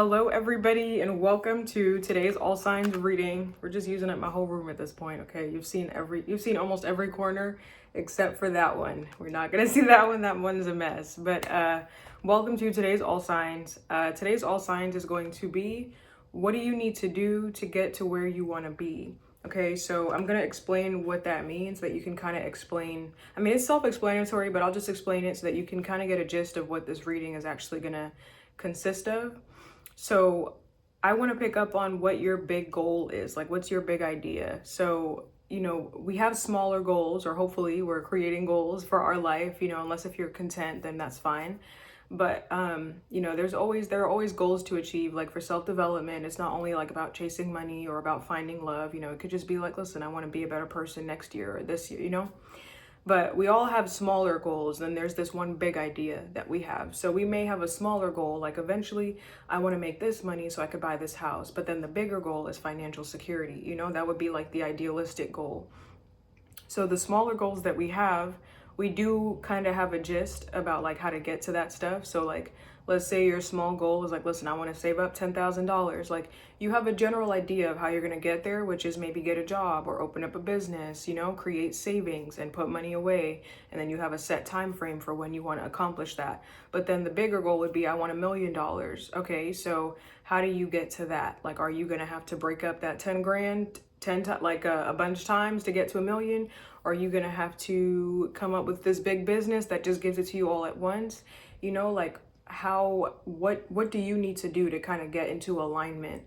Hello everybody and welcome to today's all signs reading. We're just using up my whole room at this point, okay? You've seen almost every corner except for that one. We're not gonna see that one. That one's a mess. But welcome to today's all signs. Today's all signs is going to be, what do you need to do to get to where you want to be? Okay, so I'm gonna explain what that means so that you can kind of explain. I mean, it's self-explanatory, but I'll just explain it so that you can kind of get a gist of what this reading is actually gonna consist of. So I want to pick up on what your big goal is. Like, what's your big idea? So, we have smaller goals, or hopefully we're creating goals for our life, unless if you're content, then that's fine. But, there are always goals to achieve. Like for self-development, it's not only like about chasing money or about finding love, it could just be like, listen, I want to be a better person next year or this year, But we all have smaller goals. Then there's this one big idea that we have. So we may have a smaller goal, like eventually I want to make this money so I could buy this house. But then the bigger goal is financial security. That would be like the idealistic goal. So the smaller goals that we have, we do kind of have a gist about like how to get to that stuff. So like, let's say your small goal is like, listen, I want to save up $10,000. Like you have a general idea of how you're going to get there, which is maybe get a job or open up a business, create savings and put money away. And then you have a set time frame for when you want to accomplish that. But then the bigger goal would be, I want $1 million. Okay, so how do you get to that? Like, are you going to have to break up that 10 grand a bunch of times to get to $1 million? Or are you going to have to come up with this big business that just gives it to you all at once? What do you need to do to kind of get into alignment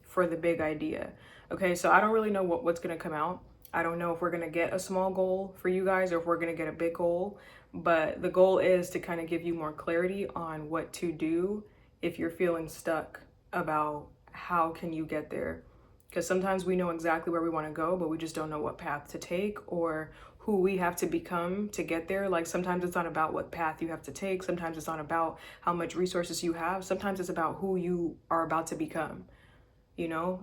for the big idea? Okay, so I don't really know what's going to come out. I don't know if we're going to get a small goal for you guys or if we're going to get a big goal, but the goal is to kind of give you more clarity on what to do if you're feeling stuck about how can you get there. Because sometimes we know exactly where we want to go, but we just don't know what path to take or who we have to become to get there. Like sometimes it's not about what path you have to take. Sometimes it's not about how much resources you have. Sometimes it's about who you are about to become.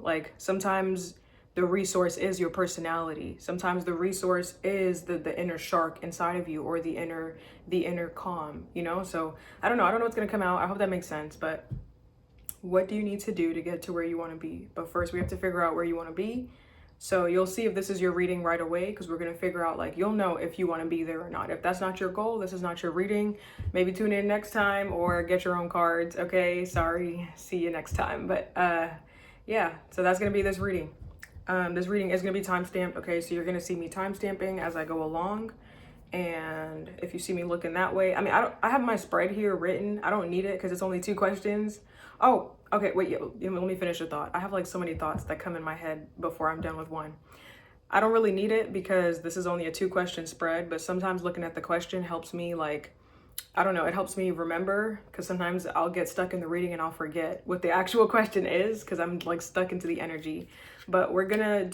Like sometimes the resource is your personality. Sometimes the resource is the inner shark inside of you, or the inner calm, So I don't know what's going to come out. I hope that makes sense. But what do you need to do to get to where you want to be? But first we have to figure out where you want to be. So you'll see if this is your reading right away, because we're going to figure out, like, you'll know if you want to be there or not. If that's not your goal, this is not your reading, maybe tune in next time or get your own cards. Okay, sorry, see you next time. But yeah, so that's going to be this reading. This reading is going to be time-stamped. Okay, so you're going to see me time-stamping as I go along. And if you see me looking that way, I mean, I have my spread here written. I don't need it because it's only 2 questions. Oh, okay, wait, let me finish the thought. I have like so many thoughts that come in my head before I'm done with one. I don't really need it because this is only a 2-question spread, but sometimes looking at the question helps me, like, I don't know, it helps me remember, because sometimes I'll get stuck in the reading and I'll forget what the actual question is because I'm like stuck into the energy. But we're gonna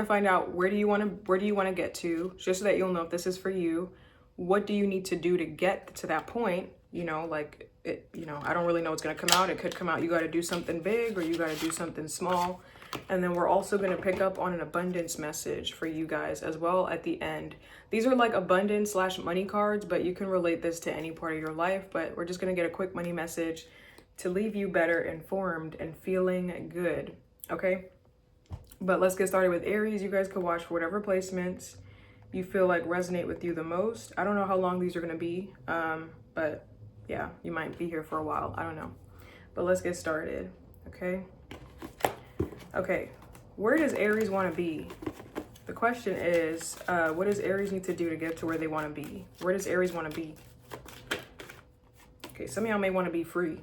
find out where do you want to get to, just so that you'll know if this is for you. What do you need to do to get to that point? I don't really know what's gonna come out. It could come out you got to do something big or you got to do something small. And then we're also going to pick up on an abundance message for you guys as well at the end. These are like abundance/money cards, but you can relate this to any part of your life. But we're just going to get a quick money message to leave you better informed and feeling good. Okay, but let's get started with Aries. You guys could watch whatever placements you feel like resonate with you the most. I don't know how long these are going to be, but yeah, you might be here for a while. I don't know, but let's get started. Okay, where does Aries want to be? The question is, what does Aries need to do to get to where they want to be? Where does Aries want to be? Okay, some of y'all may want to be free.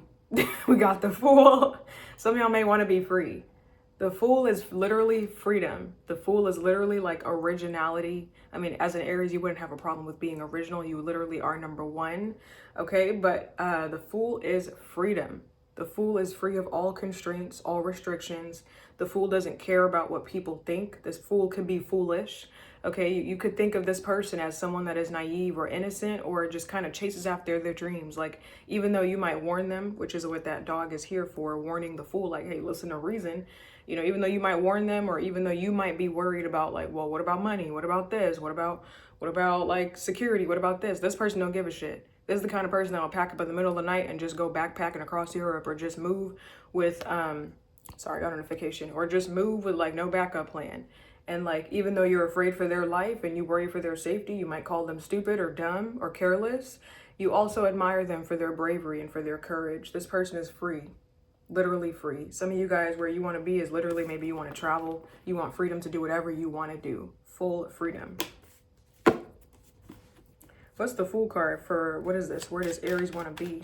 We got the Fool. Some of y'all may want to be free. The Fool is literally freedom. The Fool is literally like originality. I mean, as an Aries, you wouldn't have a problem with being original. You literally are number one. Okay, but the Fool is freedom. The Fool is free of all constraints, all restrictions. The Fool doesn't care about what people think. This Fool can be foolish. Okay, you could think of this person as someone that is naive or innocent or just kind of chases after their dreams. Like, even though you might warn them, which is what that dog is here for, warning the Fool, like, hey, listen to reason. Even though you might warn them, or even though you might be worried about, like, well, what about money? What about this? What about like security? What about this? This person don't give a shit. This is the kind of person that will pack up in the middle of the night and just go backpacking across Europe, or just move with, sorry, got a notification, or just move with like no backup plan. And like, even though you're afraid for their life and you worry for their safety, you might call them stupid or dumb or careless. You also admire them for their bravery and for their courage. This person is free, literally free. Some of you guys, where you want to be is literally, maybe you want to travel. You want freedom to do whatever you want to do. Full freedom. What's the Fool card for, what is this? Where does Aries want to be?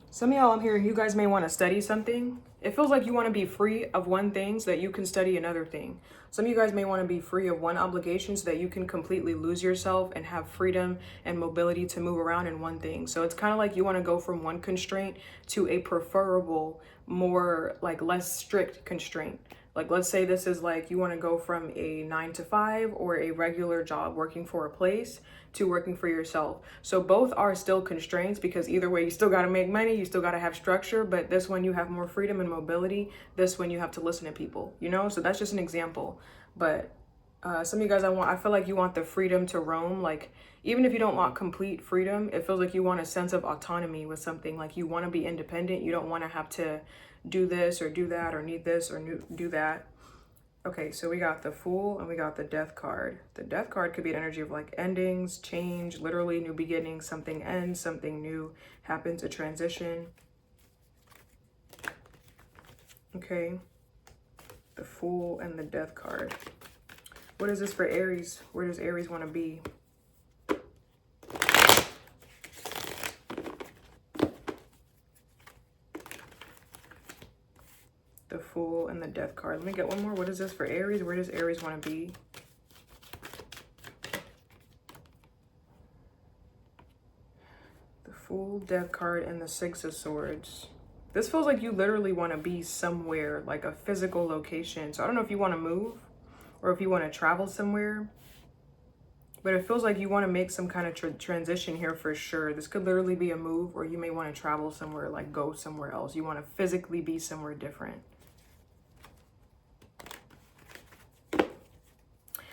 Some of y'all, I'm hearing you guys may want to study something. It feels like you want to be free of one thing so that you can study another thing. Some of you guys may want to be free of one obligation so that you can completely lose yourself and have freedom and mobility to move around in one thing. So it's kind of like you want to go from one constraint to a preferable, more like less strict constraint. Like, let's say this is like, you want to go from a 9 to 5 or a regular job working for a place to working for yourself. So both are still constraints, because either way, you still got to make money. You still got to have structure. But this one, you have more freedom and mobility. This one, you have to listen to people, you know? So that's just an example. But some of you guys, I feel like you want the freedom to roam. Like, even if you don't want complete freedom, it feels like you want a sense of autonomy with something. Like, you want to be independent. You don't want to have to do this or do that, or need this or do that. Okay, so we got the Fool and we got the Death card. The Death card could be an energy of like endings, change, literally new beginnings. Something ends, something new happens, a transition. Okay, the Fool and the Death card. What is this for Aries? Where does Aries want to be? The Fool and the Death card. Let me get one more. What is this for Aries? Where does Aries want to be? The Fool, Death card, and the Six of Swords. This feels like you literally want to be somewhere, like a physical location. So I don't know if you want to move or if you want to travel somewhere, but it feels like you want to make some kind of transition here for sure. This could literally be a move, or you may want to travel somewhere, like go somewhere else. You want to physically be somewhere different.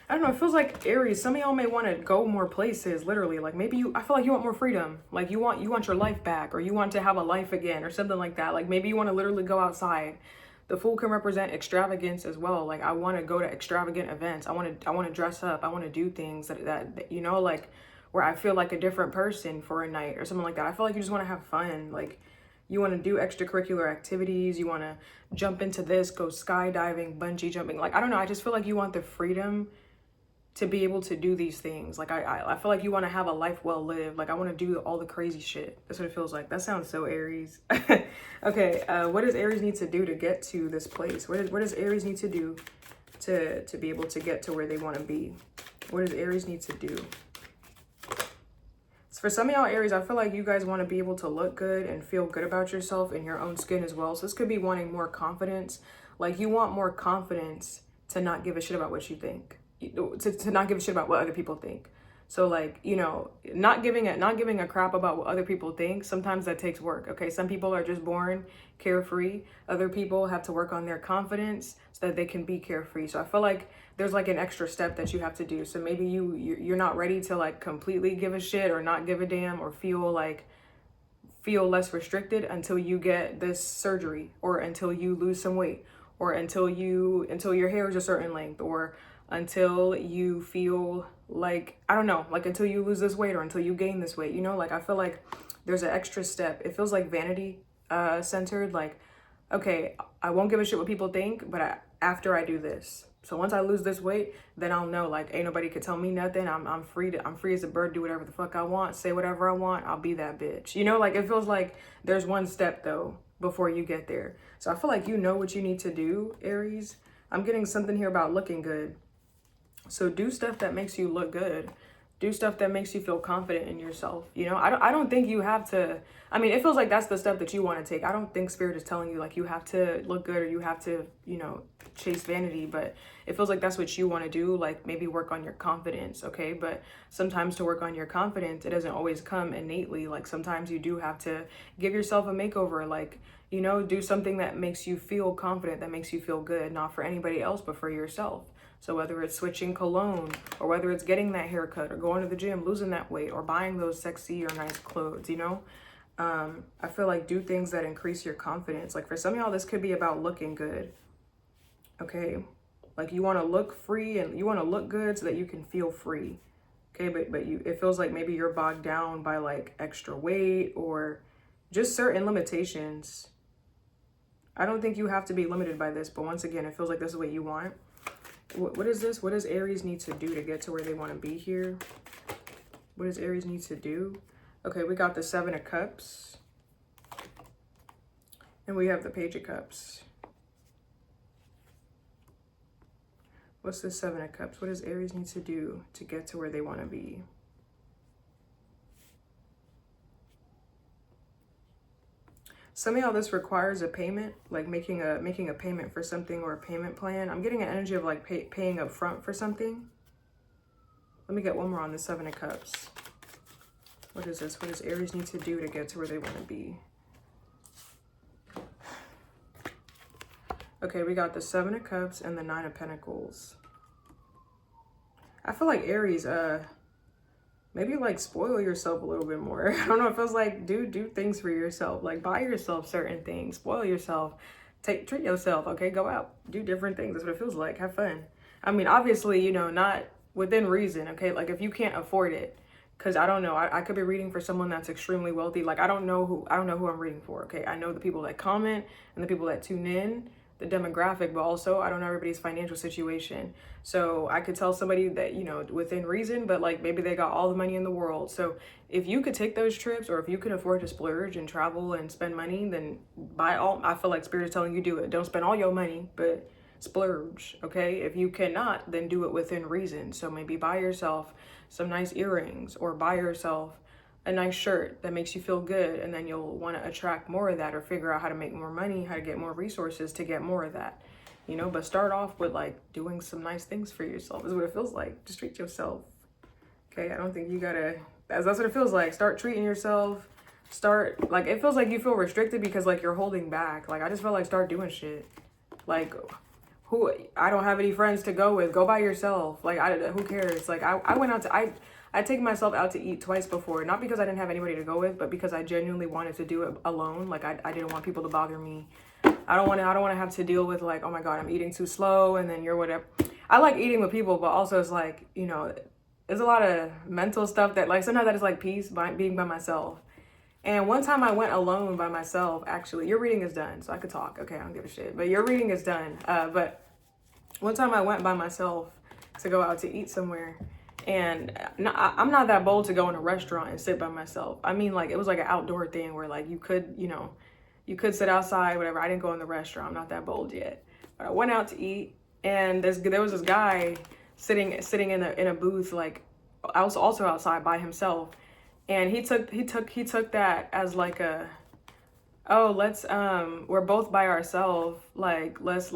I don't know, it feels like Aries, some of y'all may want to go more places, literally. Like, maybe I feel like you want more freedom. Like, you want your life back, or you want to have a life again, or something like that. Like, maybe you want to literally go outside. The Fool can represent extravagance as well. Like, I want to go to extravagant events. I want to dress up. I want to do things that, you know, like, where I feel like a different person for a night or something like that. I feel like you just want to have fun. Like, you want to do extracurricular activities. You want to jump into this, go skydiving, bungee jumping. Like, I don't know. I just feel like you want the freedom to be able to do these things. Like, I feel like you want to have a life well lived. Like, I want to do all the crazy shit. That's what it feels like. That sounds so Aries. Okay, what does Aries need to do to get to this place? What does Aries need to do to be able to get to where they want to be? What does Aries need to do? For some of y'all Aries, I feel like you guys want to be able to look good and feel good about yourself in your own skin as well. So this could be wanting more confidence. Like, you want more confidence to not give a shit about what you think. To not give a shit about what other people think. So, like, you know, not giving a crap about what other people think, sometimes that takes work. Okay, some people are just born carefree. Other people have to work on their confidence so that they can be carefree. So I feel like there's like an extra step that you have to do. So maybe you're not ready to like completely give a shit or not give a damn or feel less restricted until you get this surgery, or until you lose some weight, or until your hair is a certain length, or until you feel like, I don't know, like until you lose this weight or until you gain this weight, you know? Like, I feel like there's an extra step. It feels like vanity centered. Like, okay, I won't give a shit what people think, but after I do this. So once I lose this weight, then I'll know, like, ain't nobody could tell me nothing. I'm free as a bird, do whatever the fuck I want, say whatever I want. I'll be that bitch. You know, like, it feels like there's one step though before you get there. So I feel like you know what you need to do, Aries. I'm getting something here about looking good. So do stuff that makes you look good. Do stuff that makes you feel confident in yourself. You know, I don't think you have to, I mean, it feels like that's the step that you want to take. I don't think Spirit is telling you like you have to look good or you have to, you know, chase vanity, but it feels like that's what you want to do. Like, maybe work on your confidence. Okay. But sometimes to work on your confidence, it doesn't always come innately. Like, sometimes you do have to give yourself a makeover. Like, you know, do something that makes you feel confident, that makes you feel good, not for anybody else, but for yourself. So whether it's switching cologne, or whether it's getting that haircut, or going to the gym, losing that weight, or buying those sexy or nice clothes, you know? I feel like do things that increase your confidence. Like for some of y'all, this could be about looking good. Okay? Like you want to look free and you want to look good so that you can feel free. Okay, but it feels like maybe you're bogged down by like extra weight or just certain limitations. I don't think you have to be limited by this, but once again, it feels like this is what you want. What is this? What does Aries need to do to get to where they want to be here? What does Aries need to do? Okay, we got the 7 of Cups. And we have the Page of Cups. What's the 7 of Cups? What does Aries need to do to get to where they want to be? Some of y'all, this requires a payment, like making a payment for something or a payment plan. I'm getting an energy of like paying up front for something. Let me get one more on the 7 of Cups. What is this? What does Aries need to do to get to where they want to be? Okay, we got the 7 of Cups and the 9 of Pentacles. I feel like Aries, maybe like spoil yourself a little bit more. I don't know, it feels like do things for yourself. Like buy yourself certain things, spoil yourself, treat yourself, okay? Go out, do different things. That's what it feels like. Have fun. I mean, obviously, you know, not within reason, okay? Like if you can't afford it, because I don't know, I could be reading for someone that's extremely wealthy. Like I don't know who I'm reading for, okay? I know the people that comment and the people that tune in, the demographic, but also I don't know everybody's financial situation. So I could tell somebody that, you know, within reason, but like maybe they got all the money in the world. So if you could take those trips, or if you can afford to splurge and travel and spend money, then I feel like Spirit is telling you do it. Don't spend all your money, but splurge, okay? If you cannot, then do it within reason. So maybe buy yourself some nice earrings, or buy yourself a nice shirt that makes you feel good, and then you'll want to attract more of that, or figure out how to make more money, how to get more resources to get more of that, you know. But start off with like doing some nice things for yourself is what it feels like. Just treat yourself, okay? I don't think you gotta, that's what it feels like. Start treating yourself. Start, like, it feels like you feel restricted because like you're holding back. Like I just feel like start doing shit. Like I don't have any friends to go with, go by yourself. Like who cares? Like I went out to, I take myself out to eat twice before, not because I didn't have anybody to go with, but because I genuinely wanted to do it alone. Like I didn't want people to bother me. I don't want to have to deal with like, oh my God, I'm eating too slow, and then you're whatever. I like eating with people, but also it's like, you know, there's a lot of mental stuff that like sometimes I just like peace by being by myself. And one time I went alone by myself. Actually, your reading is done, so I could talk. Okay, I don't give a shit, but your reading is done. But one time I went by myself to go out to eat somewhere. And I'm not that bold to go in a restaurant and sit by myself. I mean, like, it was like an outdoor thing where, like, you could, you know, you could sit outside, whatever. I didn't go in the restaurant. I'm not that bold yet. But I went out to eat, and there was this guy sitting in a booth, like, I was also outside by himself. And he took that as like a, oh, let's we're both by ourselves, like let's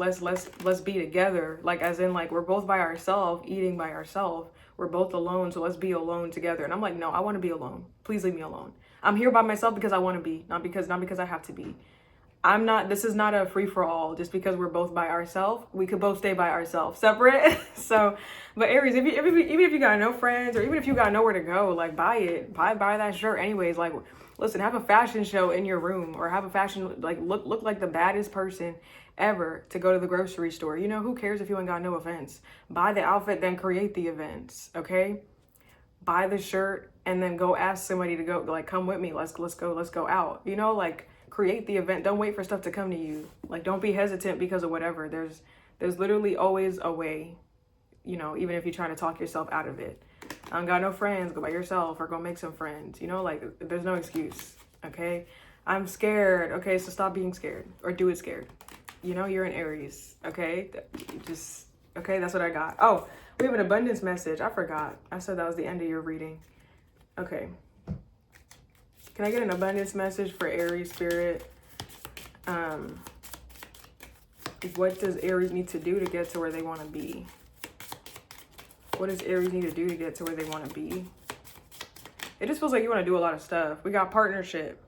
be together, like as in like we're both by ourselves, eating by ourselves, we're both alone, so let's be alone together. And I'm like, no, I want to be alone. Please leave me alone. I'm here by myself because I want to be, not because I have to be. This is not a free-for-all. Just because we're both by ourselves, we could both stay by ourselves, separate. So, but Aries, even if you got no friends, or even if you got nowhere to go, like buy that shirt anyways. Like, listen, have a fashion show in your room, or have a fashion, like look like the baddest person ever to go to the grocery store. You know, who cares if you ain't got no events? Buy the outfit, then create the events, okay? Buy the shirt, and then go ask somebody to go, like, come with me. Let's go out. You know, like, create the event. Don't wait for stuff to come to you. Like, don't be hesitant because of whatever. There's literally always a way, you know, even if you try to talk yourself out of it. I don't got no friends, go by yourself, or go make some friends. You know, like, there's no excuse, okay? I'm scared. Okay, so stop being scared, or do it scared. You know, you're an Aries, okay? Okay, that's what I got. Oh, we have an abundance message. I forgot. I said that was the end of your reading. Okay. Can I get an abundance message for Aries spirit? What does Aries need to do to get to where they want to be? What does Aries need to do to get to where they want to be? It just feels like you want to do a lot of stuff. We got partnership.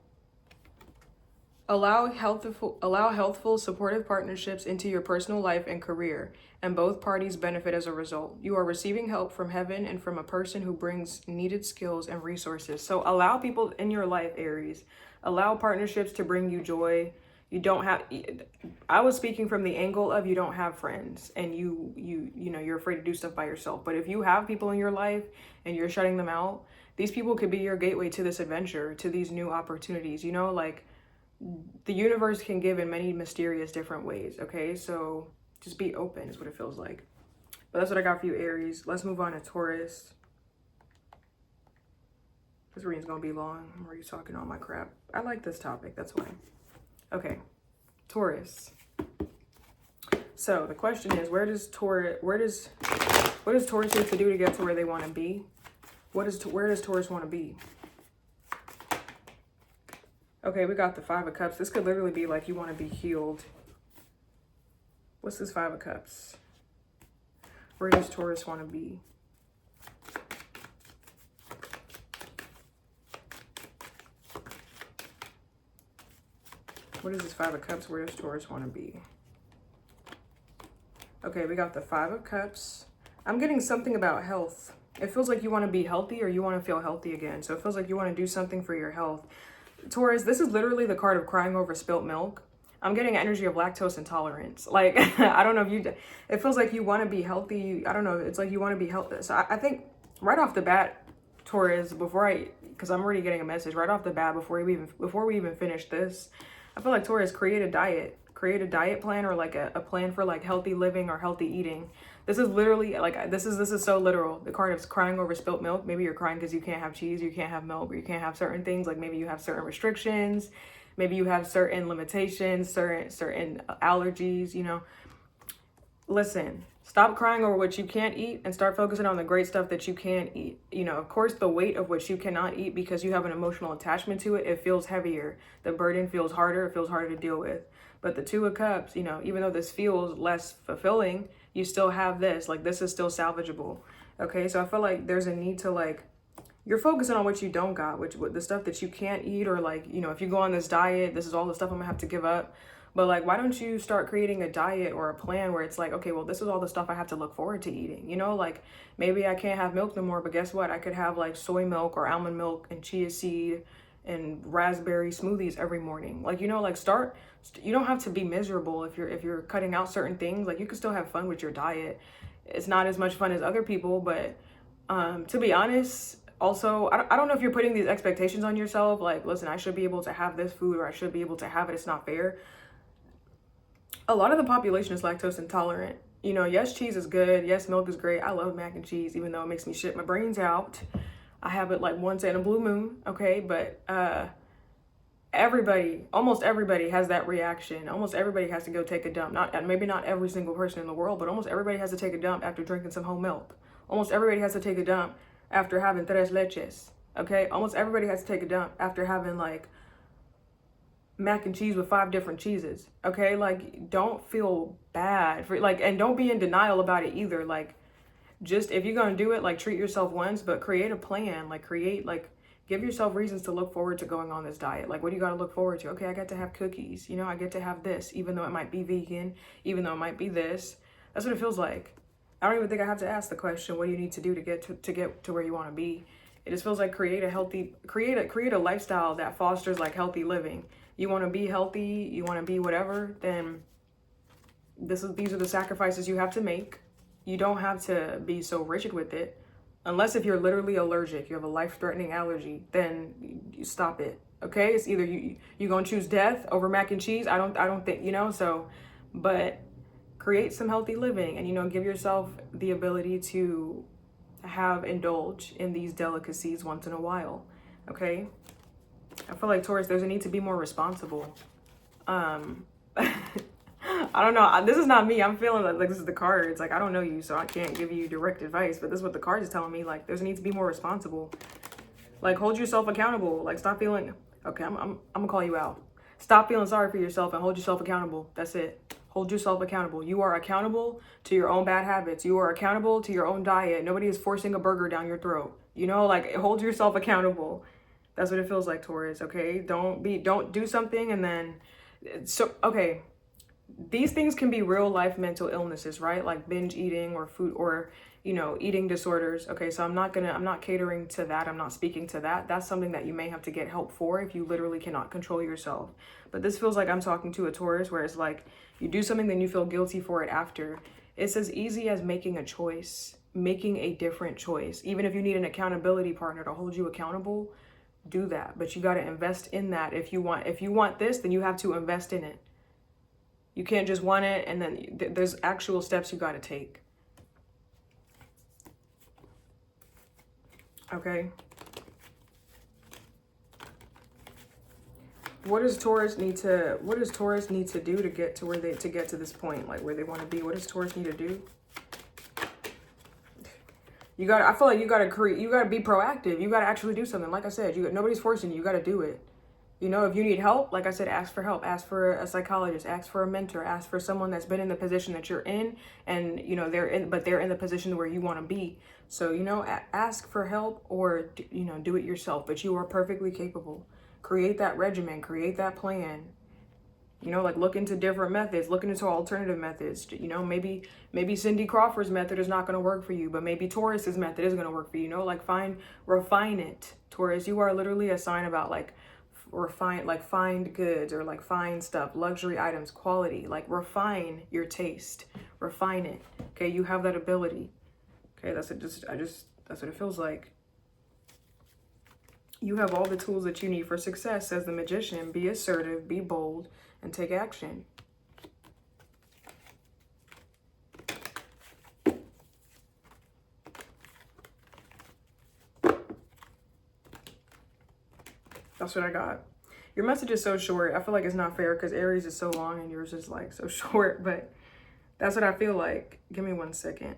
Allow healthful, supportive partnerships into your personal life and career, and both parties benefit as a result. You are receiving help from heaven and from a person who brings needed skills and resources. So allow people in your life, Aries. Allow partnerships to bring you joy. You don't have, I was speaking from the angle of you don't have friends and you're afraid to do stuff by yourself. But if you have people in your life and you're shutting them out, these people could be your gateway to this adventure, to these new opportunities, like the universe can give in many mysterious different ways. Okay, so just be open is what it feels like. But that's what I got for you, Aries. Let's move on to Taurus. This reading's gonna be long. I'm already talking all my crap. I like this topic, that's why. Okay, Taurus. So the question is, what does Taurus need to do to get to where they want to be? Where does Taurus want to be? Okay, we got the Five of Cups. This could literally be like you want to be healed. What's this Five of Cups? Where does Taurus want to be? What is this Five of Cups? Where does Taurus want to be? Okay, we got the Five of Cups. I'm getting something about health. It feels like you want to be healthy or you want to feel healthy again. So it feels like you want to do something for your health. Taurus, this is literally the card of crying over spilt milk. I'm getting energy of lactose intolerance. Like, I don't know if it feels like you want to be healthy. I don't know. It's like you want to be healthy. So I think right off the bat, Taurus, because I'm already getting a message right off the bat before we even finish this, I feel like Taurus, create a diet plan or like a plan for like healthy living or healthy eating. This is literally like, this is so literal. The card is crying over spilt milk. Maybe you're crying because you can't have cheese, you can't have milk, or you can't have certain things. Like maybe you have certain restrictions, maybe you have certain limitations, certain allergies, Listen, stop crying over what you can't eat and start focusing on the great stuff that you can eat. Of course, the weight of what you cannot eat, because you have an emotional attachment to it, it feels heavier. The burden feels harder. It feels harder to deal with. But the Two of Cups, even though this feels less fulfilling, you still have this. Like, this is still salvageable. Okay, so I feel like there's a need to, like, you're focusing on what you don't got, the stuff that you can't eat, or like, if you go on this diet, this is all the stuff I'm gonna have to give up. But like, why don't you start creating a diet or a plan where it's like, okay, well, this is all the stuff I have to look forward to eating. Like maybe I can't have milk no more, but guess what? I could have like soy milk or almond milk and chia seed and raspberry smoothies every morning. Like, like you don't have to be miserable if you're cutting out certain things. Like you can still have fun with your diet. It's not as much fun as other people, but to be honest, also, I don't know if you're putting these expectations on yourself. Like, listen, I should be able to have this food or I should be able to have it. It's not fair. A lot of the population is lactose intolerant. Yes, cheese is good. Yes, milk is great. I love mac and cheese, even though it makes me shit my brains out. I have it like once in a blue moon, okay? But almost everybody has that reaction. Almost everybody has to go take a dump. Maybe not every single person in the world, but almost everybody has to take a dump after drinking some whole milk. Almost everybody has to take a dump after having tres leches, okay? Almost everybody has to take a dump after having like mac and cheese with 5 different cheeses, okay? Like, don't feel bad for like, and don't be in denial about it either. Like, just if you're gonna do it, like, treat yourself once, but create a plan. Like, give yourself reasons to look forward to going on this diet. Like, what do you got to look forward to? Okay, I get to have cookies, I get to have this, even though it might be vegan, even though it might be this. That's what it feels like. I don't even think I have to ask the question, what do you need to do to get to where you want to be? It just feels like create a lifestyle that fosters like healthy living. You want to be healthy, you want to be whatever, then these are the sacrifices you have to make. You don't have to be so rigid with it. Unless if you're literally allergic, you have a life-threatening allergy, then you stop it. Okay? It's either you going to choose death over mac and cheese. I don't think, so, but create some healthy living and, give yourself the ability to indulge in these delicacies once in a while. Okay? I feel like Taurus, there's a need to be more responsible. I don't know. This is not me. I'm feeling like this is the cards. Like, I don't know you, so I can't give you direct advice, but this is what the cards is telling me. Like, there's a need to be more responsible. Like, hold yourself accountable. Like, stop feeling, okay, I'm gonna call you out. Stop feeling sorry for yourself and hold yourself accountable. That's it. Hold yourself accountable. You are accountable to your own bad habits. You are accountable to your own diet. Nobody is forcing a burger down your throat. Like, hold yourself accountable. That's what it feels like, Taurus, okay? Don't do something and then, so, okay. These things can be real life mental illnesses, right? Like binge eating or food or, you know, eating disorders. Okay, so I'm not catering to that. I'm not speaking to that. That's something that you may have to get help for if you literally cannot control yourself. But this feels like I'm talking to a Taurus where it's like you do something, then you feel guilty for it after. It's as easy as making a choice, making a different choice. Even if you need an accountability partner to hold you accountable, do that. But you got to invest in that. If you want this, then you have to invest in it. You can't just want it and then there's actual steps you got to take. Okay. What does Taurus need to do to get to this point, like where they want to be? What does Taurus need to do? I feel like you got to be proactive. You got to actually do something. Like I said, nobody's forcing you. You got to do it. You know, if you need help, like I said, ask for help, ask for a psychologist, ask for a mentor, ask for someone that's been in the position that you're in and, you know, they're in the position where you want to be. So, you know, ask for help or, you know, do it yourself, but you are perfectly capable. Create that regimen, create that plan, you know, like look into different methods, look into alternative methods. You know, maybe Cindy Crawford's method is not going to work for you, but maybe Taurus's method is going to work for you. You know, like refine it. Taurus, you are literally a sign about like, find goods or like find stuff, luxury items, quality, like refine your taste, refine it. Okay, you have that ability. Okay, that's what it feels like. You have all the tools that you need for success, says the Magician. Be assertive, be bold, and take action. That's what I got. Your message is so short. I feel like it's not fair because Aries is so long and yours is like so short, but that's what I feel like. Give me 1 second.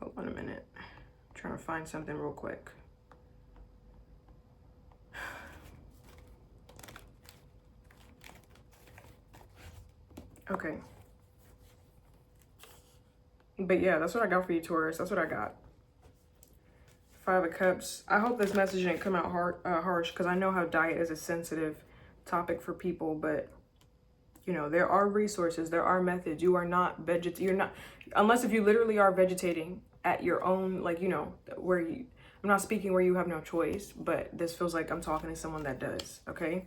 Hold on a minute. I'm trying to find something real quick. Okay. But yeah, that's what I got for you, Taurus. That's what I got. 5 of Cups. I hope this message didn't come out harsh because I know how diet is a sensitive topic for people, but you know, there are resources, there are methods. You are not unless if you literally are vegetating at your own, like, you know, I'm not speaking where you have no choice, but this feels like I'm talking to someone that does, okay?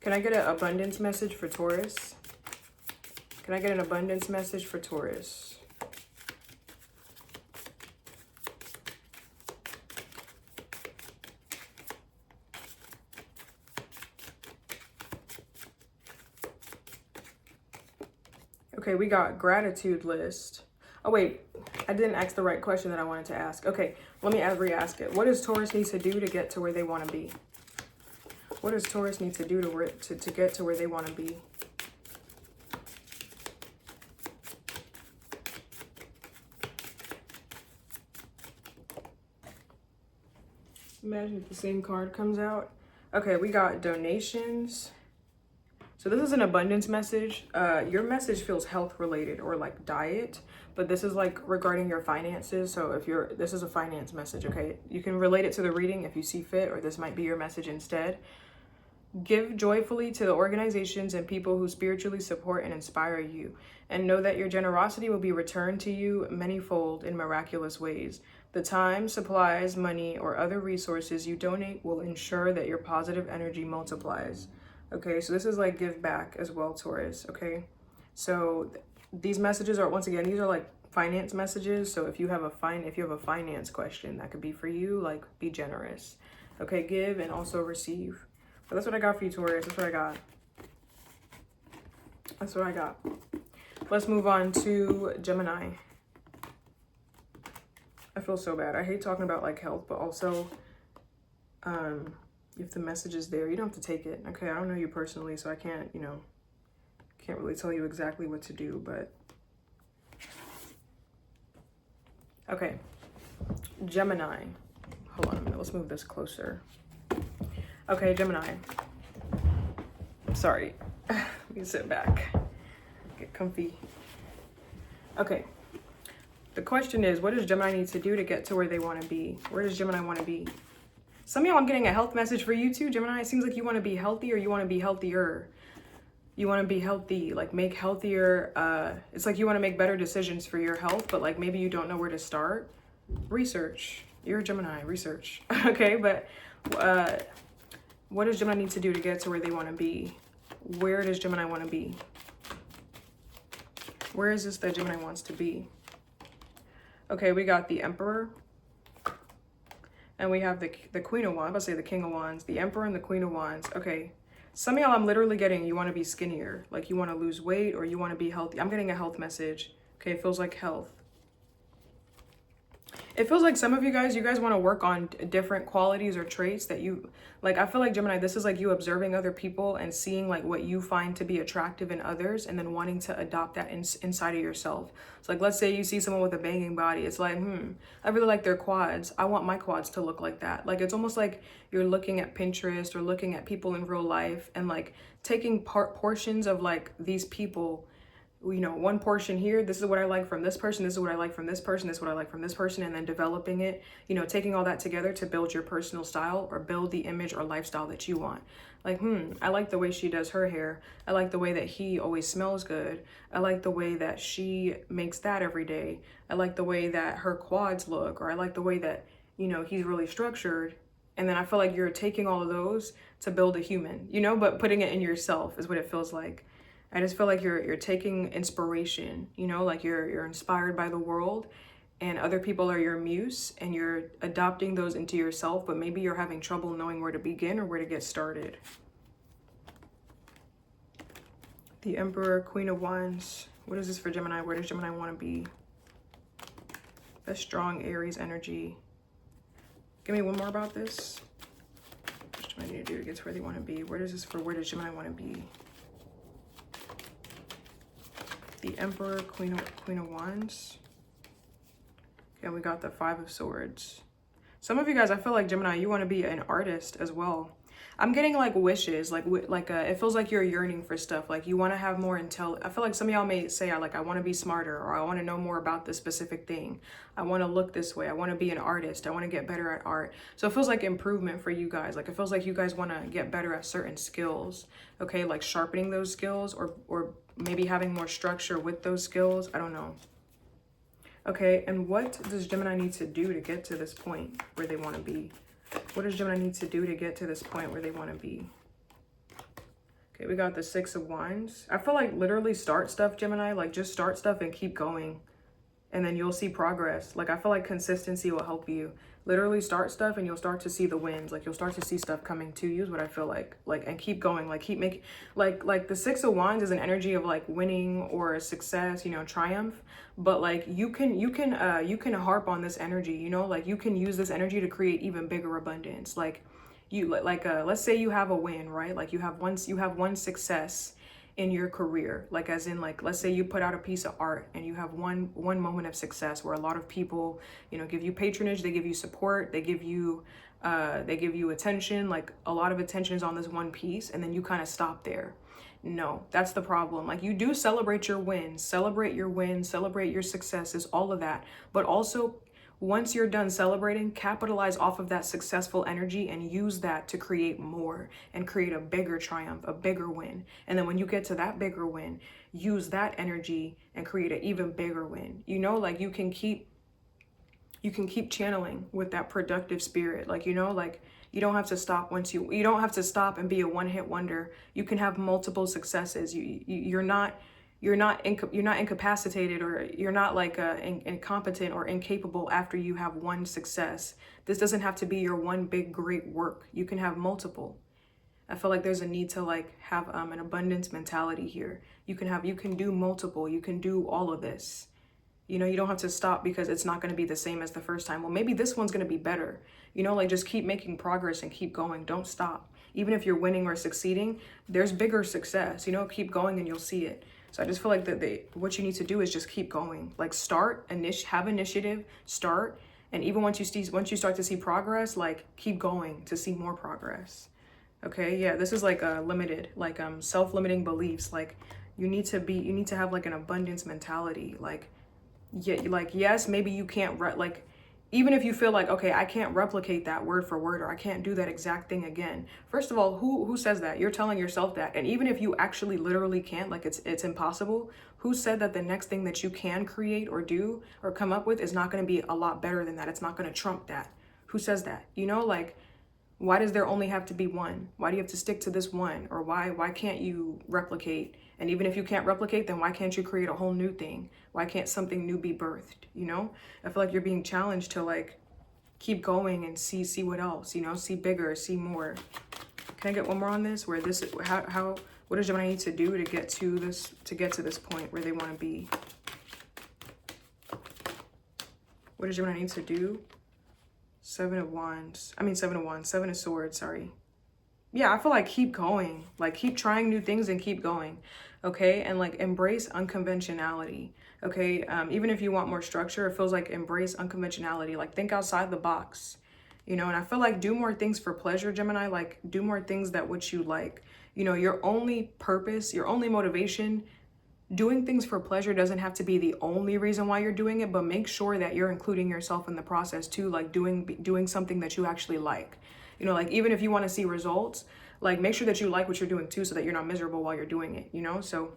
Can I get an abundance message for Taurus? Can I get an abundance message for Taurus? Okay, we got gratitude list. Oh, wait, I didn't ask the right question that I wanted to ask. Okay, let me re-ask it. What does Taurus need to do to get to where they want to be? What does Taurus need to do to get to where they want to be? Imagine if the same card comes out. Okay, we got donations. So this is an abundance message. Your message feels health related or like diet, but this is like regarding your finances. So this is a finance message, okay? You can relate it to the reading if you see fit, or this might be your message instead. Give joyfully to the organizations and people who spiritually support and inspire you, and know that your generosity will be returned to you manyfold in miraculous ways. The time, supplies, money, or other resources you donate will ensure that your positive energy multiplies. Okay, so this is like give back as well, Taurus, okay? So these messages are, once again, these are like finance messages. So if you have a finance question, that could be for you, like be generous. Okay, give and also receive. But that's what I got for you, Taurus. That's what I got. That's what I got. Let's move on to Gemini. I feel so bad. I hate talking about like health, but also if the message is there, you don't have to take it. Okay, I don't know you personally, so I can't, you know, can't really tell you exactly what to do, but okay. Gemini. Hold on a minute. Let's move this closer. Okay, Gemini. Sorry. Let me sit back. Get comfy. Okay. The question is, what does Gemini need to do to get to where they want to be? Where does Gemini want to be? Some of y'all, I'm getting a health message for you too, Gemini. It seems like you want to be healthy, or you want to be healthier. You want to be healthy, like make healthier. It's like you want to make better decisions for your health, but like maybe you don't know where to start. Research. You're a Gemini, research. Okay, but what does Gemini need to do to get to where they want to be? Where does Gemini want to be? Where is this that Gemini wants to be? Okay, we got the Emperor. And we have the Queen of Wands. I'm about to say the King of Wands. The Emperor and the Queen of Wands. Okay. Some of y'all, I'm literally getting, you want to be skinnier. Like you want to lose weight or you want to be healthy. I'm getting a health message. Okay, it feels like health. It feels like some of you guys want to work on different qualities or traits that you, like, I feel like Gemini, this is like you observing other people and seeing like what you find to be attractive in others and then wanting to adopt that inside of yourself. So like, let's say you see someone with a banging body. It's like, I really like their quads. I want my quads to look like that. Like, it's almost like you're looking at Pinterest or looking at people in real life and like taking portions of like these people, you know, one portion here, this is what I like from this person, this is what I like from this person, this is what I like from this person, and then developing it, you know, taking all that together to build your personal style or build the image or lifestyle that you want. Like, I like the way she does her hair. I like the way that he always smells good. I like the way that she makes that every day. I like the way that her quads look, or I like the way that, you know, he's really structured. And then I feel like you're taking all of those to build a human, you know, but putting it in yourself is what it feels like. I just feel like you're taking inspiration, you know, like you're inspired by the world and other people are your muse and you're adopting those into yourself, but maybe you're having trouble knowing where to begin or where to get started. The Emperor, Queen of Wands. What is this for Gemini? Where does Gemini want to be? The strong Aries energy. Give me one more about this. What does Gemini need to do to get to where they want to be? Where does this for? Where does Gemini want to be? The Emperor, Queen of Wands. Okay, we got the Five of Swords. Some of you guys, I feel like Gemini, you want to be an artist as well. I'm getting like wishes, it feels like you're yearning for stuff. Like you want to have more intel. I feel like some of y'all may say, I want to be smarter, or I want to know more about this specific thing. I want to look this way. I want to be an artist. I want to get better at art. So it feels like improvement for you guys. Like it feels like you guys want to get better at certain skills. Okay, like sharpening those skills or maybe having more structure with those skills. I don't know. Okay, and what does Gemini need to do to get to this point where they want to be? What does Gemini need to do to get to this point where they want to be? Okay, we got the Six of Wands. I feel like literally start stuff, Gemini. Like just start stuff and keep going. And then you'll see progress. Like I feel like consistency will help you. Literally start stuff and you'll start to see the wins. Like you'll start to see stuff coming to you is what I feel like. Like, and keep going. Like keep making, like the Six of Wands is an energy of like winning or success, you know, triumph. But like you can harp on this energy, you know, like you can use this energy to create even bigger abundance. Like you, let's say you have a win, right? Like you have one success in your career, like as in like let's say you put out a piece of art and you have one moment of success where a lot of people, you know, give you patronage, they give you support, they give you attention, like a lot of attention is on this one piece, and then you kind of stop there. No, that's the problem. Like you do celebrate your wins, celebrate your successes, all of that, but also once you're done celebrating, capitalize off of that successful energy and use that to create more and create a bigger triumph, a bigger win. And then when you get to that bigger win, use that energy and create an even bigger win. You know, like you can keep channeling with that productive spirit. Like, you know, like you don't have to stop you don't have to stop and be a one-hit wonder. You can have multiple successes. You're not incapacitated, or you're not like incompetent or incapable after you have one success. This doesn't have to be your one big great work. You can have multiple. I feel like there's a need to like have an abundance mentality here. You can do multiple. You can do all of this. You know, you don't have to stop because it's not going to be the same as the first time. Well, maybe this one's going to be better. You know, like just keep making progress and keep going. Don't stop. Even if you're winning or succeeding, there's bigger success. You know, keep going and you'll see it. So I just feel like what you need to do is just keep going. Like have initiative, start. And even once you start to see progress, like keep going to see more progress. Okay, yeah, this is like a limited, like self-limiting beliefs. Like you need to have like an abundance mentality. Like Yeah, like, yes, maybe you can't, like, even if you feel like, okay, I can't replicate that word for word, or I can't do that exact thing again. First of all, who says that? You're telling yourself that. And even if you actually literally can't, like it's impossible, who said that the next thing that you can create or do or come up with is not going to be a lot better than that? It's not going to trump that. Who says that? You know, like, why does there only have to be one? Why do you have to stick to this one? Or why can't you replicate? And even if you can't replicate, then why can't you create a whole new thing? Why can't something new be birthed? You know, I feel like you're being challenged to like keep going and see what else, you know, see bigger, see more. Can I get one more on this? Where this, what does Gemini need to do to get to this point where they want to be? What does Gemini need to do? Seven of Swords, sorry. Yeah, I feel like keep going, like keep trying new things and keep going, okay? And like embrace unconventionality, okay? Even if you want more structure, it feels like embrace unconventionality, like think outside the box, you know? And I feel like do more things for pleasure, Gemini, like do more things that what you like. You know, your only purpose, your only motivation, doing things for pleasure doesn't have to be the only reason why you're doing it, but make sure that you're including yourself in the process too, like doing something that you actually like. You know, like even if you want to see results, like make sure that you like what you're doing too, so that you're not miserable while you're doing it, you know? So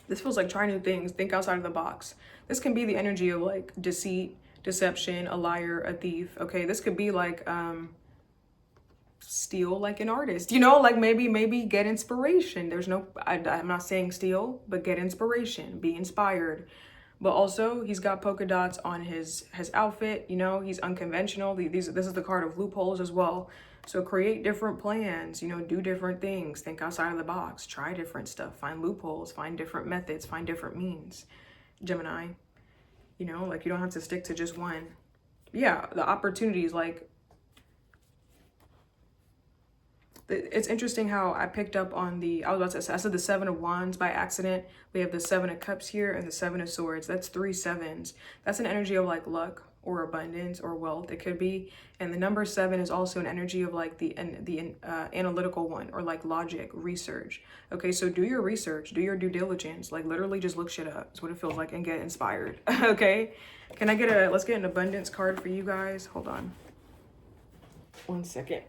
this feels like try new things, think outside of the box. This can be the energy of like deceit, deception, a liar, a thief, okay? This could be like, steal like an artist, you know, like maybe get inspiration. There's no, I'm not saying steal, but get inspiration, be inspired. But also he's got polka dots on his outfit, you know, he's unconventional. This is the card of loopholes as well. So create different plans, you know, do different things, think outside of the box, try different stuff, find loopholes, find different methods, find different means, Gemini. You know, like you don't have to stick to just one. Yeah, the opportunities, like it's interesting how I picked up on I said the Seven of Wands by accident. We have the Seven of Cups here and the Seven of Swords. That's 3 sevens. That's an energy of like luck or abundance or wealth. It could be. And the number 7 is also an energy of like the analytical one, or like logic, research. Okay, so do your research, do your due diligence. Like literally just look shit up. That's what it feels like, and get inspired. Okay, can I get let's get an abundance card for you guys. Hold on. 1 second.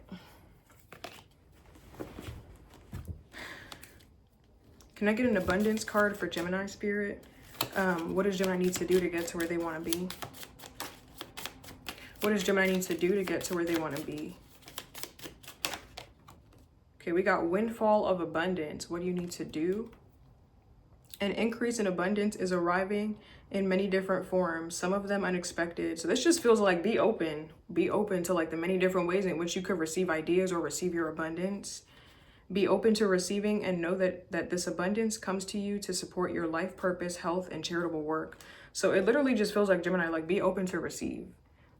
Can I get an abundance card for Gemini spirit? What does Gemini need to do to get to where they want to be? What does Gemini need to do to get to where they want to be? Okay, we got windfall of abundance. What do you need to do? An increase in abundance is arriving in many different forms, some of them unexpected. So this just feels like be open to like the many different ways in which you could receive ideas or receive your abundance. Be open to receiving and know that this abundance comes to you to support your life purpose, health, and charitable work. So it literally just feels like, Gemini, like be open to receive.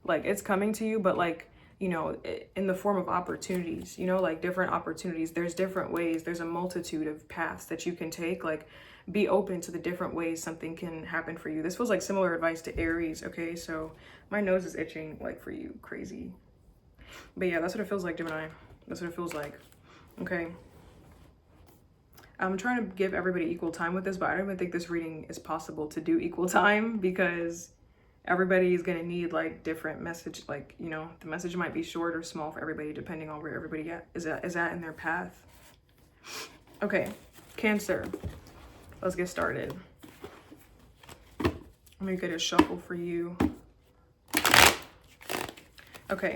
Like it's coming to you, but like, you know, in the form of opportunities, you know, like different opportunities. There's different ways. There's a multitude of paths that you can take. Like be open to the different ways something can happen for you. This feels like similar advice to Aries. Okay, so my nose is itching like for you, crazy. But yeah, that's what it feels like, Gemini. That's what it feels like. Okay, I'm trying to give everybody equal time with this, but I don't even think this reading is possible to do equal time, because everybody is going to need like different message. Like, you know, the message might be short or small for everybody depending on where everybody is at in their path. Okay, Cancer, let's get started. Let me get a shuffle for you. Okay,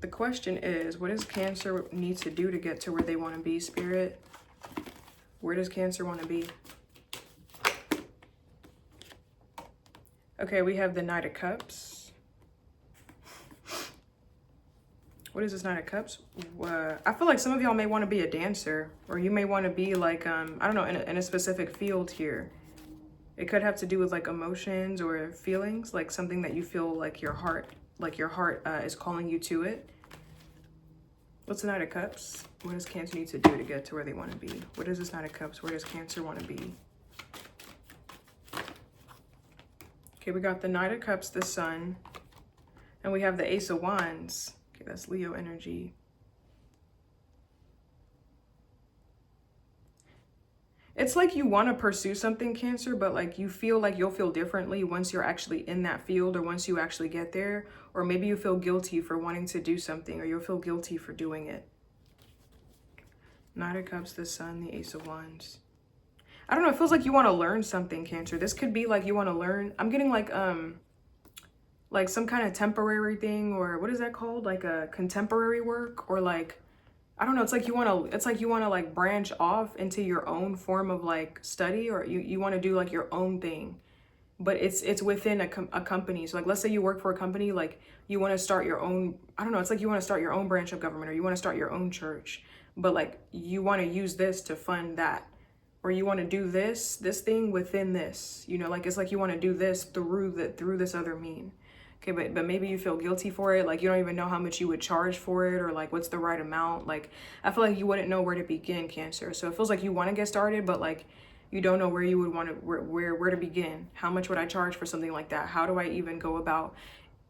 the question is, what does Cancer need to do to get to where they want to be, Spirit? Where does Cancer want to be? Okay, we have the Knight of Cups. What is this Knight of Cups? I feel like some of y'all may want to be a dancer, or you may want to be like, I don't know, in a specific field here. It could have to do with like emotions or feelings, like something that you feel like your heart is calling you to it. What's the Knight of Cups? What does Cancer need to do to get to where they want to be? What is this Knight of Cups? Where does Cancer want to be? Okay, we got the Knight of Cups, the Sun, and we have the Ace of Wands. Okay, that's Leo energy. It's like you want to pursue something, Cancer, but like you feel like you'll feel differently once you're actually in that field or once you actually get there. Or maybe you feel guilty for wanting to do something, or you'll feel guilty for doing it. Knight of Cups, the Sun, the Ace of Wands. I don't know, it feels like you want to learn something, Cancer. This could be like you want to learn. I'm getting like some kind of temporary thing, or what is that called? Like a contemporary work, or like, I don't know, it's like you want to like branch off into your own form of like study, or you want to do like your own thing, but it's within a company. So like, let's say you work for a company, like you want to start your own, I don't know, it's like you want to start your own branch of government, or you want to start your own church, but like you want to use this to fund that, or you want to do this thing within this, you know, like it's like you want to do this through this other mean. Okay, but maybe you feel guilty for it. Like you don't even know how much you would charge for it, or like what's the right amount. Like I feel like you wouldn't know where to begin, Cancer. So it feels like you want to get started, but like you don't know where you would want to, where to begin. How much would I charge for something like that? How do I even go about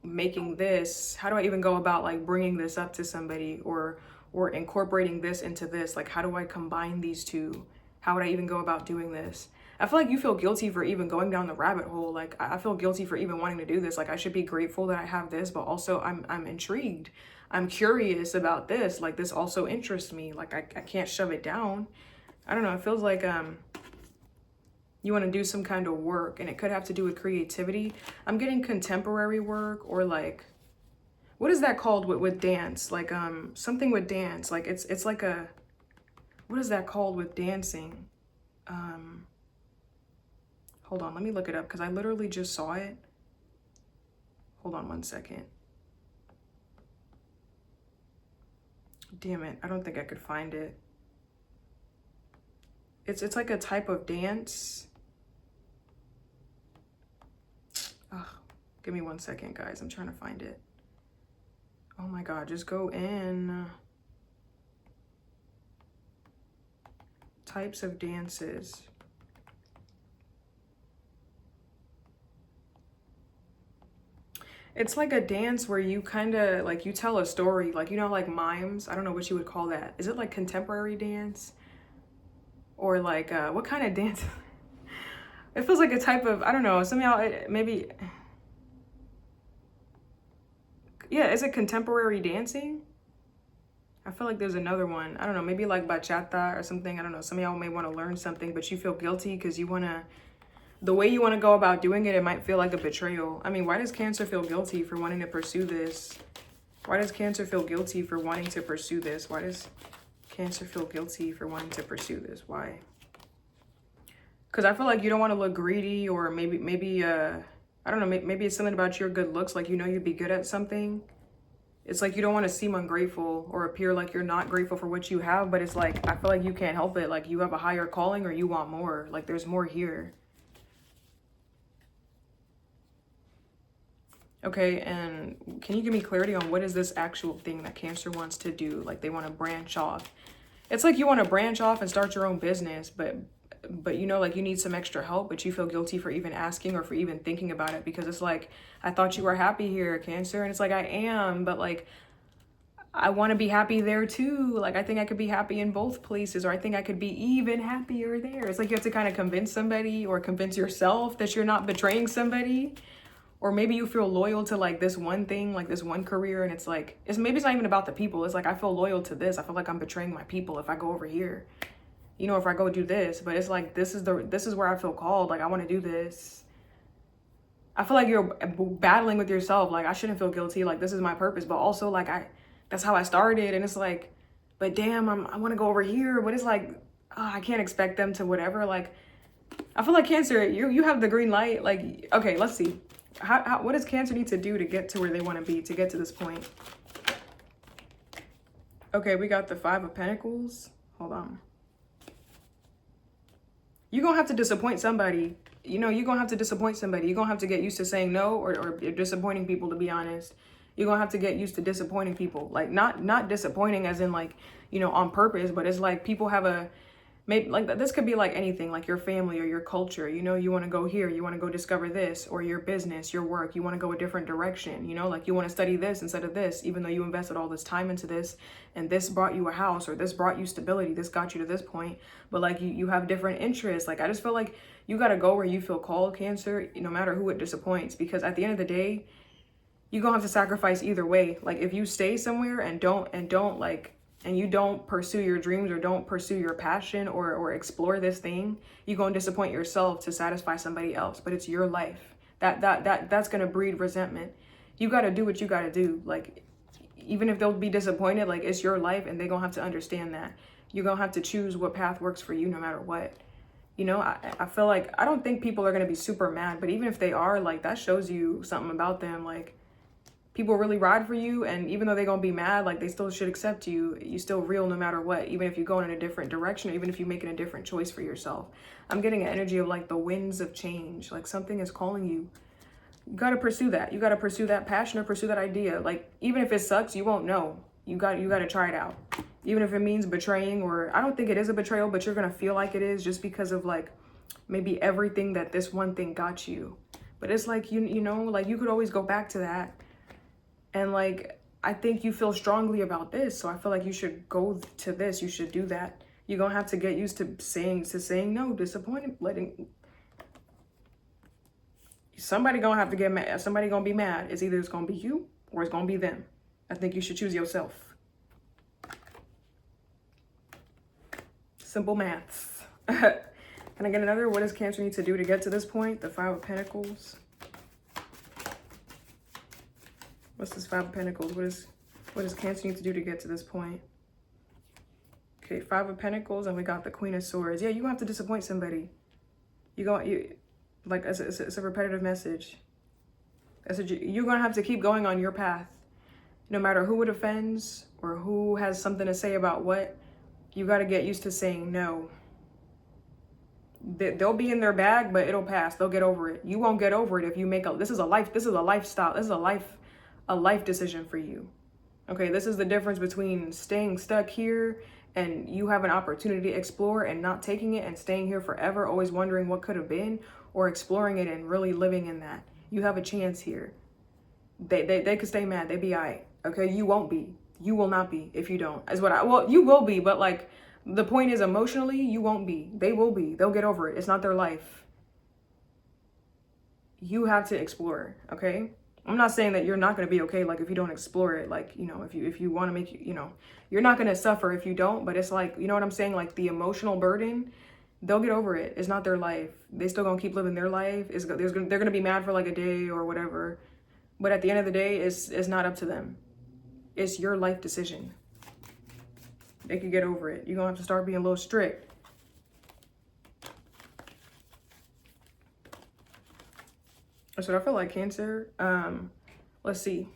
making this? How do I even go about like bringing this up to somebody, or incorporating this into this? Like how do I combine these two? How would I even go about doing this? I feel like you feel guilty for even going down the rabbit hole. Like I feel guilty for even wanting to do this. Like I should be grateful that I have this, but also I'm intrigued. I'm curious about this. Like this also interests me. Like I can't shove it down. I don't know. It feels like you want to do some kind of work, and it could have to do with creativity. I'm getting contemporary work, or like, what is that called with dance? Like something with dance. Like it's like a, what is that called with dancing? Hold on, let me look it up because I literally just saw it. Hold on one second. Damn it, I don't think I could find it. It's like a type of dance. Ugh, give me one second, guys. I'm trying to find it. Oh my God, just go in. Types of dances. It's like a dance where you kind of like, you tell a story, like, you know, like mimes. I don't know what you would call that. Is it like contemporary dance? Or like, what kind of dance? It feels like a type of, I don't know, somehow maybe, yeah, is it contemporary dancing? I feel like there's another one. I don't know, maybe like bachata or something. I don't know, some of y'all may want to learn something, but you feel guilty because you want to, the way you want to go about doing it, it might feel like a betrayal. I mean, why does Cancer feel guilty for wanting to pursue this? Why does Cancer feel guilty for wanting to pursue this? Why does Cancer feel guilty for wanting to pursue this? Why? Because I feel like you don't want to look greedy, or maybe I don't know, maybe it's something about your good looks. Like, you know, you'd be good at something. It's like you don't want to seem ungrateful or appear like you're not grateful for what you have, but it's like, I feel like you can't help it. Like you have a higher calling, or you want more. Like there's more here. Okay, and can you give me clarity on what is this actual thing that Cancer wants to do? Like they want to branch off. It's like you want to branch off and start your own business, but you know, like you need some extra help, but you feel guilty for even asking or for even thinking about it, because it's like, I thought you were happy here, Cancer. And it's like, I am, but like, I want to be happy there too. Like, I think I could be happy in both places, or I think I could be even happier there. It's like you have to kind of convince somebody, or convince yourself that you're not betraying somebody. Or maybe you feel loyal to like this one thing, like this one career, and it's like, maybe it's not even about the people. It's like, I feel loyal to this. I feel like I'm betraying my people if I go over here, you know, if I go do this. But it's like, this is where I feel called. Like I want to do this. I feel like you're battling with yourself. Like I shouldn't feel guilty. Like this is my purpose, but also like that's how I started. And it's like, but damn, I want to go over here. But it's like, I can't expect them to whatever. Like I feel like Cancer, you have the green light. Like, okay, let's see. What does Cancer need to do to get to where they want to be, to get to this point? Okay, we got the 5 of Pentacles. Hold on. You're going to have to disappoint somebody. You know, you're going to have to disappoint somebody. You're going to have to get used to saying no, or disappointing people, to be honest. You're going to have to get used to disappointing people. Like, not disappointing as in like, you know, on purpose, but it's like people have Maybe like this could be like anything, like your family or your culture, you know, you want to go here, you want to go discover this, or your business, your work, you want to go a different direction, you know, like you want to study this instead of this, even though you invested all this time into this and this brought you a house or this brought you stability, this got you to this point, but like you have different interests. Like I just feel like you got to go where you feel called, Cancer, no matter who it disappoints, because at the end of the day, you're gonna have to sacrifice either way. Like if you stay somewhere and you don't pursue your dreams or don't pursue your passion or explore this thing, you're going to disappoint yourself to satisfy somebody else. But it's your life. That's going to breed resentment. You got to do what you got to do. Like, even if they'll be disappointed, like it's your life and they're going to have to understand that. You're going to have to choose what path works for you no matter what. You know, I feel like, I don't think people are going to be super mad, but even if they are, like that shows you something about them. Like, people really ride for you, and even though they're gonna be mad, like they still should accept you. You still real no matter what, even if you're going in a different direction, or even if you're making a different choice for yourself. I'm getting an energy of like the winds of change, like something is calling you. You gotta pursue that. You gotta pursue that passion or pursue that idea. Like even if it sucks, you won't know. You gotta try it out. Even if it means betraying, or I don't think it is a betrayal, but you're gonna feel like it is just because of like maybe everything that this one thing got you. But it's like, you know, like you could always go back to that. And like, I think you feel strongly about this. So I feel like you should go to this. You should do that. You're going to have to get used to saying no, disappointed, somebody going to have to get mad. Somebody going to be mad. It's either it's going to be you or it's going to be them. I think you should choose yourself. Simple maths. Can I get another? What does Cancer need to do to get to this point? The Five of Pentacles. What's this Five of Pentacles? What does Cancer need to do to get to this point? Okay, Five of Pentacles, and we got the Queen of Swords. Yeah, you're gonna have to disappoint somebody. It's a repetitive message. You're gonna have to keep going on your path. No matter who it offends or who has something to say about what, you gotta get used to saying no. They'll be in their bag, but it'll pass. They'll get over it. You won't get over it if you this is a lifestyle. This is a life decision for you. Okay, this is the difference between staying stuck here and you have an opportunity to explore and not taking it and staying here forever, always wondering what could have been, or exploring it and really living in that. You have a chance here. They could stay mad. They be all right. Okay, you won't be. You will not be if you don't. You will be, but like the point is emotionally, you won't be. They will be. They'll get over it. It's not their life. You have to explore, okay? I'm not saying that you're not going to be okay, like, if you don't explore it, like, you know, if you want to make, you know, you're not going to suffer if you don't, but it's like, you know what I'm saying? Like, the emotional burden, they'll get over it. It's not their life. They still going to keep living their life. They're going to be mad for, like, a day or whatever. But at the end of the day, it's not up to them. It's your life decision. They could get over it. You're going to have to start being a little strict. That's what I feel like, Cancer. Let's see.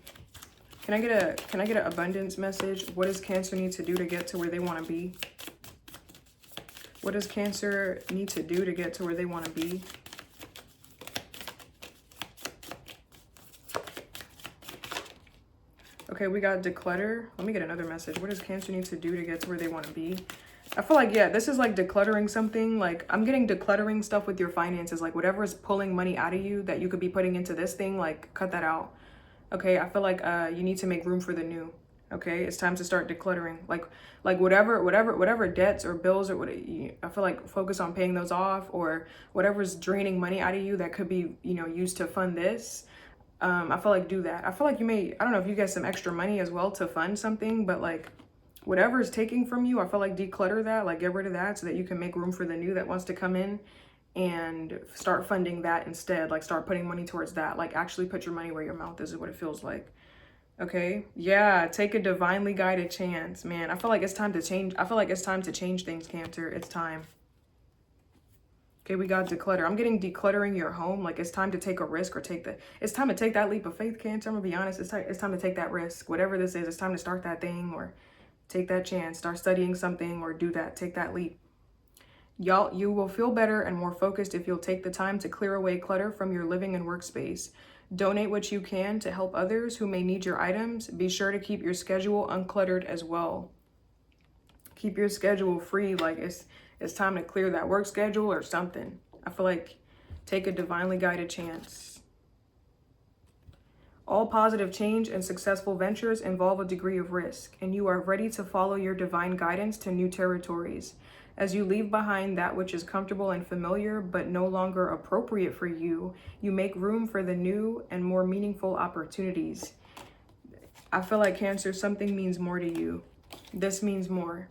Can I get an abundance message? What does Cancer need to do to get to where they want to be? What does Cancer need to do to get to where they want to be? Okay, we got declutter. Let me get another message. What does Cancer need to do to get to where they want to be? I feel like, yeah, this is like decluttering something. Like, I'm getting decluttering stuff with your finances. Like, whatever is pulling money out of you that you could be putting into this thing, like, cut that out. Okay, I feel like you need to make room for the new. Okay, it's time to start decluttering. Like whatever debts or bills or what, I feel like focus on paying those off, or whatever's draining money out of you that could be, you know, used to fund this. I feel like do that. I feel like you may, I don't know if you get some extra money as well to fund something, but like whatever is taking from you, I feel like declutter that, like get rid of that so that you can make room for the new that wants to come in, and start funding that instead. Like start putting money towards that. Like actually put your money where your mouth is what it feels like. Okay. Yeah. Take a divinely guided chance, man. I feel like it's time to change. I feel like it's time to change things, Cancer. It's time. Okay. We got declutter. I'm getting decluttering your home. Like it's time to take a risk, or it's time to take that leap of faith, Cancer. I'm gonna be honest. It's time to take that risk. Whatever this is, it's time to start that thing, or take that chance, start studying something, or do that, take that leap. Y'all, you will feel better and more focused if you'll take the time to clear away clutter from your living and workspace. Donate what you can to help others who may need your items. Be sure to keep your schedule uncluttered as well. Keep your schedule free. Like it's It's time to clear that work schedule or something. I feel like take a divinely guided chance. All positive change and successful ventures involve a degree of risk, and you are ready to follow your divine guidance to new territories. As you leave behind that which is comfortable and familiar but no longer appropriate for you, you make room for the new and more meaningful opportunities. I feel like Cancer, something means more to you. This means more.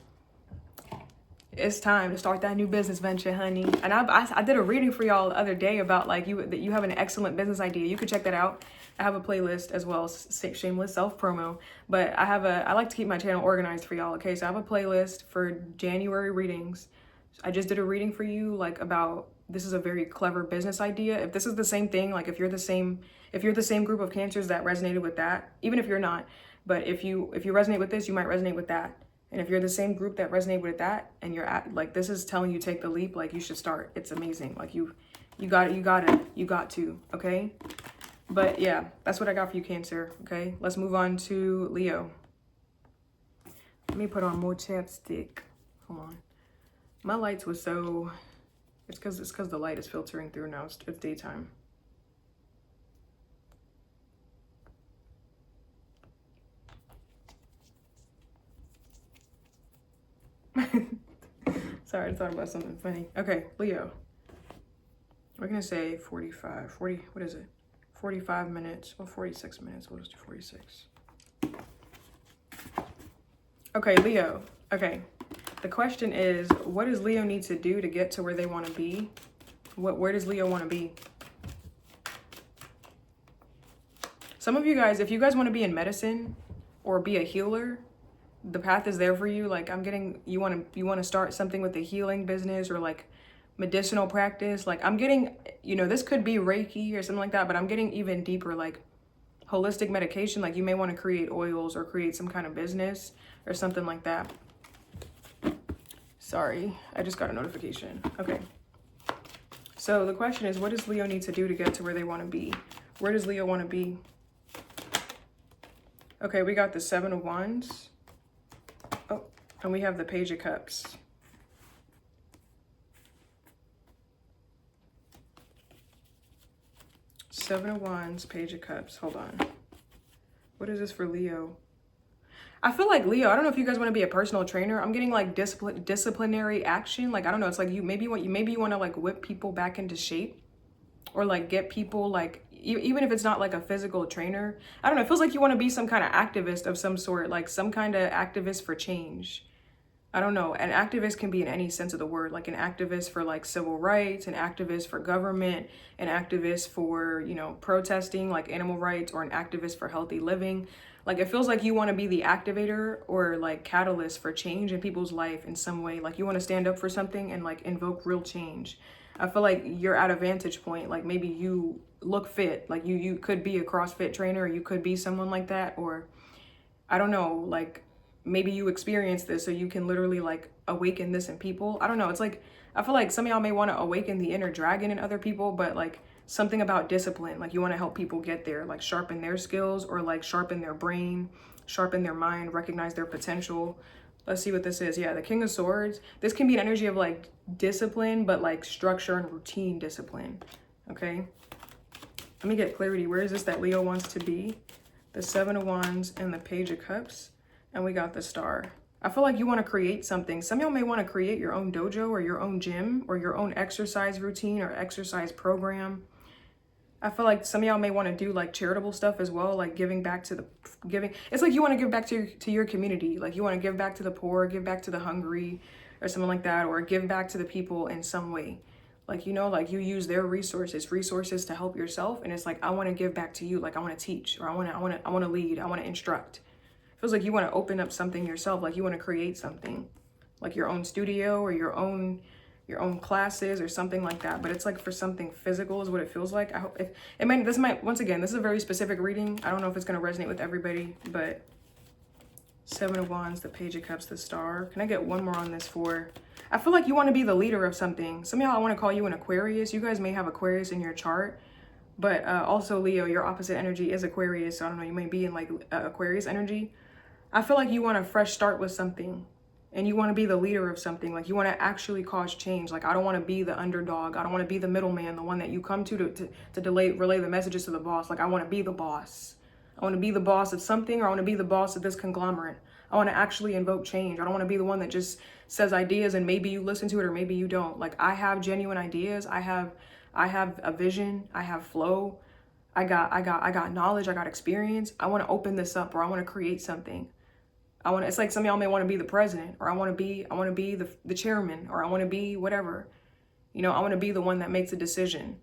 It's time to start that new business venture, honey. And I did a reading for y'all the other day about like you have an excellent business idea. You could check that out. I have a playlist as well, shameless self promo. But I like to keep my channel organized for y'all. Okay, so I have a playlist for January readings. I just did a reading for you like about, this is a very clever business idea. If this is the same thing, like if you're the same group of Cancers that resonated with that, even if you're not, but if you resonate with this, you might resonate with that. And if you're the same group that resonated with that and you're at, like, this is telling you take the leap, like you should start. It's amazing. Like you got to, okay? But yeah, that's what I got for you, Cancer, okay? Let's move on to Leo. Let me put on more chapstick. Hold on. My lights was so, it's because the light is filtering through now. It's daytime. Sorry, I thought about something funny. Okay, Leo. We're gonna say 45, 40, what is it? 45 minutes or 46 minutes. We'll just do 46. Okay, Leo. Okay. The question is, what does Leo need to do to get to where they want to be? Where does Leo want to be? Some of you guys, if you guys want to be in medicine or be a healer, the path is there for you. Like I'm getting, you want to start something with the healing business or like medicinal practice. Like I'm getting, you know, this could be Reiki or something like that, but I'm getting even deeper, like holistic medication. Like you may want to create oils or create some kind of business or something like that. Sorry, I just got a notification. Okay. So the question is, what does Leo need to do to get to where they want to be? Where does Leo want to be? Okay, we got the 7 of Wands. Oh, and we have the Page of Cups. Seven of Wands, Page of Cups. Hold on. What is this for Leo? I feel like Leo, I don't know if you guys want to be a personal trainer. I'm getting like disciplinary action. Like, I don't know. It's like you maybe you want to like whip people back into shape or like get people like, even if it's not like a physical trainer. I don't know. It feels like you want to be some kind of activist of some sort, like some kind of activist for change. I don't know. An activist can be in any sense of the word, like an activist for like civil rights, an activist for government, an activist for, you know, protesting like animal rights, or an activist for healthy living. Like it feels like you want to be the activator or like catalyst for change in people's life in some way. Like you want to stand up for something and like invoke real change. I feel like you're at a vantage point. Like maybe you look fit, like you could be a CrossFit trainer, or you could be someone like that, or I don't know, like maybe you experience this so you can literally like awaken this in people. I don't know. It's like, I feel like some of y'all may want to awaken the inner dragon in other people, but like something about discipline, like you want to help people get there, like sharpen their skills or like sharpen their brain, sharpen their mind, recognize their potential. Let's see what this is. Yeah, the King of Swords. This can be an energy of like discipline, but like structure and routine discipline. Okay. Let me get clarity. Where is this that Leo wants to be? The 7 of Wands and the Page of Cups. And we got the Star. I feel like you want to create something. Some of y'all may want to create your own dojo or your own gym or your own exercise routine or exercise program. I feel like some of y'all may want to do like charitable stuff as well, like giving back to it's like you want to give back to your community. Like you want to give back to the poor, give back to the hungry or something like that, or give back to the people in some way. Like, you know, like you use their resources to help yourself. And it's like, I want to give back to you. Like I want to teach, or I want to lead. I want to instruct. It feels like you want to open up something yourself. Like you want to create something, like your own studio or your own classes or something like that. But it's like for something physical is what it feels like. I hope once again, this is a very specific reading. I don't know if it's going to resonate with everybody, but 7 of Wands, the Page of Cups, the Star. Can I get one more on this for, I feel like you want to be the leader of something. Some of y'all, I want to call you an Aquarius. You guys may have Aquarius in your chart, but also Leo, your opposite energy is Aquarius. So I don't know, you may be in like Aquarius energy. I feel like you want a fresh start with something. and you want to be the leader of something. Like, you want to actually cause change. Like, I don't want to be the underdog. I don't want to be the middleman, the one that you come to relay the messages to the boss. Like, I want to be the boss. I want to be the boss of something, or I want to be the boss of this conglomerate. I want to actually invoke change. I don't want to be the one that just says ideas and maybe you listen to it or maybe you don't. Like, I have genuine ideas. I have a vision. I have flow. I got knowledge. I got experience. I want to open this up, or I want to create something. It's like some of y'all may want to be the president, or I want to be the chairman, or I want to be whatever. You know, I want to be the one that makes a decision.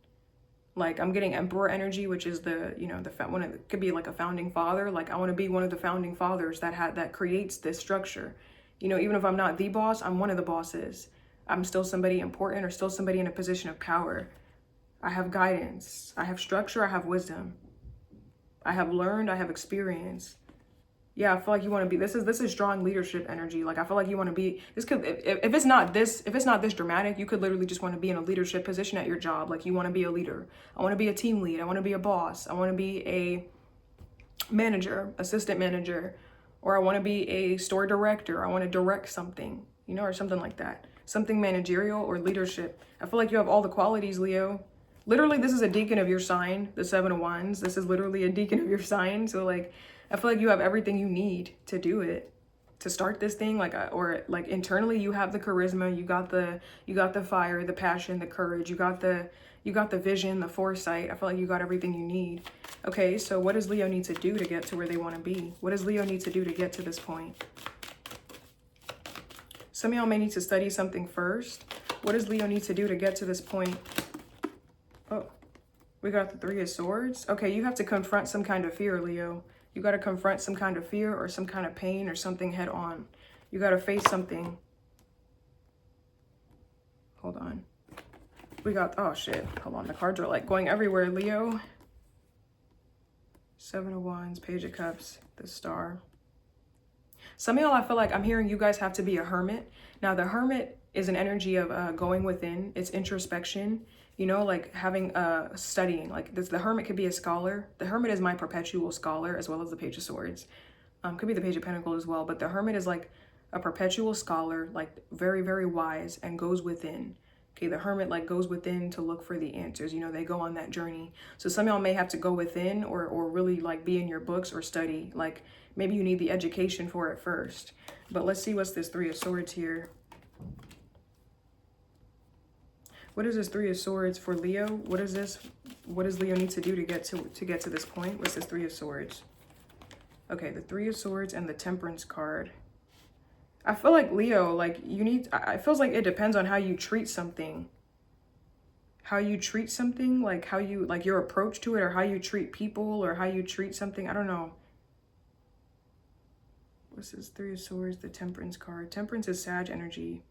Like, I'm getting emperor energy, which is the, you know, it could be like a founding father. Like, I want to be one of the founding fathers that creates this structure. You know, even if I'm not the boss, I'm one of the bosses. I'm still somebody important, or still somebody in a position of power. I have guidance. I have structure. I have wisdom. I have learned. I have experience. Yeah, I feel like you want to be, this is strong leadership energy. Like, I feel like you want to be, this could, if it's not this dramatic, you could literally just want to be in a leadership position at your job. Like, you want to be a leader. I want to be a team lead. I want to be a boss. I want to be a manager, assistant manager, or I want to be a store director. I want to direct something, you know, or something like that. Something managerial or leadership. I feel like you have all the qualities, Leo. Literally, this is a deacon of your sign, the Seven of Wands. This is literally a deacon of your sign. So, like, I feel like you have everything you need to do it, to start this thing. Like, or like internally, you have the charisma, you got the fire, the passion, the courage, you got the vision, the foresight. I feel like you got everything you need. Okay, so what does Leo need to do to get to where they want to be? What does Leo need to do to get to this point? Some of y'all may need to study something first. What does Leo need to do to get to this point? Oh, we got the Three of Swords. Okay, you have to confront some kind of fear, Leo. You got to confront some kind of fear or some kind of pain or something head on. You got to face something. Hold on. We got, oh shit. Hold on. The cards are like going everywhere, Leo. Seven of Wands, Page of Cups, the Star. Some of y'all, I feel like I'm hearing you guys have to be a hermit. Now, the hermit is an energy of going within. It's introspection. You know, like having studying. Like this, the hermit could be a scholar. The hermit is my perpetual scholar, as well as the Page of Swords. Could be the Page of Pentacles as well. But the hermit is like a perpetual scholar, like very, very wise, and goes within. Okay, the hermit like goes within to look for the answers. You know, they go on that journey. So some of y'all may have to go within, or really like be in your books or study. Like maybe you need the education for it first. But let's see what's this Three of Swords here. What is this Three of Swords for Leo? What is this? What does Leo need to do to get to this point? What's this Three of Swords? Okay, the Three of Swords and the Temperance card. I feel like Leo, like you need, it feels like it depends on how you treat something. How you treat something, like how you, like your approach to it, or how you treat people, or how you treat something. I don't know. What's this Three of Swords, the Temperance card? Temperance is Sag energy.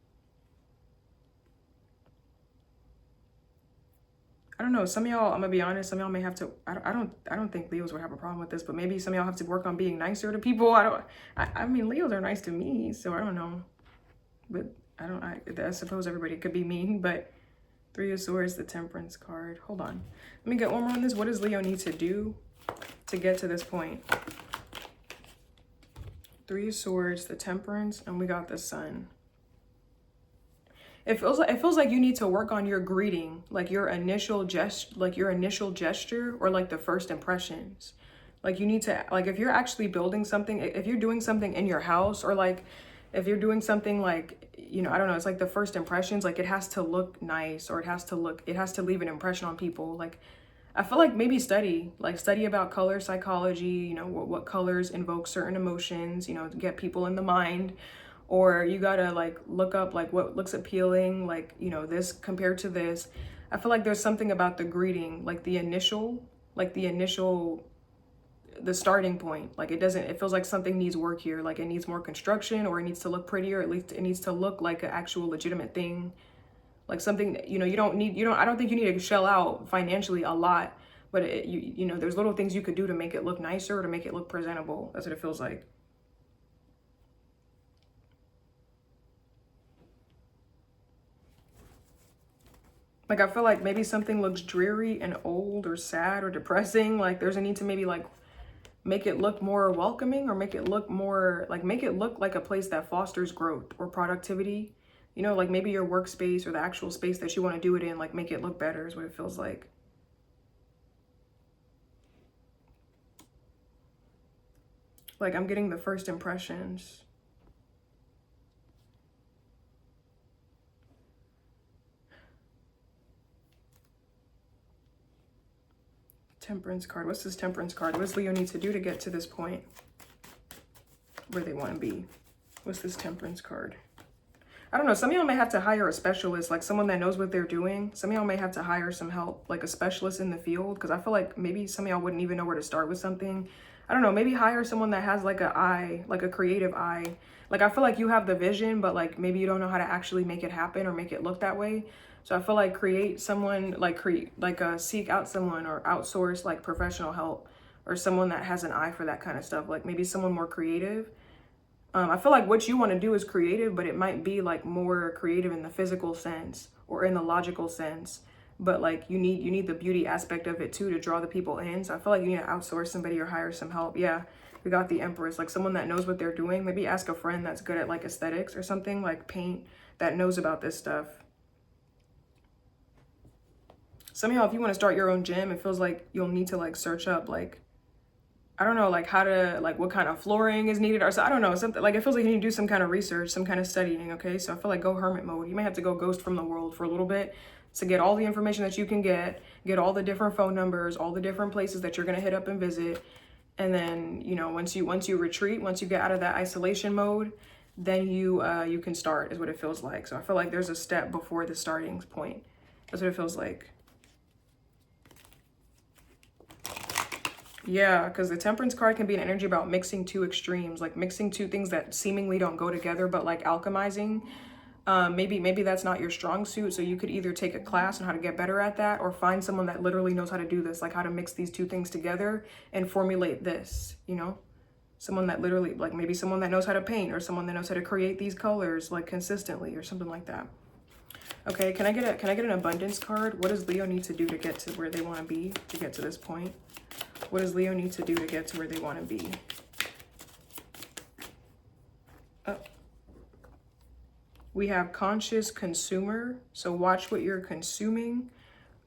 I don't know. Some of y'all, I'm gonna be honest, some of y'all may have to, I don't think Leos would have a problem with this, but maybe some of y'all have to work on being nicer to people. I mean, Leos are nice to me, so I don't know. But I suppose everybody could be mean, but Three of Swords, the Temperance card. Hold on. Let me get one more on this. What does Leo need to do to get to this point? Three of Swords, the Temperance, and we got the Sun. It feels like you need to work on your greeting, like your initial gesture, or like the first impressions. Like you need to, like if you're actually building something, if you're doing something in your house, or like if you're doing something like, you know, I don't know, it's like the first impressions, like it has to look nice, or it has to leave an impression on people. Like I feel like maybe study about color psychology, you know, what colors invoke certain emotions, you know, to get people in the mind. Or you gotta like look up like what looks appealing, like, you know, this compared to this. I feel like there's something about the greeting, like the starting point. Like it feels like something needs work here. Like it needs more construction, or it needs to look prettier. At least it needs to look like an actual legitimate thing. Like something, you know, I don't think you need to shell out financially a lot, but you know, there's little things you could do to make it look nicer, or to make it look presentable. That's what it feels like. Like, I feel like maybe something looks dreary and old or sad or depressing. Like, there's a need to maybe, like, make it look more welcoming, or make it look more like, make it look like a place that fosters growth or productivity. You know, like maybe your workspace or the actual space that you want to do it in, like make it look better is what it feels like. Like I'm getting the first impressions. Temperance card. What's this Temperance card? What does Leo need to do to get to this point where they want to be? What's this Temperance card? I don't know. Some of y'all may have to hire a specialist, like someone that knows what they're doing. Some of y'all may have to hire some help, like a specialist in the field, because I feel like maybe some of y'all wouldn't even know where to start with something. I don't know. Maybe hire someone that has like an eye, like a creative eye. Like I feel like you have the vision, but like maybe you don't know how to actually make it happen or make it look that way. So I feel like create someone, like seek out someone or outsource like professional help, or someone that has an eye for that kind of stuff. Like maybe someone more creative. I feel like what you want to do is creative, but it might be like more creative in the physical sense or in the logical sense. But like you need the beauty aspect of it too to draw the people in. So I feel like you need to outsource somebody or hire some help. Yeah, we got the Empress, like someone that knows what they're doing. Maybe ask a friend that's good at like aesthetics or something, like paint, that knows about this stuff. Some of y'all, if you want to start your own gym, it feels like you'll need to like search up like, I don't know, like how to, like what kind of flooring is needed, or so I don't know, something like it feels like you need to do some kind of research, some kind of studying. Okay, so I feel like go hermit mode. You may have to go ghost from the world for a little bit to get all the information that you can get all the different phone numbers, all the different places that you're gonna hit up and visit. And then, you know, once you retreat, once you get out of that isolation mode, then you can start, is what it feels like. So I feel like there's a step before the starting point. That's what it feels like. Yeah, because the Temperance card can be an energy about mixing two extremes, like mixing two things that seemingly don't go together, but like alchemizing. Maybe that's not your strong suit, so you could either take a class on how to get better at that, or find someone that literally knows how to do this, like how to mix these two things together and formulate this, you know? Someone that literally, like maybe someone that knows how to paint, or someone that knows how to create these colors like consistently or something like that. Okay, can I get an abundance card? What does Leo need to do to get to where they want to be, to get to this point? What does Leo need to do to get to where they want to be? Oh. We have conscious consumer. So watch what you're consuming.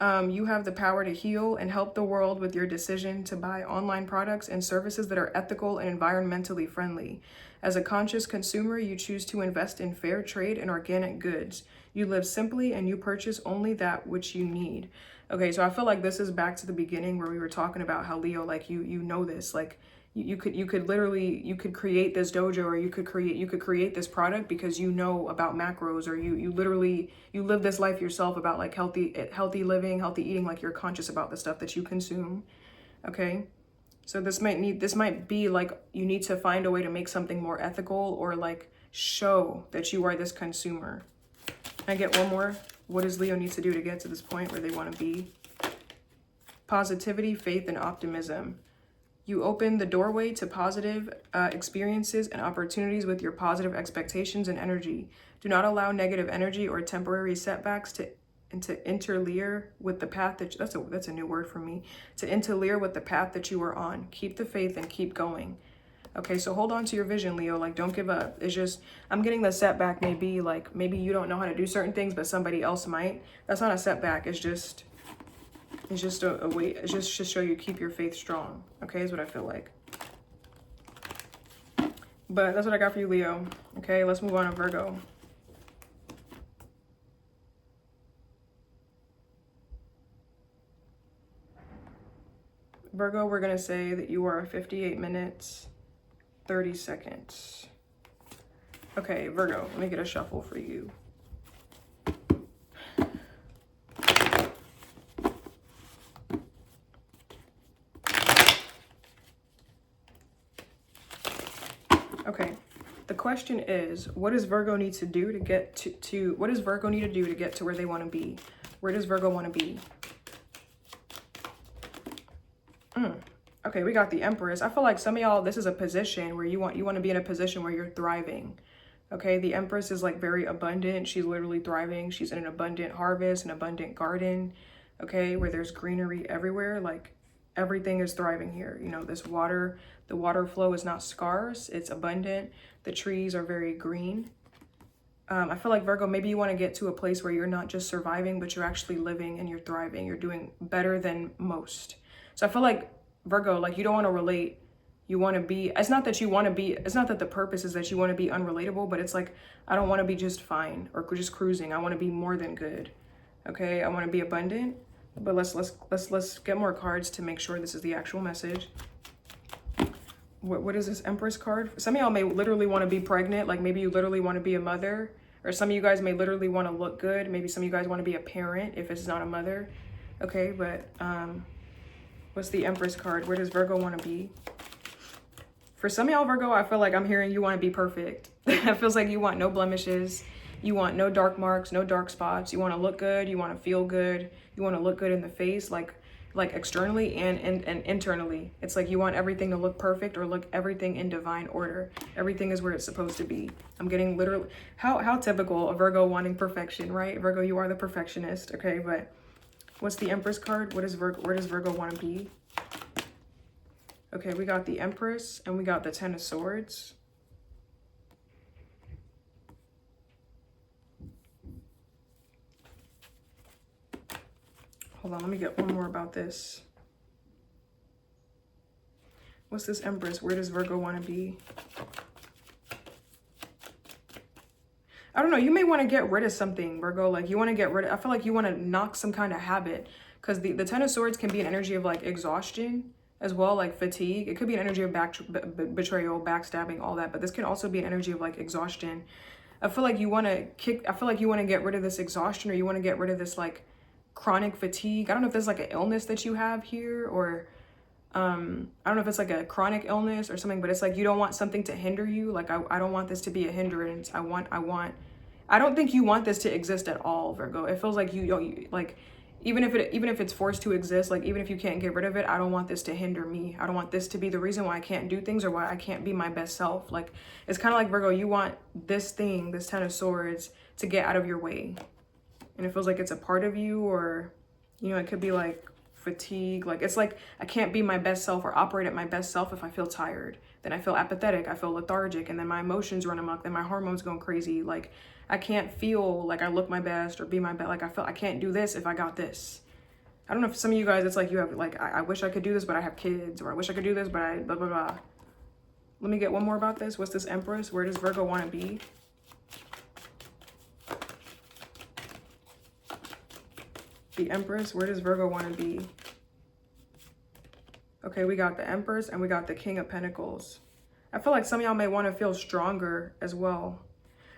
You have the power to heal and help the world with your decision to buy online products and services that are ethical and environmentally friendly. As a conscious consumer, you choose to invest in fair trade and organic goods. You live simply and you purchase only that which you need. Okay, so I feel like this is back to the beginning where we were talking about how Leo, like you know this, like you could literally, you could create this dojo, or you could create this product because you know about macros, or you literally, you live this life yourself about like healthy living, healthy eating, like you're conscious about the stuff that you consume. Okay, so this might be like you need to find a way to make something more ethical, or like show that you are this consumer. Can I get one more? What does Leo need to do to get to this point where they want to be? Positivity, faith, and optimism. You open the doorway to positive experiences and opportunities with your positive expectations and energy. Do not allow negative energy or temporary setbacks to interfere with the path that that's a new word for me. To interfere with the path that you are on. Keep the faith and keep going. Okay, so hold on to your vision, Leo. Like, don't give up. It's just, I'm getting the setback may be like, maybe you don't know how to do certain things, but somebody else might. That's not a setback. It's just a way. It's just to show you keep your faith strong. Okay, is what I feel like. But that's what I got for you, Leo. Okay, let's move on to Virgo. Virgo, we're going to say that you are 58 minutes, 30 seconds. Okay, Virgo, let me get a shuffle for you. Okay, the question is, what does Virgo need to do to get to what does Virgo need to do to get to where they want to be? Where does Virgo want to be? Okay, we got the Empress. I feel like some of y'all, this is a position where you want to be in a position where you're thriving. Okay, the Empress is like very abundant. She's literally thriving. She's in an abundant harvest, an abundant garden. Okay, where there's greenery everywhere. Like everything is thriving here. You know, this water, the water flow is not scarce, it's abundant. The trees are very green. I feel like Virgo, maybe you want to get to a place where you're not just surviving, but you're actually living and you're thriving. You're doing better than most. So I feel like Virgo, like you don't want to relate. You want to be, it's not that you want to be, it's not that the purpose is that you want to be unrelatable, but it's like, I don't want to be just fine or just cruising. I want to be more than good. Okay. I want to be abundant, but let's get more cards to make sure this is the actual message. What is this Empress card? Some of y'all may literally want to be pregnant. Like maybe you literally want to be a mother, or some of you guys may literally want to look good. Maybe some of you guys want to be a parent if it's not a mother. Okay. But, what's the Empress card? Where does Virgo want to be? For some of y'all, Virgo, I feel like I'm hearing you want to be perfect. It feels like you want no blemishes. You want no dark marks, no dark spots. You want to look good. You want to feel good. You want to look good in the face, like externally and internally. It's like you want everything to look perfect or look everything in divine order. Everything is where it's supposed to be. I'm getting literally, how typical a Virgo wanting perfection, right? Virgo, you are the perfectionist. Okay, but what's the Empress card? What is Virgo? Where does Virgo want to be? Okay, we got the Empress and we got the Ten of Swords. Hold on, let me get one more about this. What's this Empress? Where does Virgo want to be? I don't know, you may want to get rid of something, Virgo. Like you want to get rid of, I feel like you want to knock some kind of habit, because the Ten of Swords can be an energy of like exhaustion as well, like fatigue. It could be an energy of betrayal, backstabbing, all that, but this can also be an energy of like exhaustion. I feel like you want to get rid of this exhaustion, or you want to get rid of this like chronic fatigue. I don't know if there's like an illness that you have here, or I don't know if it's like a chronic illness or something, but it's like you don't want something to hinder you. Like I don't want this to be a hindrance. I don't think you want this to exist at all, Virgo. It feels like you like, even if it's forced to exist, like even if you can't get rid of it, I don't want this to hinder me. I don't want this to be the reason why I can't do things or why I can't be my best self. Like it's kind of like, Virgo, you want this thing, this Ten of Swords, to get out of your way. And it feels like it's a part of you, or, you know, it could be like fatigue. Like, it's like, I can't be my best self or operate at my best self if I feel tired. Then I feel apathetic, I feel lethargic, and then my emotions run amok, then my hormones going crazy. Like, I can't feel like I look my best or be my best. Like, I feel I can't do this if I got this. I don't know if some of you guys, it's like you have, like, I wish I could do this, but I have kids, or I wish I could do this, but I blah, blah, blah. Let me get one more about this. What's this Empress? Where does Virgo want to be? The Empress, where does Virgo want to be? Okay, we got the Empress and we got the King of Pentacles. I feel like some of y'all may want to feel stronger as well.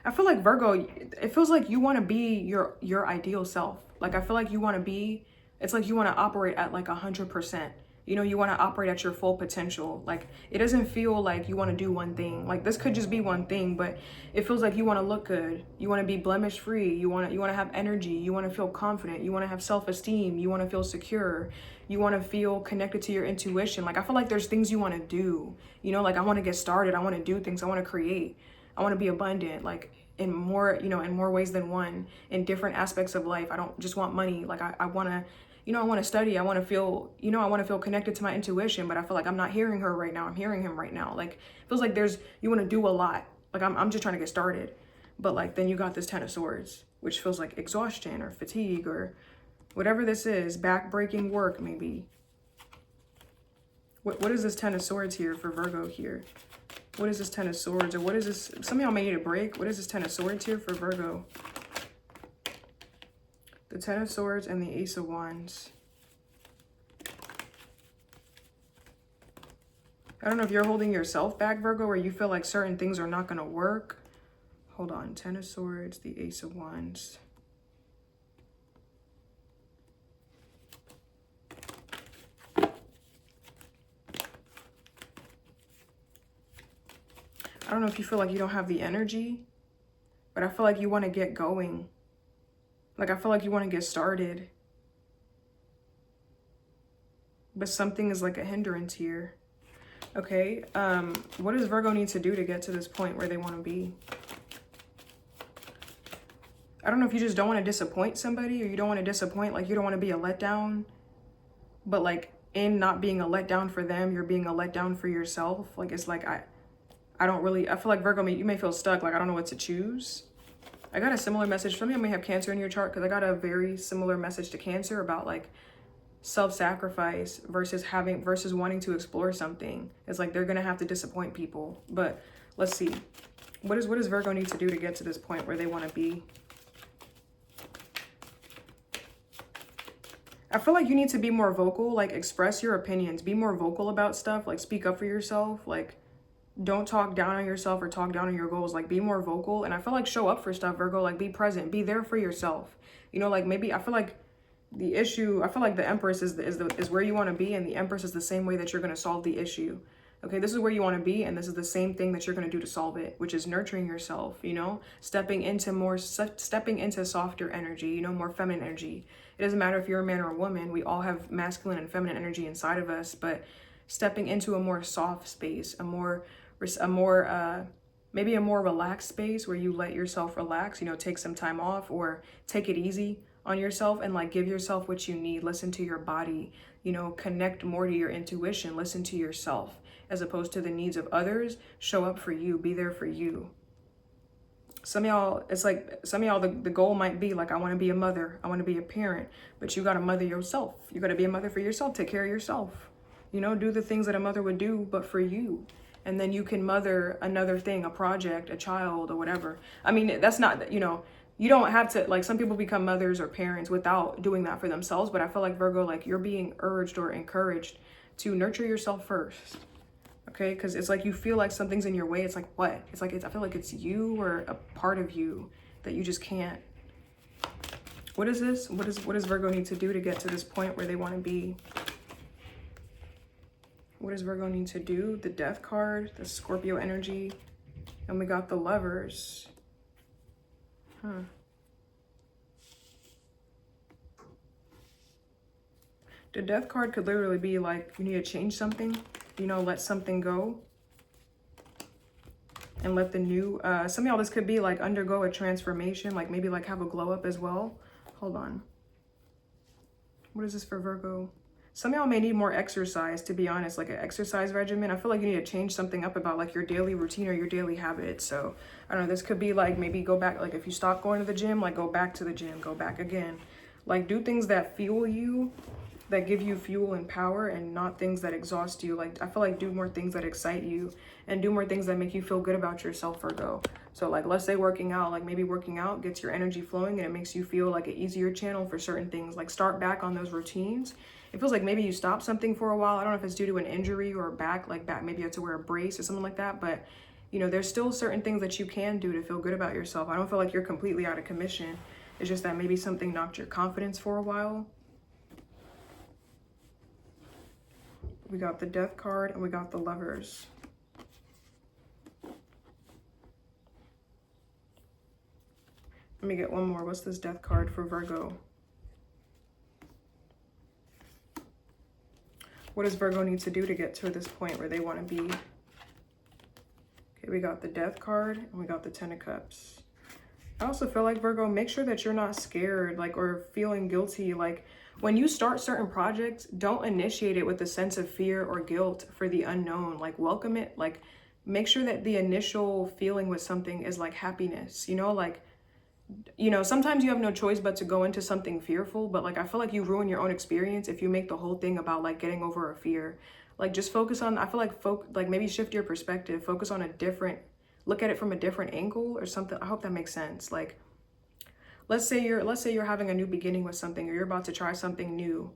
I feel like Virgo, it feels like you want to be your ideal self. Like I feel like you want to be, it's like you want to operate at like 100%. You know, you want to operate at your full potential. Like it doesn't feel like you want to do one thing. Like this could just be one thing, but it feels like you want to look good. You want to be blemish free. You want to have energy. You want to feel confident. You want to have self-esteem. You want to feel secure. You want to feel connected to your intuition. Like I feel like there's things you want to do. You know, like I want to get started. I want to do things. I want to create. I want to be abundant. Like in more, you know, in more ways than one, in different aspects of life. I don't just want money. Like I want to, you know, I want to study. I want to feel, you know, I want to feel connected to my intuition, but I feel like I'm not hearing her right now. I'm hearing him right now. Like, it feels like you want to do a lot. Like, I'm just trying to get started. But like, then you got this Ten of Swords, which feels like exhaustion or fatigue or whatever this is, back-breaking work maybe. What is this Ten of Swords here for Virgo here? What is this Ten of Swords? Or what is this? Some of y'all may need a break. What is this Ten of Swords here for Virgo? The Ten of Swords and the Ace of Wands. I don't know if you're holding yourself back, Virgo, or you feel like certain things are not going to work. Hold on. Ten of Swords, the Ace of Wands. I don't know if you feel like you don't have the energy, but I feel like you want to get going. Like, I feel like you want to get started. But something is like a hindrance here. Okay. What does Virgo need to do to get to this point where they want to be? I don't know if you just don't want to disappoint somebody, or you don't want to disappoint, like you don't want to be a letdown. But like, in not being a letdown for them, you're being a letdown for yourself. Like, it's like, I don't really, I feel like Virgo, you may feel stuck. Like, I don't know what to choose. I got a similar message. Some of you may have Cancer in your chart, because I got a very similar message to Cancer about like self-sacrifice versus wanting to explore something. It's like they're gonna have to disappoint people. But let's see. What does Virgo need to do to get to this point where they want to be? I feel like you need to be more vocal, like express your opinions, be more vocal about stuff, like speak up for yourself, like don't talk down on yourself or talk down on your goals, like be more vocal. And I feel like show up for stuff, Virgo, like be present, be there for yourself. You know, like maybe I feel like the issue, I feel like the Empress is where you want to be, and the Empress is the same way that you're going to solve the issue. Okay, this is where you want to be, and this is the same thing that you're going to do to solve it, which is nurturing yourself, you know, stepping into softer energy, you know, more feminine energy. It doesn't matter if you're a man or a woman. We all have masculine and feminine energy inside of us, but stepping into a more soft space, maybe a more relaxed space where you let yourself relax, you know, take some time off or take it easy on yourself and like give yourself what you need. Listen to your body, you know, connect more to your intuition, listen to yourself as opposed to the needs of others. Show up for you, be there for you. Some of y'all, it's like some of y'all, the goal might be like, I want to be a mother, I want to be a parent, but you got to mother yourself. You got to be a mother for yourself, take care of yourself, you know, do the things that a mother would do, but for you. And then you can mother another thing, a project, a child, or whatever. I mean, that's not, you know, you don't have to, like, some people become mothers or parents without doing that for themselves. But I feel like, Virgo, like, you're being urged or encouraged to nurture yourself first. Okay, because it's like you feel like something's in your way. It's like, what? It's like, I feel like it's you or a part of you that you just can't. What is this? What does Virgo need to do to get to this point where they want to be? What does Virgo need to do? The Death card, the Scorpio energy, and we got the Lovers. The Death card could literally be like, you need to change something, you know, let something go and let the new, some of y'all, this could be like undergo a transformation, like maybe like have a glow up as well. Hold on. What is this for Virgo? Some of y'all may need more exercise, to be honest, like an exercise regimen. I feel like you need to change something up about like your daily routine or your daily habits. So I don't know, this could be like maybe go back, like if you stop going to the gym, like go back to the gym, go back again. Like do things that fuel you, that give you fuel and power, and not things that exhaust you. Like I feel like do more things that excite you and do more things that make you feel good about yourself, Virgo. So like let's say working out, like maybe working out gets your energy flowing and it makes you feel like an easier channel for certain things. Like start back on those routines. It feels like maybe you stopped something for a while. I don't know if it's due to an injury or back, maybe you have to wear a brace or something like that. But you know, there's still certain things that you can do to feel good about yourself. I don't feel like you're completely out of commission. It's just that maybe something knocked your confidence for a while. We got the Death card and we got the Lovers. Let me get one more. What's this Death card for Virgo? What does Virgo need to do to get to this point where they want to be? Okay, we got the Death card and we got the Ten of Cups. I also feel like, Virgo, make sure that you're not scared, like, or feeling guilty. Like when you start certain projects, don't initiate it with a sense of fear or guilt for the unknown. Like welcome it. Like make sure that the initial feeling with something is like happiness, you know, like, you know, sometimes you have no choice but to go into something fearful, but like I feel like you ruin your own experience if you make the whole thing about like getting over a fear. Like just focus on, I feel like maybe shift your perspective, focus on look at it from a different angle or something. I hope that makes sense. Like let's say you're having a new beginning with something, or you're about to try something new,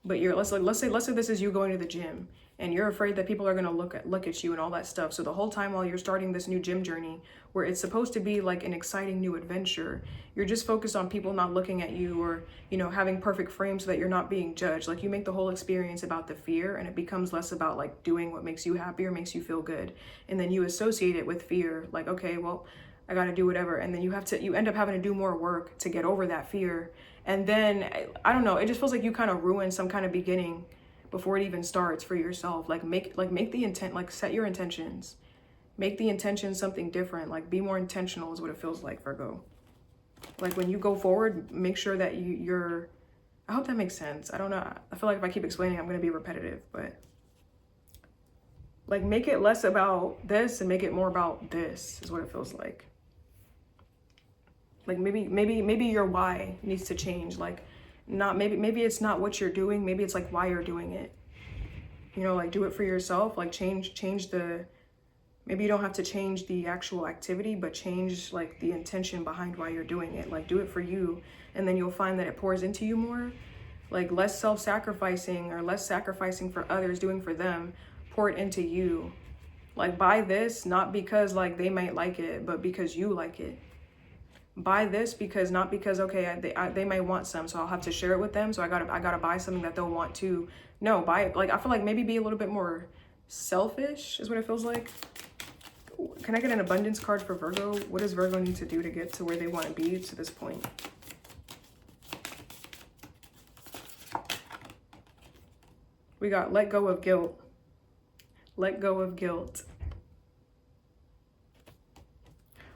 but let's say this is you going to the gym and you're afraid that people are going to look at you and all that stuff. So the whole time while you're starting this new gym journey, where it's supposed to be like an exciting new adventure, you're just focused on people not looking at you, or, you know, having perfect frames so that you're not being judged. Like you make the whole experience about the fear, and it becomes less about like doing what makes you happy or makes you feel good. And then you associate it with fear. Like, okay, well, I got to do whatever. And then you end up having to do more work to get over that fear. And then, I don't know, it just feels like you kind of ruin some kind of beginning before it even starts for yourself. Like make the intent, like set your intentions, make the intention something different. Like be more intentional is what it feels like, Virgo. Like when you go forward, make sure that you're I hope that makes sense. I don't know. I feel like if I keep explaining, I'm going to be repetitive, but like make it less about this and make it more about this is what it feels like. Like maybe your why needs to change. Like not, maybe it's not what you're doing. Maybe it's like why you're doing it. You know, like do it for yourself. Like change the, maybe you don't have to change the actual activity, but change like the intention behind why you're doing it. Like do it for you. And then you'll find that it pours into you more. Like less self-sacrificing or less sacrificing for others, doing for them, pour it into you. Like buy this, not because like they might like it, but because you like it. Buy this because, not because, okay, they might want some, so I'll have to share it with them. So I gotta buy something that they'll want too. No, buy it. Like, I feel like maybe be a little bit more selfish is what it feels like. Can I get an abundance card for Virgo? What does Virgo need to do to get to where they want to be to this point? We got let go of guilt. Let go of guilt.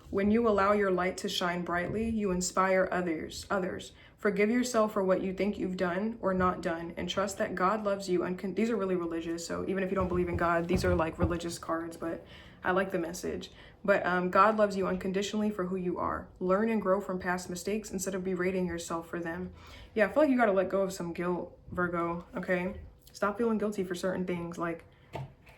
When you allow your light to shine brightly, you inspire others. Forgive yourself for what you think you've done or not done, and trust that God loves you. These are really religious, so even if you don't believe in God, these are like religious cards, but I like the message. But God loves you unconditionally for who you are. Learn and grow from past mistakes instead of berating yourself for them. Yeah, I feel like you got to let go of some guilt, Virgo, okay? Stop feeling guilty for certain things. Like,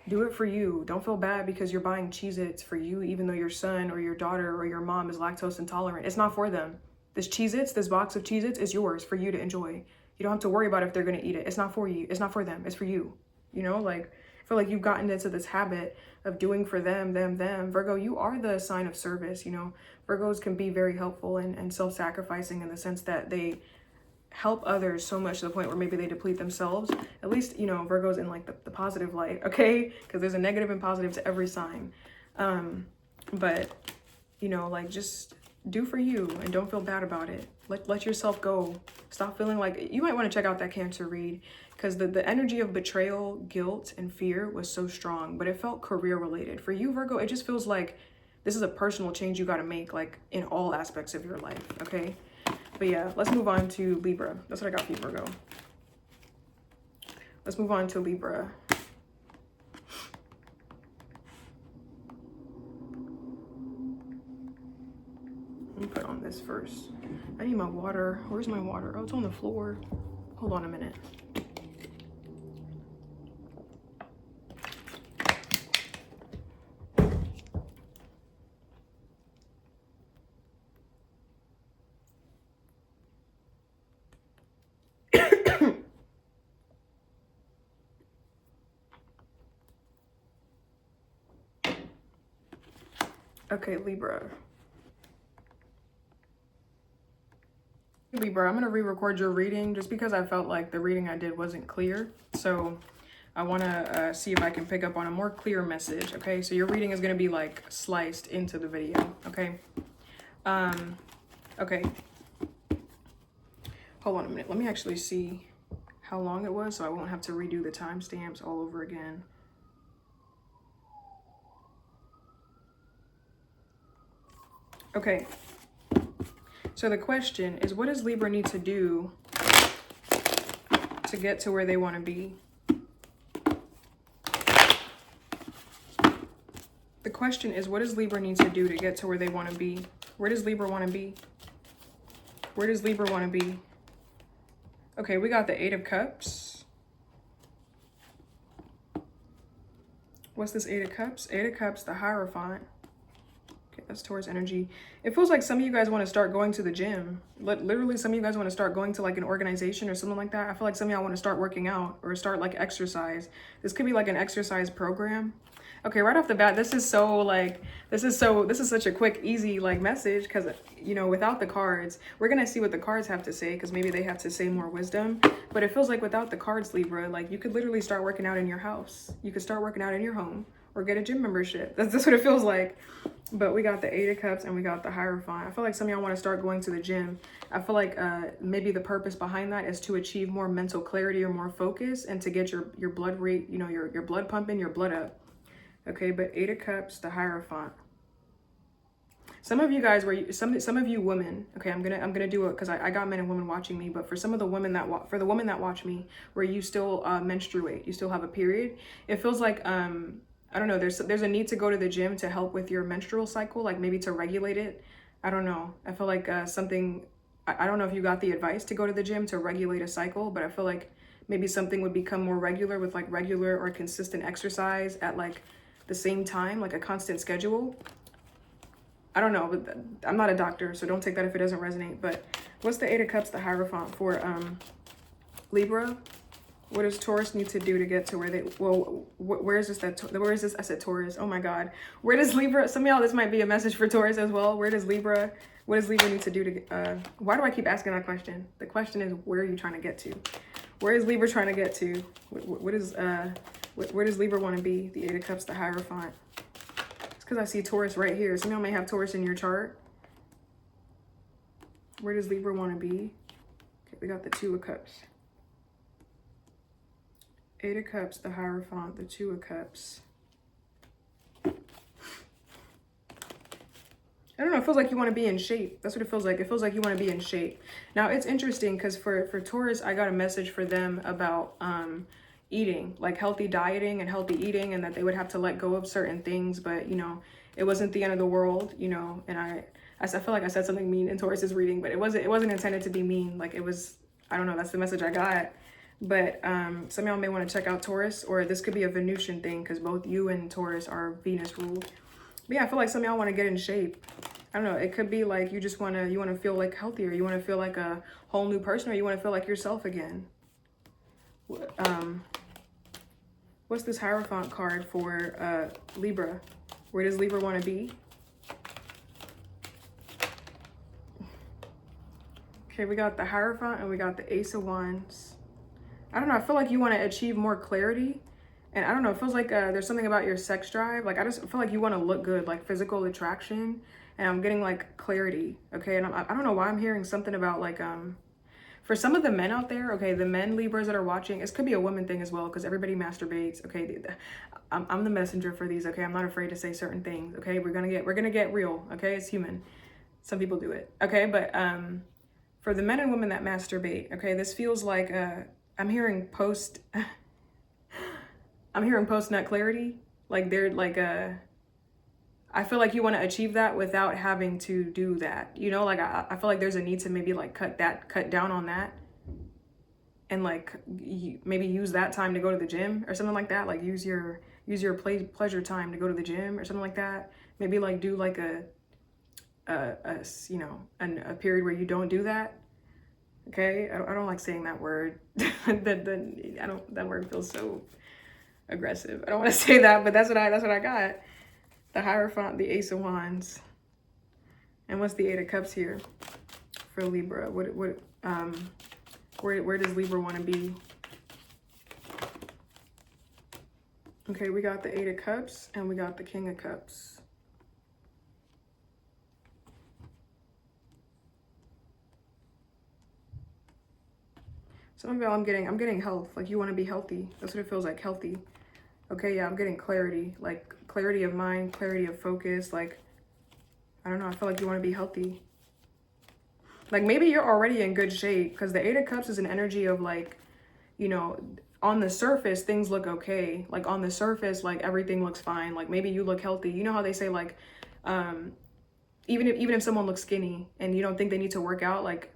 do it for you. Don't feel bad because you're buying Cheez-Its for you, even though your son or your daughter or your mom is lactose intolerant. It's not for them. This Cheez-Its, this box of Cheez-Its is yours for you to enjoy. You don't have to worry about if they're going to eat it. It's not for you. It's not for them. It's for you. You know, like, I feel like you've gotten into this habit of doing for them. Virgo, you are the sign of service. You know, Virgos can be very helpful and self-sacrificing in the sense that they help others so much to the point where maybe they deplete themselves. At least, you know, Virgo's in like the positive light, okay? Because there's a negative and positive to every sign. But, you know, like just do for you and don't feel bad about it. Let yourself go. Stop feeling like, you might want to check out that Cancer read because the energy of betrayal, guilt, and fear was so strong, but it felt career related. For you, Virgo, it just feels like this is a personal change you got to make, like in all aspects of your life, okay? But yeah, let's move on to Libra. That's what I got for you, Virgo. Let's move on to Libra. Let me put on this first. I need my water. Where's my water? Oh, it's on the floor. Hold on a minute. Okay, Libra. Libra, I'm going to re-record your reading just because I felt like the reading I did wasn't clear. So I want to see if I can pick up on a more clear message, okay? So your reading is going to be like sliced into the video, okay? Okay. Hold on a minute. Let me actually see how long it was so I won't have to redo the timestamps all over again. Okay, so the question is, what does Libra need to do to get to where they want to be? The question is, what does Libra need to do to get to where they want to be? Where does Libra want to be? Where does Libra want to be? Okay, we got the Eight of Cups. What's this Eight of Cups? Eight of Cups, the Hierophant. That's Taurus energy. It feels like some of you guys want to start going to the gym. Literally, some of you guys want to start going to like an organization or something like that. I feel like some of y'all want to start working out or start like exercise. This could be like an exercise program. Okay, right off the bat, this is such a quick, easy like message because, you know, without the cards, we're going to see what the cards have to say because maybe they have to say more wisdom. But it feels like without the cards, Libra, like you could literally start working out in your house. You could start working out in your home or get a gym membership. That's what it feels like. But we got the Eight of Cups and we got the Hierophant. I feel like some of y'all want to start going to the gym. I feel like maybe the purpose behind that is to achieve more mental clarity or more focus and to get your blood rate, you know, your blood pumping, your blood up. Okay, but Eight of Cups, the Hierophant. Some of you guys were some of you women. Okay, I'm gonna do it because I got men and women watching me. But for some of the women that for the women that watch me, where you still menstruate, you still have a period. It feels like I don't know. There's a need to go to the gym to help with your menstrual cycle, like maybe to regulate it. I don't know. I feel like something. I don't know if you got the advice to go to the gym to regulate a cycle, but I feel like maybe something would become more regular with like regular or consistent exercise at like the same time, like a constant schedule. I don't know, but I'm not a doctor, so don't take that if it doesn't resonate. But what's the Eight of Cups, the Hierophant for Libra? What does Taurus need to do to get to where they, well, where is this, I said Taurus, oh my God. Where does Libra, some of y'all, this might be a message for Taurus as well. What does Libra need to do to get, why do I keep asking that question? The question is, where are you trying to get to? Where is Libra trying to get to? Where does Libra want to be? The Eight of Cups, the Hierophant. It's because I see Taurus right here. Some of y'all may have Taurus in your chart. Where does Libra want to be? Okay, we got the Two of Cups. Eight of Cups, the Hierophant, the Two of Cups. I don't know, it feels like you want to be in shape. That's what it feels like. It feels like you want to be in shape. Now, it's interesting because for Taurus, I got a message for them about eating, like healthy dieting and healthy eating, and that they would have to let go of certain things, but, you know, it wasn't the end of the world, you know, and I feel like I said something mean in Taurus's reading, but it wasn't intended to be mean. Like, it was, I don't know, that's the message I got. But some of y'all may want to check out Taurus, or this could be a Venusian thing because both you and Taurus are Venus ruled. But yeah, I feel like some of y'all want to get in shape. I don't know. It could be like you just want to feel like healthier. You want to feel like a whole new person, or you want to feel like yourself again. What's this Hierophant card for Libra? Where does Libra want to be? Okay, we got the Hierophant and we got the Ace of Wands. I don't know, I feel like you want to achieve more clarity. And I don't know, it feels like there's something about your sex drive. Like, I just feel like you want to look good, like physical attraction. And I'm getting like clarity, okay? And I don't know why I'm hearing something about like, for some of the men out there, okay, the men Libras that are watching, this could be a woman thing as well because everybody masturbates, okay? I'm the messenger for these, okay? I'm not afraid to say certain things, okay? We're gonna get real, okay? It's human. Some people do it, okay? But for the men and women that masturbate, okay, this feels like I'm hearing post nut clarity. Like they're like I feel like you want to achieve that without having to do that. You know, like I feel like there's a need to maybe like cut down on that. And like maybe use that time to go to the gym or something like that. Like use your pleasure time to go to the gym or something like that. Maybe like do like a period where you don't do that. Okay, I don't like saying that word. That word feels so aggressive. I don't want to say that, but that's what I got. The Hierophant, the Ace of Wands, and what's the Eight of Cups here for Libra? Where does Libra want to be? Okay, we got the Eight of Cups and we got the King of Cups. Some of y'all, I'm getting health. Like you want to be healthy. That's what it feels like, healthy. Okay, yeah, I'm getting clarity. Like clarity of mind, clarity of focus. Like, I don't know, I feel like you want to be healthy. Like maybe you're already in good shape because the Eight of Cups is an energy of like, you know, on the surface, things look okay. Like on the surface, like everything looks fine. Like maybe you look healthy. You know how they say like, even if someone looks skinny and you don't think they need to work out, like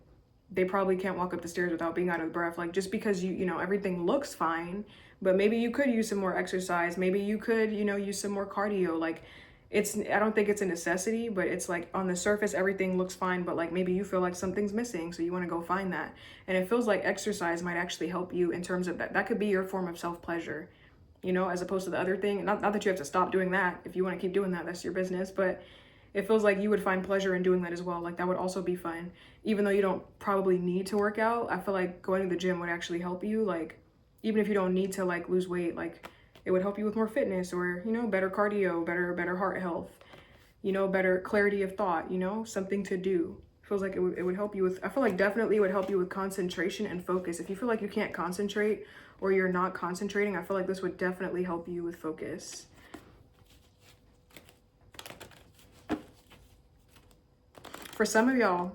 they probably can't walk up the stairs without being out of breath. Like just because you know, everything looks fine, but maybe you could use some more exercise. Maybe you could, you know, use some more cardio. Like I don't think it's a necessity, but it's like on the surface, everything looks fine, but like maybe you feel like something's missing. So you want to go find that. And it feels like exercise might actually help you in terms of that. That could be your form of self-pleasure, you know, as opposed to the other thing. Not that you have to stop doing that. If you want to keep doing that, that's your business. But it feels like you would find pleasure in doing that as well. Like that would also be fun. Even though you don't probably need to work out, I feel like going to the gym would actually help you. Like, even if you don't need to like lose weight, like it would help you with more fitness or, you know, better cardio, better heart health, you know, better clarity of thought, you know, something to do. Feels like it would help you with, I feel like definitely it would help you with concentration and focus. If you feel like you can't concentrate or you're not concentrating, I feel like this would definitely help you with focus. For some of y'all,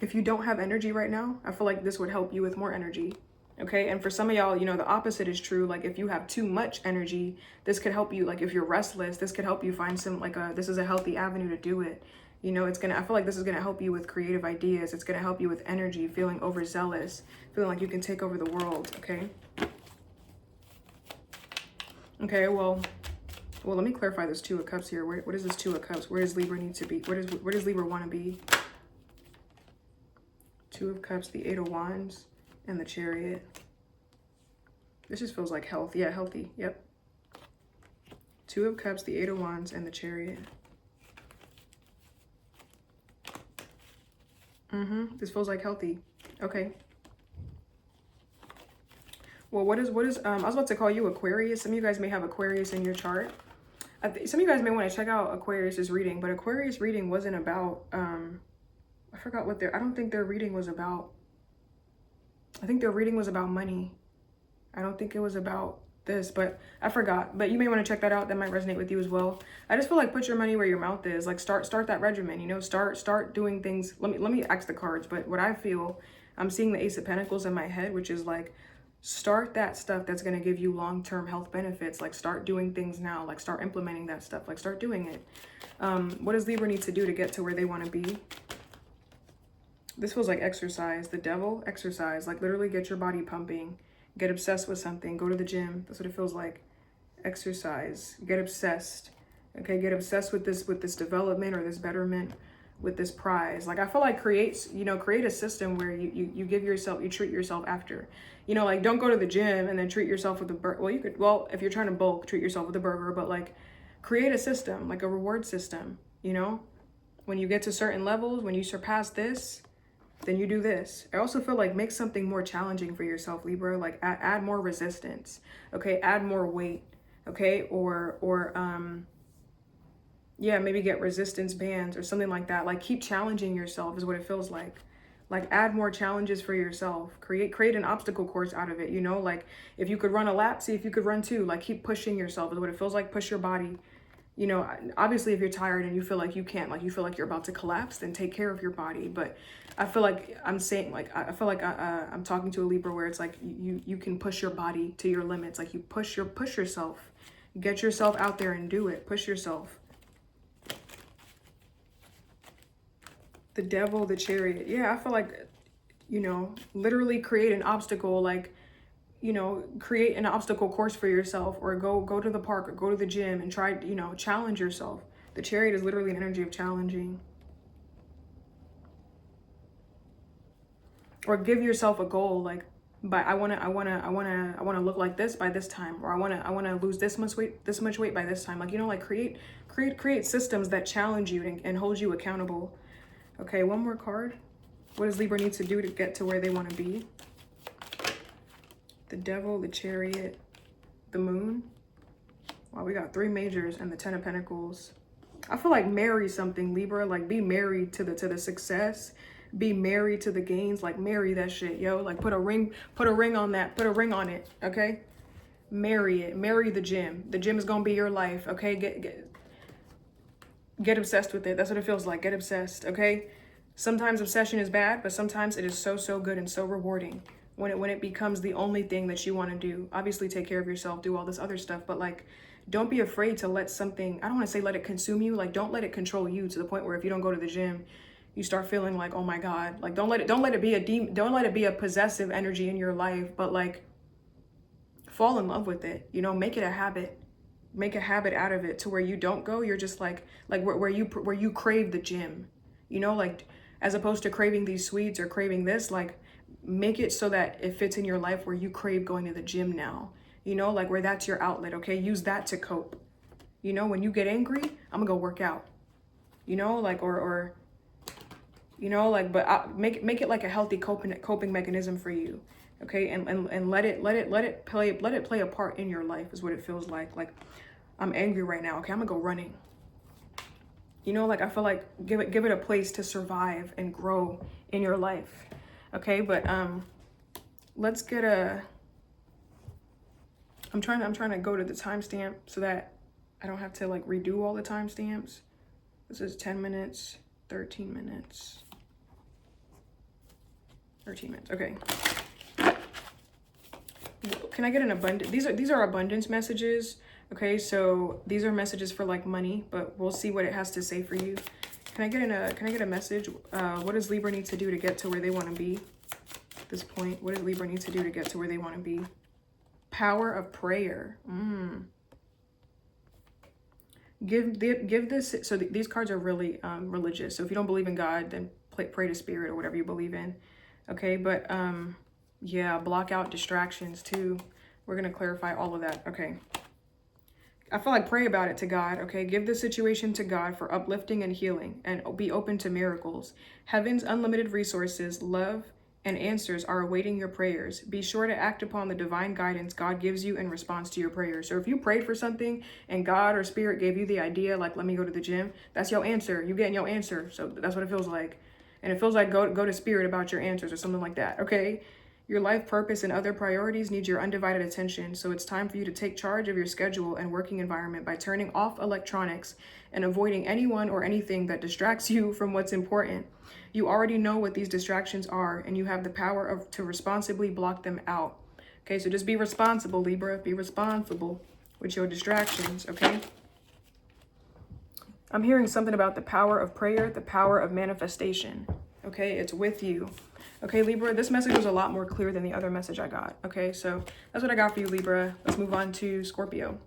if you don't have energy right now, I feel like this would help you with more energy. Okay, and for some of y'all, you know, the opposite is true. Like if you have too much energy, this could help you. Like if you're restless, this could help you find some, like this is a healthy avenue to do it. You know, I feel like this is gonna help you with creative ideas. It's gonna help you with energy, feeling overzealous, feeling like you can take over the world, okay? Okay, well, let me clarify this Two of Cups here. What is this Two of Cups? Where does Libra need to be? Where does Libra wanna be? Two of Cups, the Eight of Wands, and the Chariot. This just feels like health. Yeah, healthy. Yep. Two of Cups, the Eight of Wands, and the Chariot. This feels like healthy. Okay. Well, what is I was about to call you Aquarius. Some of you guys may have Aquarius in your chart. Some of you guys may want to check out Aquarius's reading, but Aquarius reading wasn't about I forgot what I don't think their reading was about. I think their reading was about money. I don't think it was about this, but I forgot. But you may want to check that out. That might resonate with you as well. I just feel like put your money where your mouth is. Like start that regimen, you know, start doing things. Let me ask the cards, but what I feel, I'm seeing the Ace of Pentacles in my head, which is like start that stuff that's going to give you long-term health benefits. Like start doing things now, like start implementing that stuff, like start doing it. What does Libra need to do to get to where they want to be? This feels like exercise. The Devil, exercise, like literally get your body pumping, get obsessed with something, go to the gym. That's what it feels like. Exercise, get obsessed. Okay, get obsessed with this development or this betterment, with this prize. Like I feel like create a system where you give yourself, you treat yourself after. You know, like don't go to the gym and then treat yourself with a burger. Well, you could, well, if you're trying to bulk, treat yourself with a burger, but like create a system, like a reward system, you know? When you get to certain levels, when you surpass this, then you do this. I also feel like make something more challenging for yourself, Libra. Like add more resistance, okay? Add more weight, okay? Yeah, maybe get resistance bands or something like that. Like keep challenging yourself is what it feels like. Like add more challenges for yourself. Create an obstacle course out of it, you know? Like if you could run a lap, see if you could run two. Like keep pushing yourself is what it feels like. Push your body. You know, obviously if you're tired and you feel like you can't, like you feel like you're about to collapse, then take care of your body. But I feel like I'm saying, like, I feel like I'm talking to a Libra where it's like you can push your body to your limits. Like you push yourself, get yourself out there and do it. Push yourself. The Devil, the Chariot. Yeah, I feel like, you know, literally create an obstacle, like, you know, create an obstacle course for yourself, or go to the park or go to the gym and try, you know, challenge yourself. The Chariot is literally an energy of challenging. Or give yourself a goal, like, but I wanna look like this by this time, or I wanna lose this much weight by this time. Like, you know, like create systems that challenge you and hold you accountable. Okay, one more card. What does Libra need to do to get to where they want to be? The Devil, the Chariot, the Moon. Wow, we got 3 majors and the 10 of Pentacles. I feel like marry something, Libra. Like be married to the success. Be married to the gains. Like marry that shit, yo. Like put a ring on that. Put a ring on it, okay? Marry it. Marry the gym. The gym is gonna be your life, okay? Get obsessed with it. That's what it feels like. Get obsessed, okay? Sometimes obsession is bad, but sometimes it is so good and so rewarding when it becomes the only thing that you want to do. Obviously, take care of yourself, do all this other stuff, but like, don't be afraid to let something, I don't want to say let it consume you. Like, don't let it control you to the point where if you don't go to the gym, you start feeling like, oh my God. Like, don't let it be a possessive energy in your life, but like, fall in love with it. You know, make it a habit. Make a habit out of it to where you don't go. You're just like where you crave the gym, you know, like as opposed to craving these sweets or craving this, like make it so that it fits in your life where you crave going to the gym now, you know, like where that's your outlet. Okay. Use that to cope. You know, when you get angry, I'm gonna go work out, you know, like, or, you know, like, but make it like a healthy coping mechanism for you. Okay. And let it play a part in your life is what it feels like. Like, I'm angry right now. Okay. I'm gonna go running. You know, like I feel like give it a place to survive and grow in your life. Okay. But, let's get I'm trying to go to the timestamp so that I don't have to like redo all the timestamps. This is 10 minutes. 13 minutes. 13 minutes. Okay. Can I get an abundance? These are abundance messages. Okay, so these are messages for like money, but we'll see what it has to say for you. Can I get a message? What does Libra need to do to get to where they want to be at this point? What does Libra need to do to get to where they want to be? Power of prayer. Give this. So these cards are really religious. So if you don't believe in God, then pray to spirit or whatever you believe in. Okay, but yeah, block out distractions too. We're gonna clarify all of that. Okay. I feel like pray about it to God, okay? Give the situation to God for uplifting and healing, and be open to miracles. Heaven's unlimited resources, love, and answers are awaiting your prayers. Be sure to act upon the divine guidance God gives you in response to your prayers. So if you prayed for something and God or spirit gave you the idea, like, let me go to the gym, that's your answer. You're getting your answer. So that's what it feels like. And it feels like go to spirit about your answers or something like that, okay? Your life purpose and other priorities need your undivided attention, so it's time for you to take charge of your schedule and working environment by turning off electronics and avoiding anyone or anything that distracts you from what's important. You already know what these distractions are, and you have the power to responsibly block them out. Okay, so just be responsible, Libra. Be responsible with your distractions, okay? I'm hearing something about the power of prayer, the power of manifestation. Okay, it's with you. Okay, Libra, this message was a lot more clear than the other message I got. Okay, so that's what I got for you, Libra. Let's move on to Scorpio.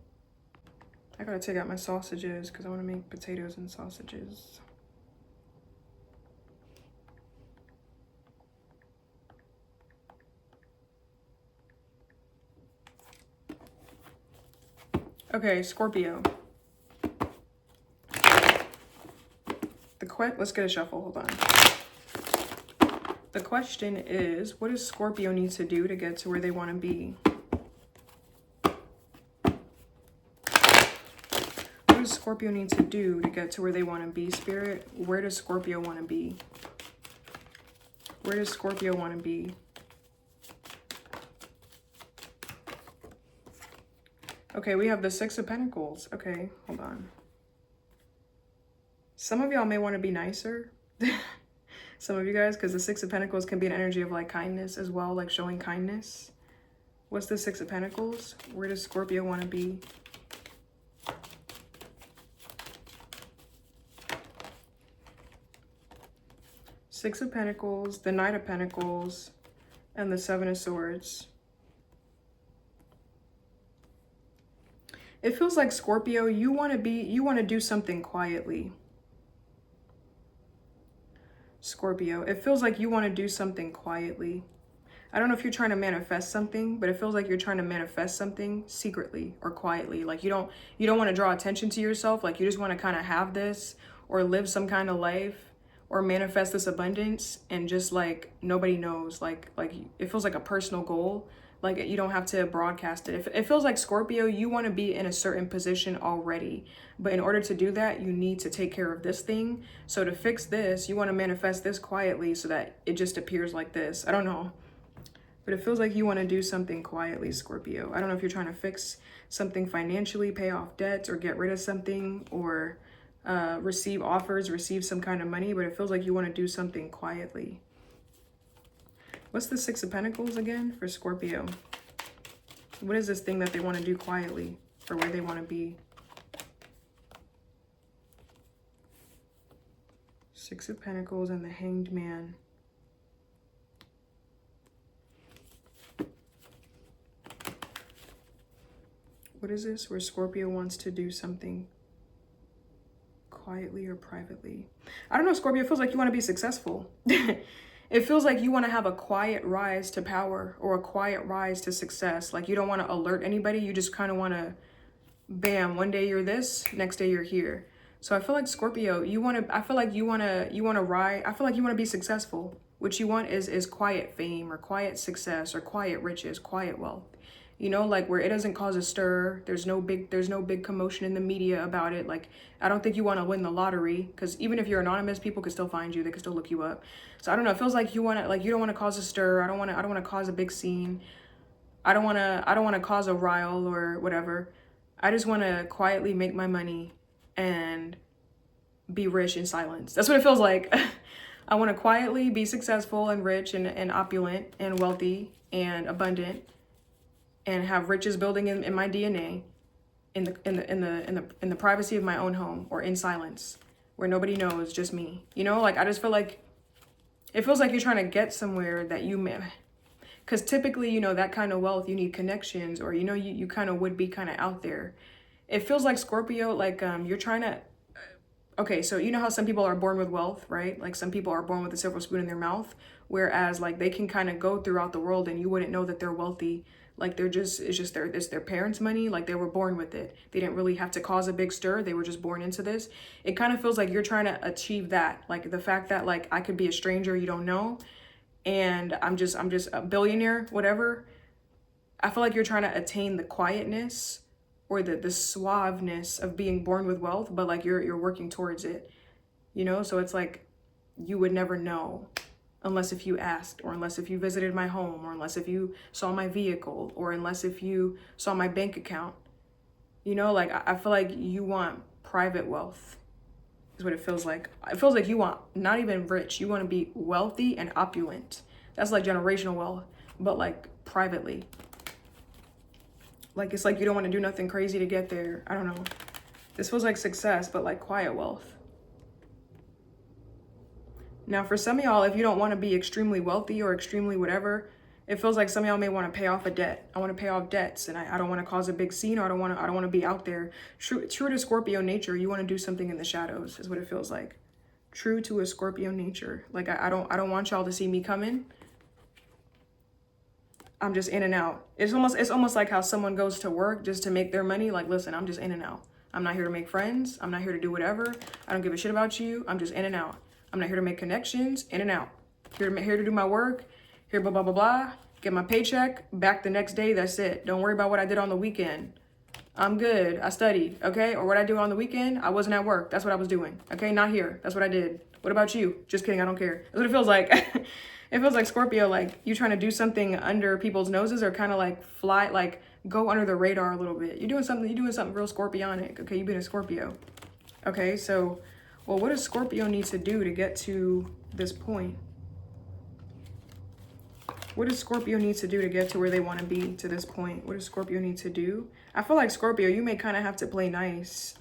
I gotta take out my sausages because I want to make potatoes and sausages. Okay, Scorpio. Let's get a shuffle, hold on. The question is, what does Scorpio need to do to get to where they want to be? What does Scorpio need to do to get to where they want to be, Spirit? Where does Scorpio want to be? Where does Scorpio want to be? Okay, we have the Six of Pentacles. Okay, hold on. Some of y'all may want to be nicer. Some of you guys, because the Six of Pentacles can be an energy of like kindness as well, like showing kindness. What's the Six of Pentacles? Where does Scorpio want to be? Six of Pentacles, the Knight of Pentacles, and the Seven of Swords. It feels like, Scorpio, you want to do something quietly. Scorpio, it feels like you want to do something quietly. I don't know if you're trying to manifest something, but it feels like you're trying to manifest something secretly or quietly. Like you don't want to draw attention to yourself. Like you just want to kind of have this or live some kind of life or manifest this abundance and just like nobody knows. Like it feels like a personal goal. Like you don't have to broadcast it. It feels like, Scorpio, you want to be in a certain position already. But in order to do that, you need to take care of this thing. So to fix this, you want to manifest this quietly so that it just appears like this. I don't know. But it feels like you want to do something quietly, Scorpio. I don't know if you're trying to fix something financially, pay off debts, or get rid of something, or receive offers, receive some kind of money. But it feels like you want to do something quietly. What's the Six of Pentacles again for Scorpio? What is this thing that they want to do quietly for where they want to be? Six of Pentacles and the Hanged Man. What is this where Scorpio wants to do something quietly or privately? I don't know, Scorpio. It feels like you want to be successful. It feels like you want to have a quiet rise to power or a quiet rise to success. Like you don't want to alert anybody. You just kind of want to, bam, one day you're this, next day you're here. So I feel like, Scorpio, I feel like you want to rise. I feel like you want to be successful. What you want is quiet fame or quiet success or quiet riches, quiet wealth. You know, like where it doesn't cause a stir. There's no big commotion in the media about it. Like, I don't think you want to win the lottery, because even if you're anonymous, people can still find you. They can still look you up. So I don't know. It feels like you want to, like, you don't want to cause a stir. I don't want to cause a big scene. I don't want to cause a rile or whatever. I just want to quietly make my money and be rich in silence. That's what it feels like. I want to quietly be successful and rich and opulent and wealthy and abundant and have riches building in my DNA in the privacy of my own home or in silence where nobody knows, just me. You know, like I just feel like it feels like you're trying to get somewhere that you may, because typically, you know, that kind of wealth, you need connections, or, you know, you kind of would be kind of out there. It feels like Scorpio, like you're trying to, okay, so you know how some people are born with wealth, right? Like some people are born with a silver spoon in their mouth, whereas like they can kind of go throughout the world and you wouldn't know that they're wealthy. Like it's their parents' money. Like they were born with it. They didn't really have to cause a big stir. They were just born into this. It kind of feels like you're trying to achieve that. Like the fact that like I could be a stranger you don't know, and I'm just a billionaire, whatever. I feel like you're trying to attain the quietness or the suaveness of being born with wealth, but like you're working towards it, you know? So it's like you would never know unless if you asked, or unless if you visited my home, or unless if you saw my vehicle, or unless if you saw my bank account. You know, like I feel like you want private wealth is what it feels like. It feels like you want not even rich, you want to be wealthy and opulent. That's like generational wealth, but like privately. Like it's like you don't want to do nothing crazy to get there. I don't know. This feels like success, but like quiet wealth. Now, for some of y'all, if you don't want to be extremely wealthy or extremely whatever, it feels like some of y'all may want to pay off a debt. I want to pay off debts, and I don't want to cause a big scene, or I don't want to be out there. True to Scorpio nature, you want to do something in the shadows, is what it feels like. True to a Scorpio nature. Like I don't want y'all to see me coming. I'm just in and out. It's almost like how someone goes to work just to make their money. Like, listen, I'm just in and out. I'm not here to make friends. I'm not here to do whatever. I don't give a shit about you. I'm just in and out. I'm not here to make connections, in and out. Here to do my work, here blah, blah, blah, blah. Get my paycheck, back the next day, that's it. Don't worry about what I did on the weekend. I'm good, I studied, okay? Or what I do on the weekend, I wasn't at work. That's what I was doing, okay? Not here, that's what I did. What about you? Just kidding, I don't care. That's what it feels like. It feels like Scorpio, like you trying to do something under people's noses, or kind of like fly, like go under the radar a little bit. You're doing something real Scorpionic, okay? You've been a Scorpio. Okay, so, well, what does Scorpio need to do to get to this point? What does Scorpio need to do to get to where they want to be to this point? What does Scorpio need to do? I feel like Scorpio, you may kind of have to play nice.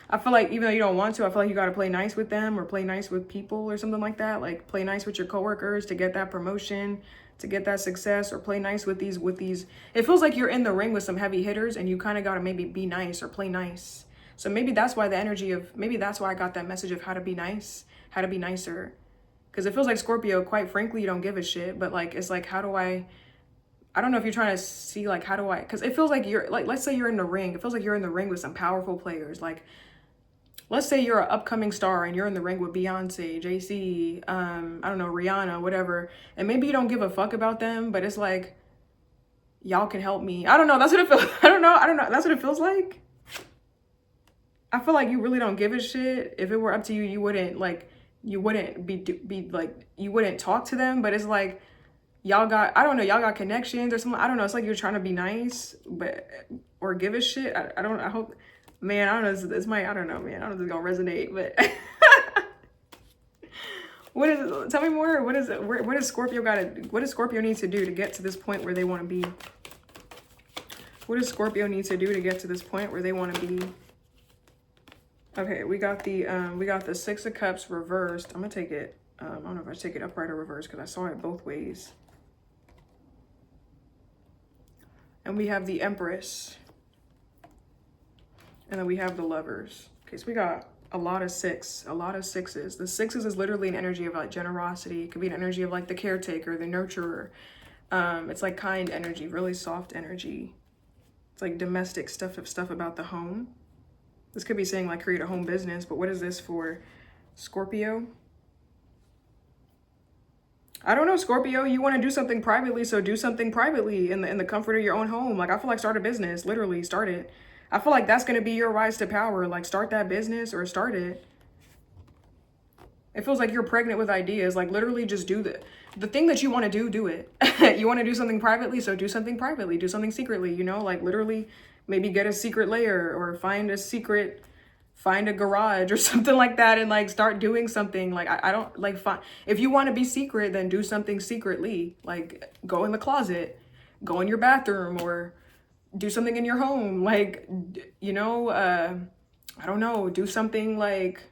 I feel like even though you don't want to, I feel like you got to play nice with them, or play nice with people or something like that. Like play nice with your coworkers to get that promotion, to get that success, or play nice with these. It feels like you're in the ring with some heavy hitters, and you kind of got to maybe be nice or play nice. So maybe that's why maybe that's why I got that message of how to be nice, how to be nicer. Because it feels like Scorpio, quite frankly, you don't give a shit. But like, it's like, how do I don't know if you're trying to see like, how do I, because it feels like you're like, let's say you're in the ring. It feels like you're in the ring with some powerful players. Like, let's say you're an upcoming star and you're in the ring with Beyonce, JC, I don't know, Rihanna, whatever. And maybe you don't give a fuck about them, but it's like, y'all can help me. I don't know. That's what it feels. I don't know. That's what it feels like. I feel like you really don't give a shit. If it were up to you, you wouldn't be like, you wouldn't talk to them. But it's like, y'all got, I don't know, y'all got connections or something. I don't know. It's like you're trying to be nice, but, or give a shit. I hope, man, I don't know. This might, I don't know, man. I don't know if it's gonna resonate, but tell me more. What does Scorpio need to do to get to this point where they want to be? What does Scorpio need to do to get to this point where they want to be? Okay, we got the Six of Cups reversed. I'm gonna take it. I don't know if I should take it upright or reverse because I saw it both ways. And we have the Empress. And then we have the Lovers. Okay, so we got a lot of sixes. The sixes is literally an energy of like generosity. It could be an energy of like the caretaker, the nurturer. It's like kind energy, really soft energy. It's like domestic stuff about the home. This could be saying like create a home business, but what is this for Scorpio? I don't know, Scorpio, you want to do something privately, so do something privately in the comfort of your own home. Like I feel like start a business, literally start it. I feel like that's going to be your rise to power. Like start that business or start it. It feels like you're pregnant with ideas. Like literally just do the thing that you want to do it. You want to do something privately, so do something privately, do something secretly, you know, like literally maybe get a secret layer or find a secret find a garage or something like that and like start doing something. Like I don't like if you want to be secret, then do something secretly. Like go in the closet, go in your bathroom, or do something in your home. Like, you know, I don't know, do something like,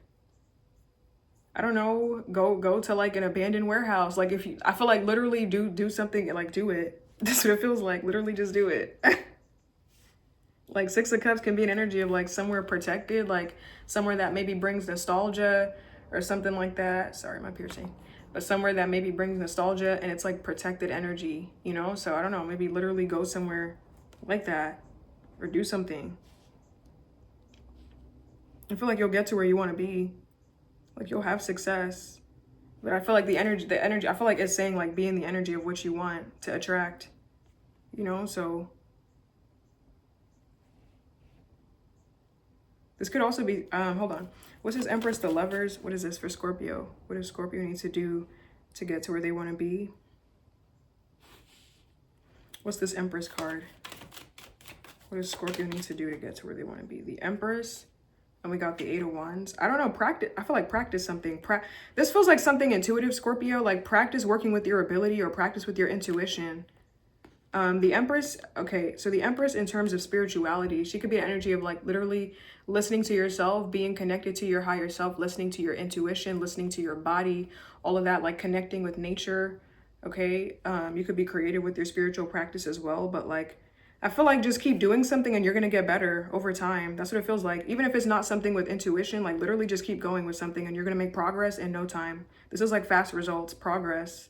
I don't know, go to like an abandoned warehouse. Like if you, I feel like literally do something, like do it. That's what it feels like. Literally just do it. Like Six of Cups can be an energy of like somewhere protected, like somewhere that maybe brings nostalgia or something like that. Sorry, my piercing. But somewhere that maybe brings nostalgia and it's like protected energy, you know? So I don't know, maybe literally go somewhere like that or do something. I feel like you'll get to where you want to be. Like you'll have success. But I feel like the energy, I feel like it's saying like be in the energy of what you want to attract, you know? So this could also be, hold on. What's this Empress, the Lovers? What is this for Scorpio? What does Scorpio need to do to get to where they want to be? What's this Empress card? What does Scorpio need to do to get to where they want to be? The Empress, and we got the Eight of Wands. I don't know, practice. I feel like practice something. This feels like something intuitive, Scorpio. Like practice working with your ability or practice with your intuition. The Empress, okay, so the Empress in terms of spirituality, she could be an energy of like literally listening to yourself, being connected to your higher self, listening to your intuition, listening to your body, all of that, like connecting with nature, okay? You could be creative with your spiritual practice as well, but like, I feel like just keep doing something and you're going to get better over time. That's what it feels like. Even if it's not something with intuition, like literally just keep going with something and you're going to make progress in no time. This is like fast results, progress.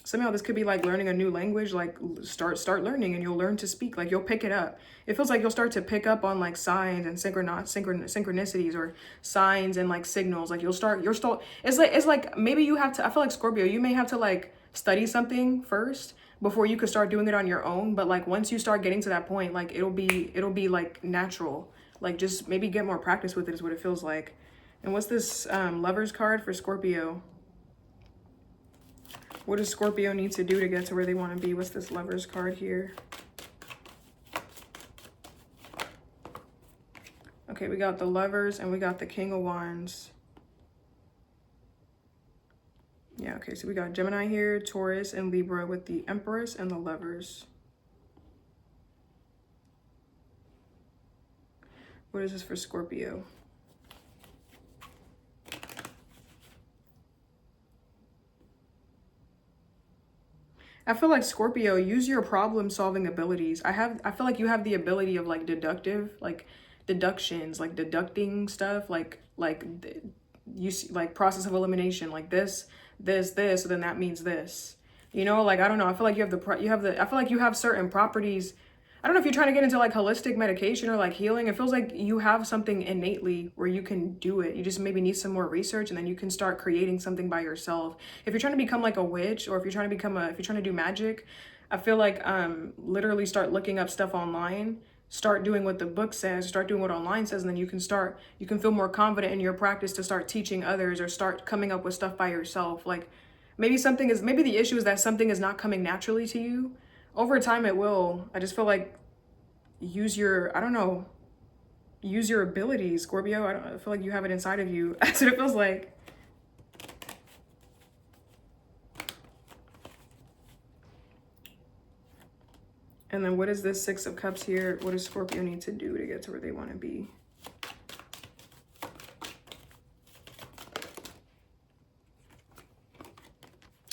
Somehow this could be like learning a new language, like start learning and you'll learn to speak, like you'll pick it up. It feels like you'll start to pick up on like signs and synchronicities or signs and like signals. Like it's like maybe you have to, I feel like Scorpio, you may have to like study something first before you could start doing it on your own. But like once you start getting to that point, like it'll be like natural. Like just maybe get more practice with it is what it feels like. And what's this Lovers card for Scorpio? What does Scorpio need to do to get to where they want to be? What's this Lovers card here? Okay, we got the Lovers and we got the King of Wands. Yeah, okay, so we got Gemini here, Taurus, and Libra with the Empress and the Lovers. What is this for Scorpio? I feel like Scorpio, use your problem solving abilities. I feel like you have the ability of like deductions, like deducting stuff, you see, like process of elimination, like this, so then that means this. You know, like I don't know. I feel like I feel like you have certain properties. I don't know if you're trying to get into like holistic medication or like healing. It feels like you have something innately where you can do it. You just maybe need some more research and then you can start creating something by yourself. If you're trying to become like a witch or if you're trying to do magic, I feel like literally start looking up stuff online, start doing what the book says, start doing what online says, and then you can feel more confident in your practice to start teaching others or start coming up with stuff by yourself. Like maybe the issue is that something is not coming naturally to you. Over time it will. I just feel like use your abilities, Scorpio. I feel like you have it inside of you. That's what it feels like. And then what is this Six of Cups here? What does Scorpio need to do to get to where they want to be?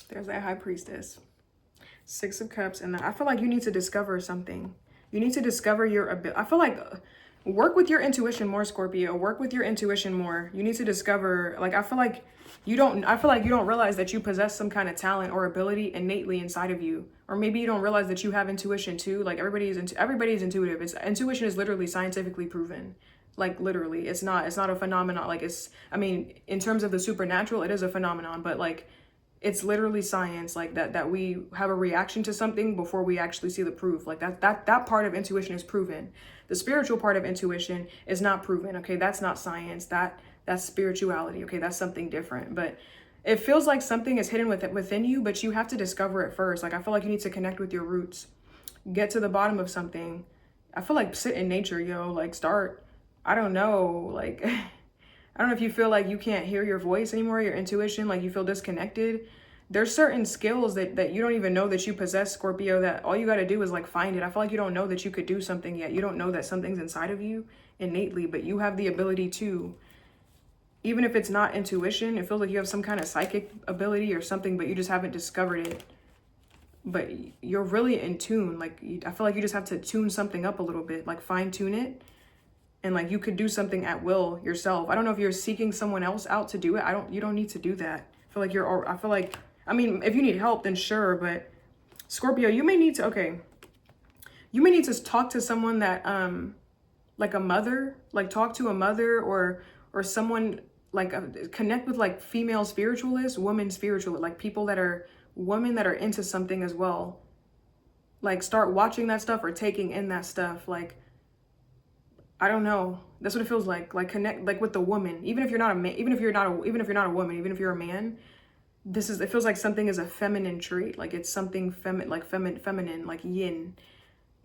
There's that High Priestess. Six of Cups. And I feel like you need to discover something. You need to discover your ability. I feel like work with your intuition more, Scorpio. Work with your intuition more. You need to discover, like, I feel like you don't realize that you possess some kind of talent or ability innately inside of you. Or maybe you don't realize that you have intuition too. Like everybody's intuitive. Intuition is literally scientifically proven. Like literally, it's not a phenomenon. Like in terms of the supernatural, it is a phenomenon, but like it's literally science, like that we have a reaction to something before we actually see the proof. Like that part of intuition is proven. The spiritual part of intuition is not proven. Okay, that's not science. That's spirituality. Okay, that's something different. But it feels like something is hidden within you, but you have to discover it first. Like I feel like you need to connect with your roots, get to the bottom of something. I feel like sit in nature, yo. Like start I don't know, like, I don't know if you feel like you can't hear your voice anymore, your intuition, like you feel disconnected. There's certain skills that you don't even know that you possess, Scorpio, that all you got to do is like find it. I feel like you don't know that you could do something yet. You don't know that something's inside of you innately, but you have the ability to, even if it's not intuition, it feels like you have some kind of psychic ability or something, but you just haven't discovered it. But you're really in tune. Like, I feel like you just have to tune something up a little bit, like fine tune it. And like you could do something at will yourself. I don't know if you're seeking someone else out to do it. You don't need to do that. I feel like, I mean, if you need help, then sure. But Scorpio, you may need to talk to someone that, like a mother, like talk to a mother or someone like connect with like female spiritualists, women spiritualists, like people that are women that are into something as well. Like start watching that stuff or taking in that stuff. Like, I don't know. That's what it feels like. Like connect like with the woman. Even if you're not a man, even if you're not a woman, even if you're a man, it feels like something is a feminine trait. Like it's something feminine, like yin.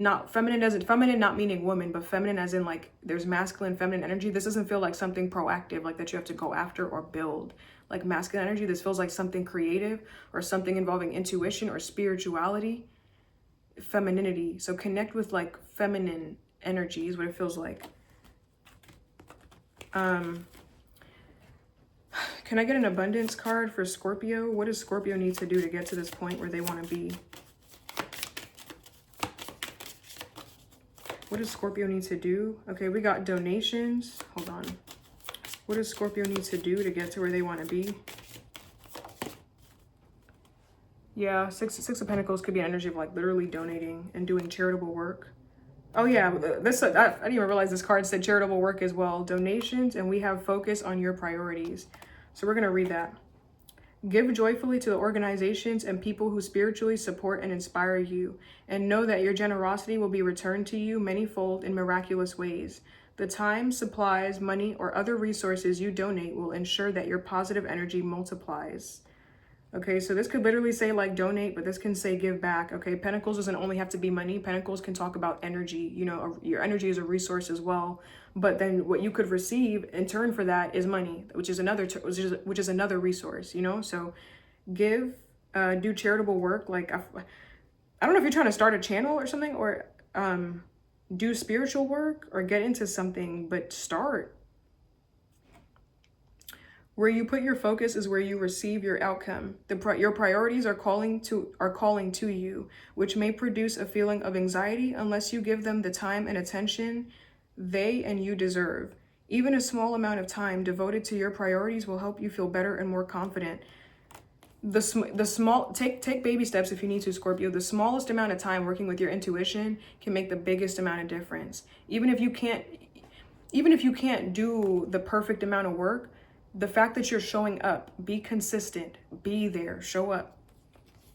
Not feminine not meaning woman, but feminine as in like there's masculine, feminine energy. This doesn't feel like something proactive, like that you have to go after or build. Like masculine energy, this feels like something creative or something involving intuition or spirituality, femininity. So connect with like feminine energy is what it feels like. Can I get an abundance card for Scorpio? What does Scorpio need to do to get to this point where they want to be? What does Scorpio need to do? Okay, we got donations. Hold on. What does Scorpio need to do to get to where they want to be? Yeah, Six of Pentacles could be an energy of like literally donating and doing charitable work. Oh yeah, I didn't even realize this card said charitable work as well. Donations, and we have focus on your priorities. So we're going to read that. Give joyfully to the organizations and people who spiritually support and inspire you, and know that your generosity will be returned to you manyfold in miraculous ways. The time, supplies, money, or other resources you donate will ensure that your positive energy multiplies. Okay, so this could literally say like donate, but this can say give back. Okay, Pentacles doesn't only have to be money. Pentacles can talk about energy. You know, your energy is a resource as well. But then what you could receive in turn for that is money, which is another resource. You know, so give, do charitable work. Like I don't know if you're trying to start a channel or something, or do spiritual work or get into something, but start. Where you put your focus is where you receive your outcome. Your priorities are calling to you, which may produce a feeling of anxiety unless you give them the time and attention they and you deserve. Even a small amount of time devoted to your priorities will help you feel better and more confident. Take baby steps if you need to, Scorpio. The smallest amount of time working with your intuition can make the biggest amount of difference. Even if you can't do the perfect amount of work, the fact that you're showing up, be consistent, be there, show up.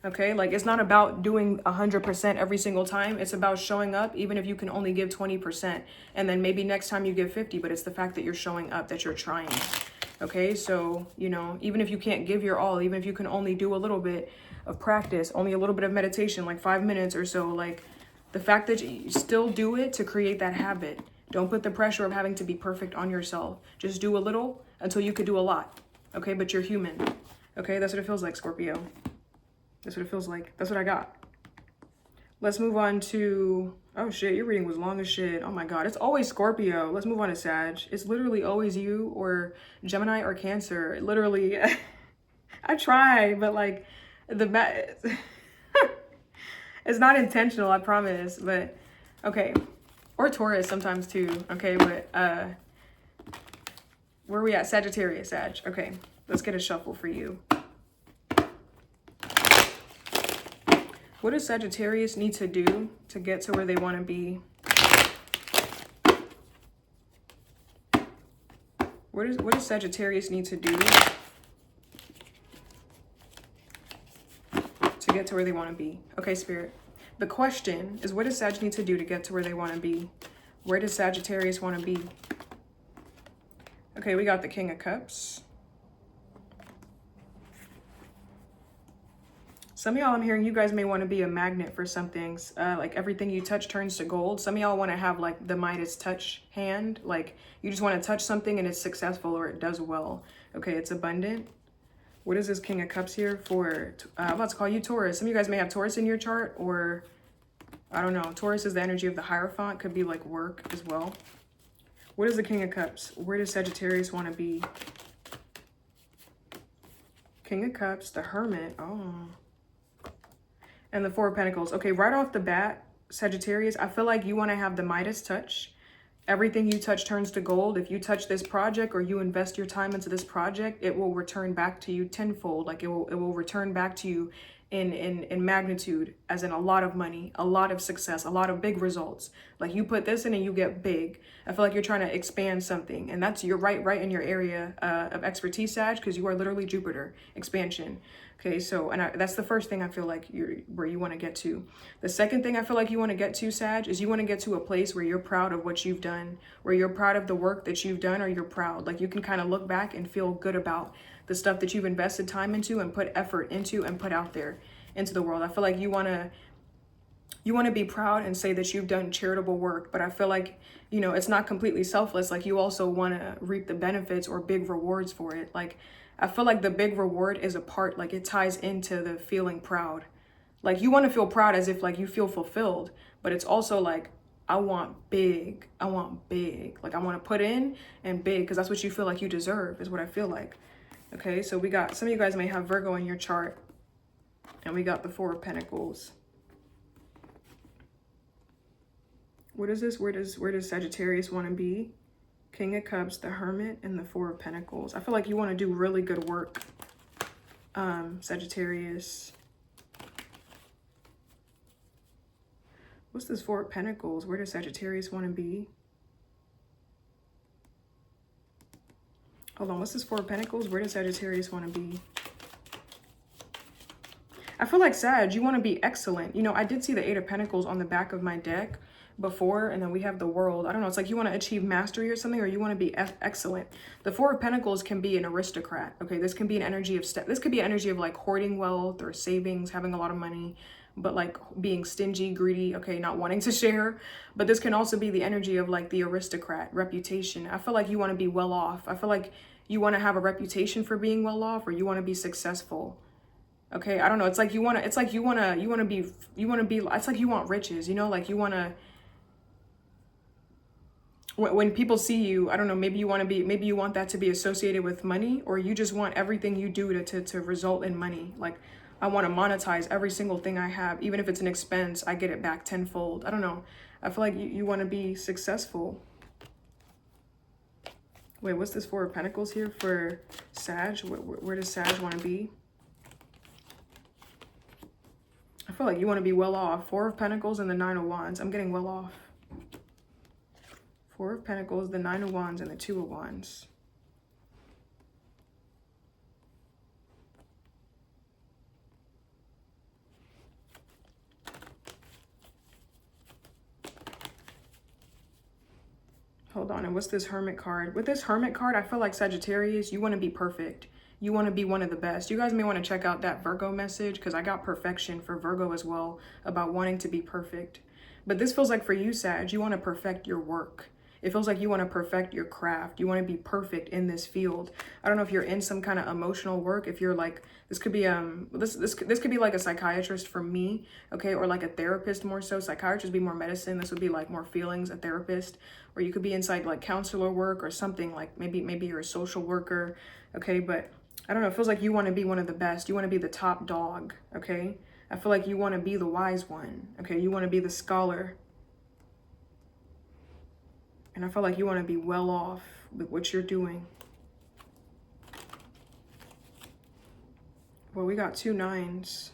Okay, like it's not about doing 100% every single time. It's about showing up, even if you can only give 20%. And then maybe next time you give 50, but it's the fact that you're showing up, that you're trying. Okay, so, you know, even if you can't give your all, even if you can only do a little bit of practice, only a little bit of meditation, like 5 minutes or so, like the fact that you still do it to create that habit. Don't put the pressure of having to be perfect on yourself. Just do a little until you could do a lot. Okay, but you're human. Okay, that's what it feels like, Scorpio. That's what it feels like. That's what I got. Let's move on to, oh shit, your reading was long as shit. Oh my God, it's always Scorpio. Let's move on to Sag. It's literally always you or Gemini or Cancer. Literally, I try, but like it's not intentional, I promise. But okay, or Taurus sometimes too. Okay, but where are we at? Sagittarius, Sag. Okay, let's get a shuffle for you. What does Sagittarius need to do to get to where they want to be? What does Sagittarius need to do to get to where they want to be? Okay, Spirit. The question is, what does Sag need to do to get to where they want to be? Where does Sagittarius want to be? Okay, we got the King of Cups. Some of y'all, I'm hearing you guys may want to be a magnet for some things. Like everything you touch turns to gold. Some of y'all want to have like the Midas touch hand. Like you just want to touch something and it's successful or it does well. Okay, it's abundant. What is this King of Cups here for? I'm about to call you Taurus. Some of you guys may have Taurus in your chart, or I don't know. Taurus is the energy of the Hierophant. Could be like work as well. What is the King of Cups? Where does Sagittarius want to be? King of Cups, the Hermit. Oh. And the Four of Pentacles. Okay, right off the bat, Sagittarius, I feel like you want to have the Midas touch. Everything you touch turns to gold. If you touch this project or you invest your time into this project, it will return back to you tenfold. Like it will return back to you in magnitude, as in a lot of money, a lot of success, a lot of big results. Like you put this in and you get big. I feel like you're trying to expand something, and that's you're right in your area of expertise, Sag, because you are literally Jupiter expansion. Okay, so that's the first thing I feel like where you want to get to. The second thing I feel like you want to get to, Sag, is you want to get to a place where you're proud of what you've done, where you're proud of the work that you've done, or you're proud. Like you can kind of look back and feel good about the stuff that you've invested time into and put effort into and put out there into the world. I feel like you want to be proud and say that you've done charitable work, but I feel like, you know, it's not completely selfless. Like you also want to reap the benefits or big rewards for it. Like I feel like the big reward is a part, like it ties into the feeling proud. Like you want to feel proud as if like you feel fulfilled, but it's also like, I want big. I want big. Like I want to put in and big, because that's what you feel like you deserve, is what I feel like. Okay, so we got, some of you guys may have Virgo in your chart, and we got the Four of Pentacles. What is this? Where does Sagittarius want to be? King of Cups, the Hermit, and the Four of Pentacles. I feel like you want to do really good work, Sagittarius. What's this Four of Pentacles? Where does Sagittarius want to be? Hold on, what's this Four of Pentacles? Where does Sagittarius want to be? I feel like, Sag, you want to be excellent. You know, I did see the Eight of Pentacles on the back of my deck before, and then we have the World. I don't know, it's like you want to achieve mastery or something, or you want to be excellent. The Four of Pentacles can be an aristocrat. Okay, this can be an energy of this could be an energy of like hoarding wealth or savings, having a lot of money, but like being stingy, greedy, okay, not wanting to share. But this can also be the energy of like the aristocrat, reputation. I feel like you want to be well off. I feel like you want to have a reputation for being well off, or you want to be successful. Okay, I don't know. It's like you want to, it's like you want to be, it's like you want riches, you know, like you want to, when people see you, I don't know, maybe you want to be, maybe you want that to be associated with money, or you just want everything you do to result in money. Like, I want to monetize every single thing I have. Even if it's an expense, I get it back tenfold. I don't know. I feel like you want to be successful. Wait, what's this Four of Pentacles here for Sag? Where does Sag want to be? I feel like you want to be well off. Four of Pentacles and the Nine of Wands. I'm getting well off. Four of Pentacles, the Nine of Wands, and the Two of Wands. Hold on, and what's this Hermit card? With this Hermit card, I feel like Sagittarius, you want to be perfect. You want to be one of the best. You guys may want to check out that Virgo message, because I got perfection for Virgo as well, about wanting to be perfect. But this feels like for you, Sag, you want to perfect your work. It feels like you want to perfect your craft. You want to be perfect in this field. I don't know if you're in some kind of emotional work. If you're like, this could be this could be like a psychiatrist for me, okay, or like a therapist more so. Psychiatrist would be more medicine. This would be like more feelings, a therapist. Or you could be inside like counselor work or something, like maybe you're a social worker, okay. But I don't know. It feels like you want to be one of the best. You want to be the top dog, okay. I feel like you want to be the wise one, okay. You want to be the scholar. And I feel like you want to be well off with what you're doing. Well, we got two nines.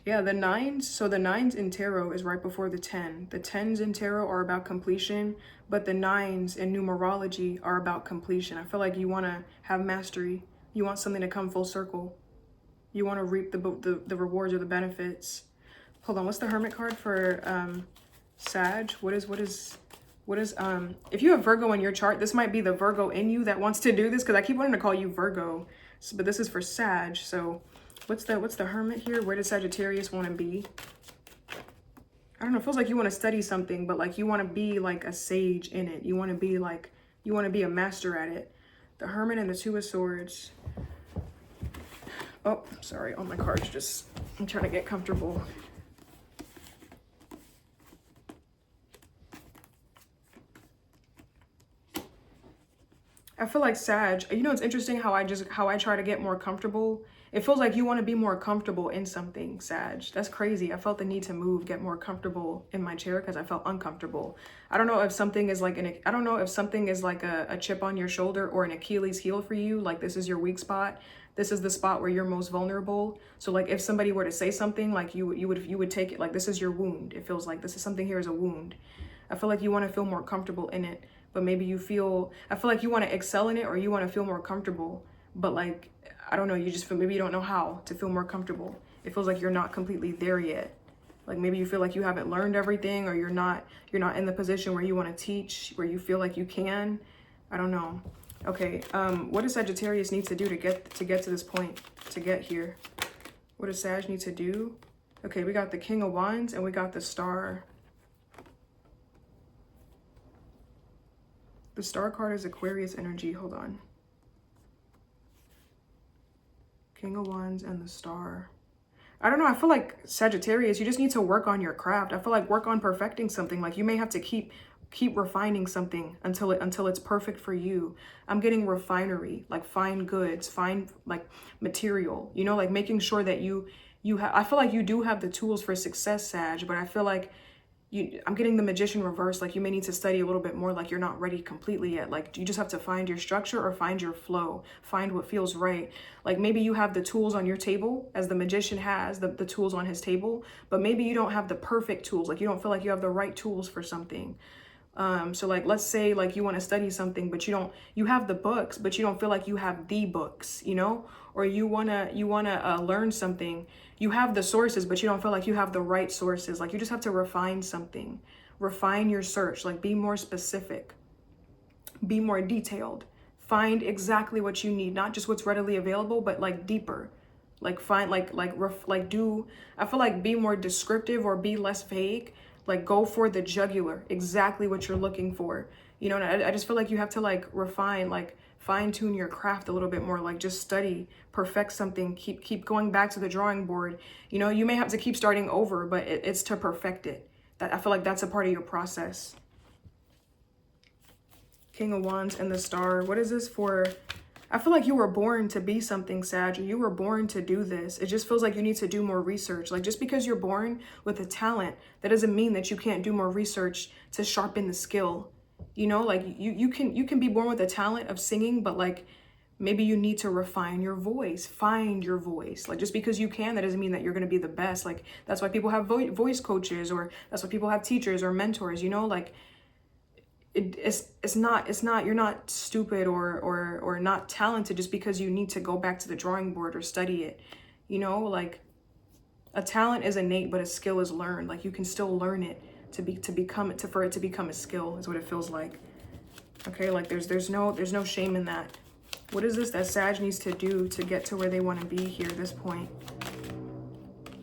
Yeah, the nines. So the nines in tarot is right before the 10. The 10s in tarot are about completion, but the nines in numerology are about completion. I feel like you want to have mastery. You want something to come full circle. You want to reap the rewards or the benefits. Hold on, what's the Hermit card for Sag? What is What is, if you have Virgo in your chart, this might be the Virgo in you that wants to do this, because I keep wanting to call you Virgo, but this is for Sag. So what's the Hermit here? Where does Sagittarius want to be? I don't know, it feels like you want to study something, but like you want to be like a sage in it. You want to be like, you want to be a master at it. The Hermit and the Two of Swords. Oh, sorry, all my cards just, I'm trying to get comfortable. I feel like Sag, you know, it's interesting how I try to get more comfortable. It feels like you want to be more comfortable in something, Sag. That's crazy. I felt the need to move, get more comfortable in my chair because I felt uncomfortable. I don't know if something is like I don't know if something is like a chip on your shoulder or an Achilles heel for you. Like this is your weak spot. This is the spot where you're most vulnerable. So like if somebody were to say something, like you would take it like this is your wound. It feels like this is something here is a wound. I feel like you want to feel more comfortable in it. But maybe I feel like you want to excel in it or you want to feel more comfortable. But like, I don't know, you just feel, maybe you don't know how to feel more comfortable. It feels like you're not completely there yet. Like maybe you feel like you haven't learned everything or you're not in the position where you want to teach, where you feel like you can. I don't know. Okay, what does Sagittarius need to do to get to this point, to get here? What does Sag need to do? Okay, we got the King of Wands and we got the Star. The Star card is Aquarius energy. Hold on. King of Wands and the Star. I don't know. I feel like Sagittarius, you just need to work on your craft. I feel like work on perfecting something. Like you may have to keep refining something until it's perfect for you. I'm getting refinery, like fine goods, fine like material, you know, like making sure that you have, I feel like you do have the tools for success, Sag, but I feel like I'm getting the Magician reverse. Like you may need to study a little bit more. Like you're not ready completely yet. Like you just have to find your structure or find your flow, find what feels right. Like maybe you have the tools on your table as the Magician has the tools on his table, but maybe you don't have the perfect tools. Like you don't feel like you have the right tools for something. So like, let's say like you want to study something, but you have the books, but you don't feel like you have the books, you know, or you want to learn something. You have the sources, but you don't feel like you have the right sources. Like you just have to refine something, refine your search, like be more specific, be more detailed, find exactly what you need, not just what's readily available, but like deeper, like find, I feel like be more descriptive or be less vague, like go for the jugular, exactly what you're looking for, you know. And I just feel like you have to like refine, like fine tune your craft a little bit more, like just study, perfect something, keep going back to the drawing board. You know, you may have to keep starting over, but it's to perfect it. That I feel like that's a part of your process. King of Wands and the Star. What is this for? I feel like you were born to be something, Sag. You were born to do this. It just feels like you need to do more research. Like just because you're born with a talent, that doesn't mean that you can't do more research to sharpen the skill. You know, like you can be born with a talent of singing, but like maybe you need to refine your voice, find your voice. Like just because you can, that doesn't mean that you're going to be the best. Like that's why people have voice coaches, or that's why people have teachers or mentors, you know, like it's not you're not stupid or not talented just because you need to go back to the drawing board or study it. You know, like a talent is innate, but a skill is learned. Like you can still learn it for it to become a skill is what it feels like. Okay, like there's no shame in that. What is this that Sag needs to do to get to where they want to be here at this point?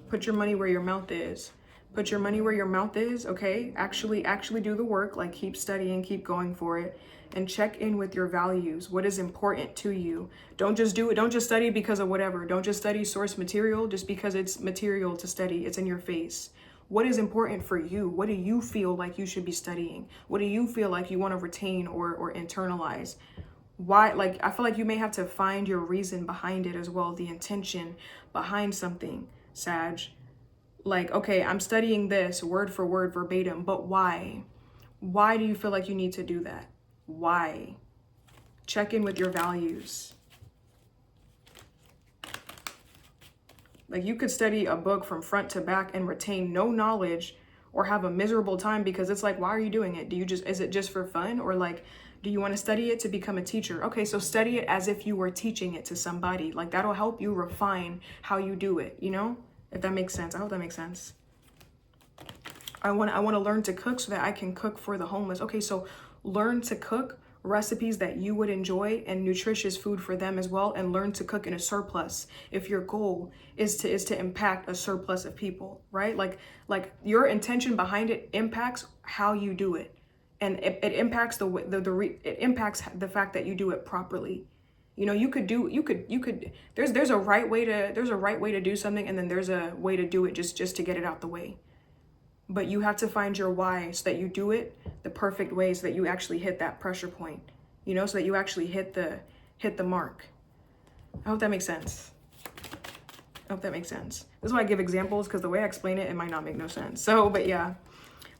Put your money where your mouth is. Put your money where your mouth is, okay? Actually do the work, like keep studying, keep going for it, and check in with your values. What is important to you? Don't just do it. Don't just study because of whatever. Don't just study source material just because it's material to study. It's in your face. What is important for you? What do you feel like you should be studying? What do you feel like you want to retain or internalize? Why? Like, I feel like you may have to find your reason behind it as well, the intention behind something, Sag. Like, okay, I'm studying this word for word, verbatim, but why? Why do you feel like you need to do that? Why? Check in with your values. Like you could study a book from front to back and retain no knowledge or have a miserable time because it's like, why are you doing it? Is it just for fun? Or like, do you want to study it to become a teacher? Okay, so study it as if you were teaching it to somebody. Like that'll help you refine how you do it, you know? If that makes sense. I hope that makes sense. I want to learn to cook so that I can cook for the homeless. Okay, so learn to cook recipes that you would enjoy and nutritious food for them as well, and learn to cook in a surplus if your goal is to impact a surplus of people, right? Like your intention behind it impacts how you do it, and it impacts it impacts the fact that you do it properly. You know, you could there's a right way to do something, and then there's a way to do it just to get it out the way. But you have to find your why so that you do it the perfect way, so that you actually hit that pressure point, you know, so that you actually hit the mark. I hope that makes sense. I hope that makes sense. This is why I give examples, because the way I explain it, it might not make no sense. So, but yeah,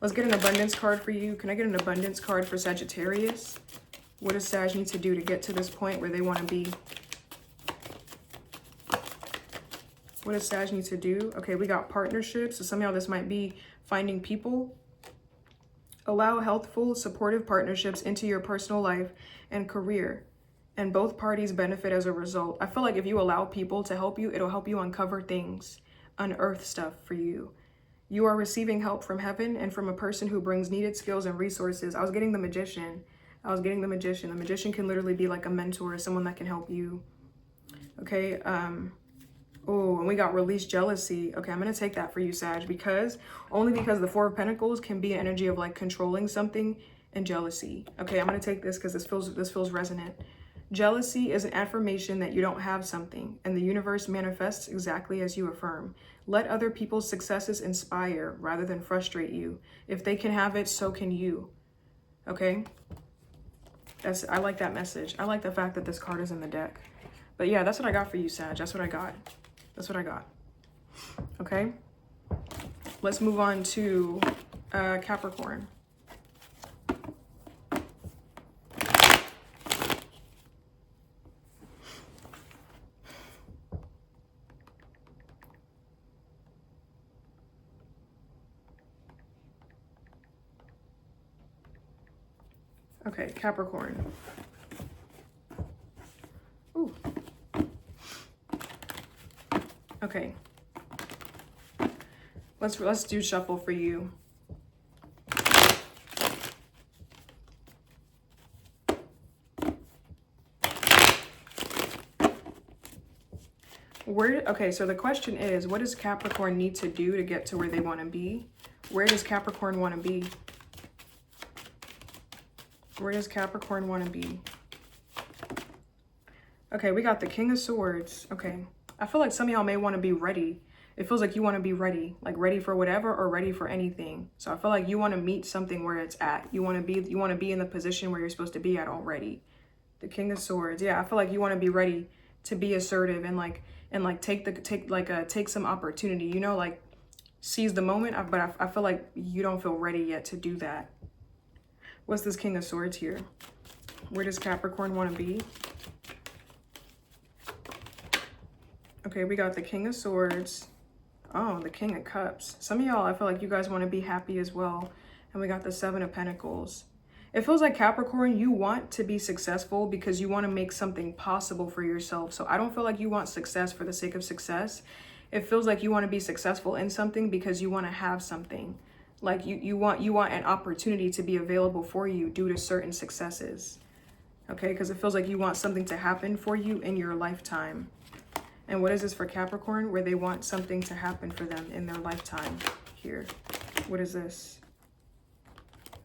let's get an abundance card for you. Can I get an abundance card for Sagittarius? What does Sag need to do to get to this point where they want to be? What does Sag need to do? Okay, we got partnerships. So somehow this might be finding people. Allow healthful, supportive partnerships into your personal life and career, and both parties benefit as a result. I feel like if you allow people to help you, it'll help you uncover things, unearth stuff for you. You are receiving help from heaven and from a person who brings needed skills and resources. I was getting the Magician. The Magician can literally be like a mentor, someone that can help you. Okay, oh, and we got release jealousy. Okay, I'm going to take that for you, Sag, because the Four of Pentacles can be an energy of like controlling something and jealousy. Okay, I'm going to take this because this feels resonant. Jealousy is an affirmation that you don't have something, and the universe manifests exactly as you affirm. Let other people's successes inspire rather than frustrate you. If they can have it, so can you. Okay? I like that message. I like the fact that this card is in the deck. But yeah, that's what I got for you, Sag. That's what I got. Okay, let's move on to Capricorn. Okay, Capricorn. Ooh. Okay. Let's do shuffle for you. Okay, so the question is, what does Capricorn need to do to get to where they want to be? Where does Capricorn want to be? Where does Capricorn want to be? Okay, we got the King of Swords. Okay. I feel like some of y'all may want to be ready. It feels like you want to be ready, like ready for whatever or ready for anything. So I feel like you want to meet something where it's at. You want to be in the position where you're supposed to be at already. The King of Swords. Yeah, I feel like you want to be ready to be assertive and take some opportunity, you know, like seize the moment. But I feel like you don't feel ready yet to do that. What's this King of Swords here? Where does Capricorn want to be? Okay, we got the King of Swords. Oh, the King of Cups. Some of y'all, I feel like you guys want to be happy as well. And we got the Seven of Pentacles. It feels like Capricorn, you want to be successful because you want to make something possible for yourself. So I don't feel like you want success for the sake of success. It feels like you want to be successful in something because you want to have something. Like you want an opportunity to be available for you due to certain successes. Okay, because it feels like you want something to happen for you in your lifetime. And what is this for Capricorn? Where they want something to happen for them in their lifetime here. What is this?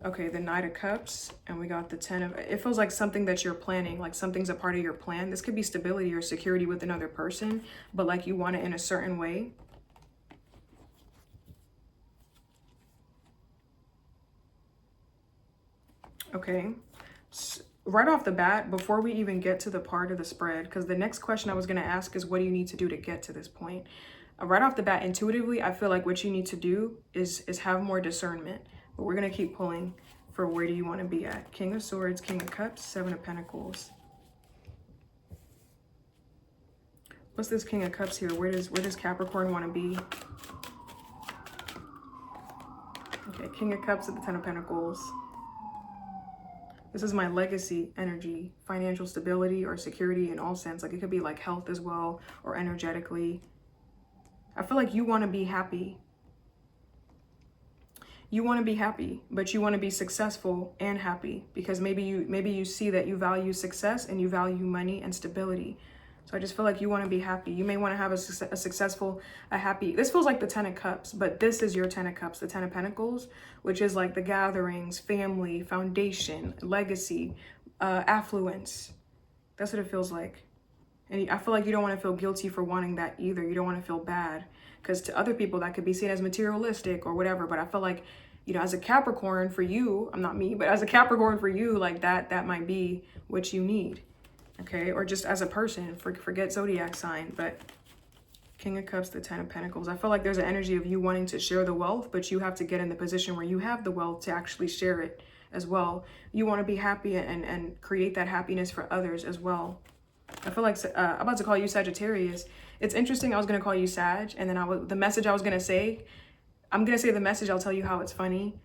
Okay, the Knight of Cups, and we got the 10 of... It feels like something that you're planning, like something's a part of your plan. This could be stability or security with another person, but like you want it in a certain way. Okay, so right off the bat, before we even get to the part of the spread, because the next question I was going to ask is, what do you need to do to get to this point? Right off the bat, intuitively, I feel like what you need to do is have more discernment. But we're going to keep pulling for where do you want to be at. King of Swords, King of Cups, Seven of Pentacles. What's this King of Cups here? Where does Capricorn want to be? Okay, King of Cups at the 10 of Pentacles. This is my legacy energy, financial stability or security in all sense. Like it could be like health as well, or energetically. I feel like you want to be happy. You want to be happy, but you want to be successful and happy, because maybe you see that you value success and you value money and stability. So I just feel like you want to be happy. You may want to have a successful, a happy, this feels like the 10 of Cups, but this is your 10 of Cups, the 10 of Pentacles, which is like the gatherings, family, foundation, legacy, affluence. That's what it feels like. And I feel like you don't want to feel guilty for wanting that either. You don't want to feel bad, because to other people that could be seen as materialistic or whatever. But I feel like, you know, as a Capricorn for you, I'm not me, but as a Capricorn for you, like that might be what you need. Okay, or just as a person, forget zodiac sign, but King of Cups, the 10 of Pentacles. I feel like there's an energy of you wanting to share the wealth, but you have to get in the position where you have the wealth to actually share it as well. You want to be happy and create that happiness for others as well. I feel like I'm about to call you Sagittarius. It's interesting. I was going to call you Sag, and then the message I was going to say, I'm going to say the message. I'll tell you how it's funny.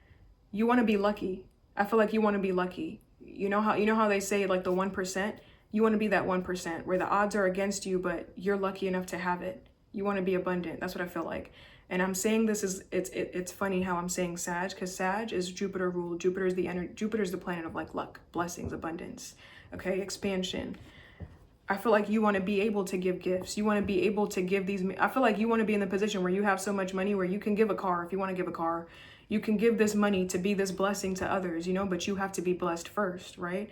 You want to be lucky. I feel like you want to be lucky. You know how they say like the 1%? You want to be that 1% where the odds are against you, but you're lucky enough to have it. You want to be abundant. That's what I feel like. And I'm saying this is, it's funny how I'm saying Sag, because Sag is Jupiter ruled. Jupiter's the planet of like luck, blessings, abundance, okay, expansion. I feel like you want to be able to give gifts. You want to be able to give these. I feel like you want to be in the position where you have so much money where you can give a car if you want to give a car. You can give this money to be this blessing to others, you know, but you have to be blessed first, right?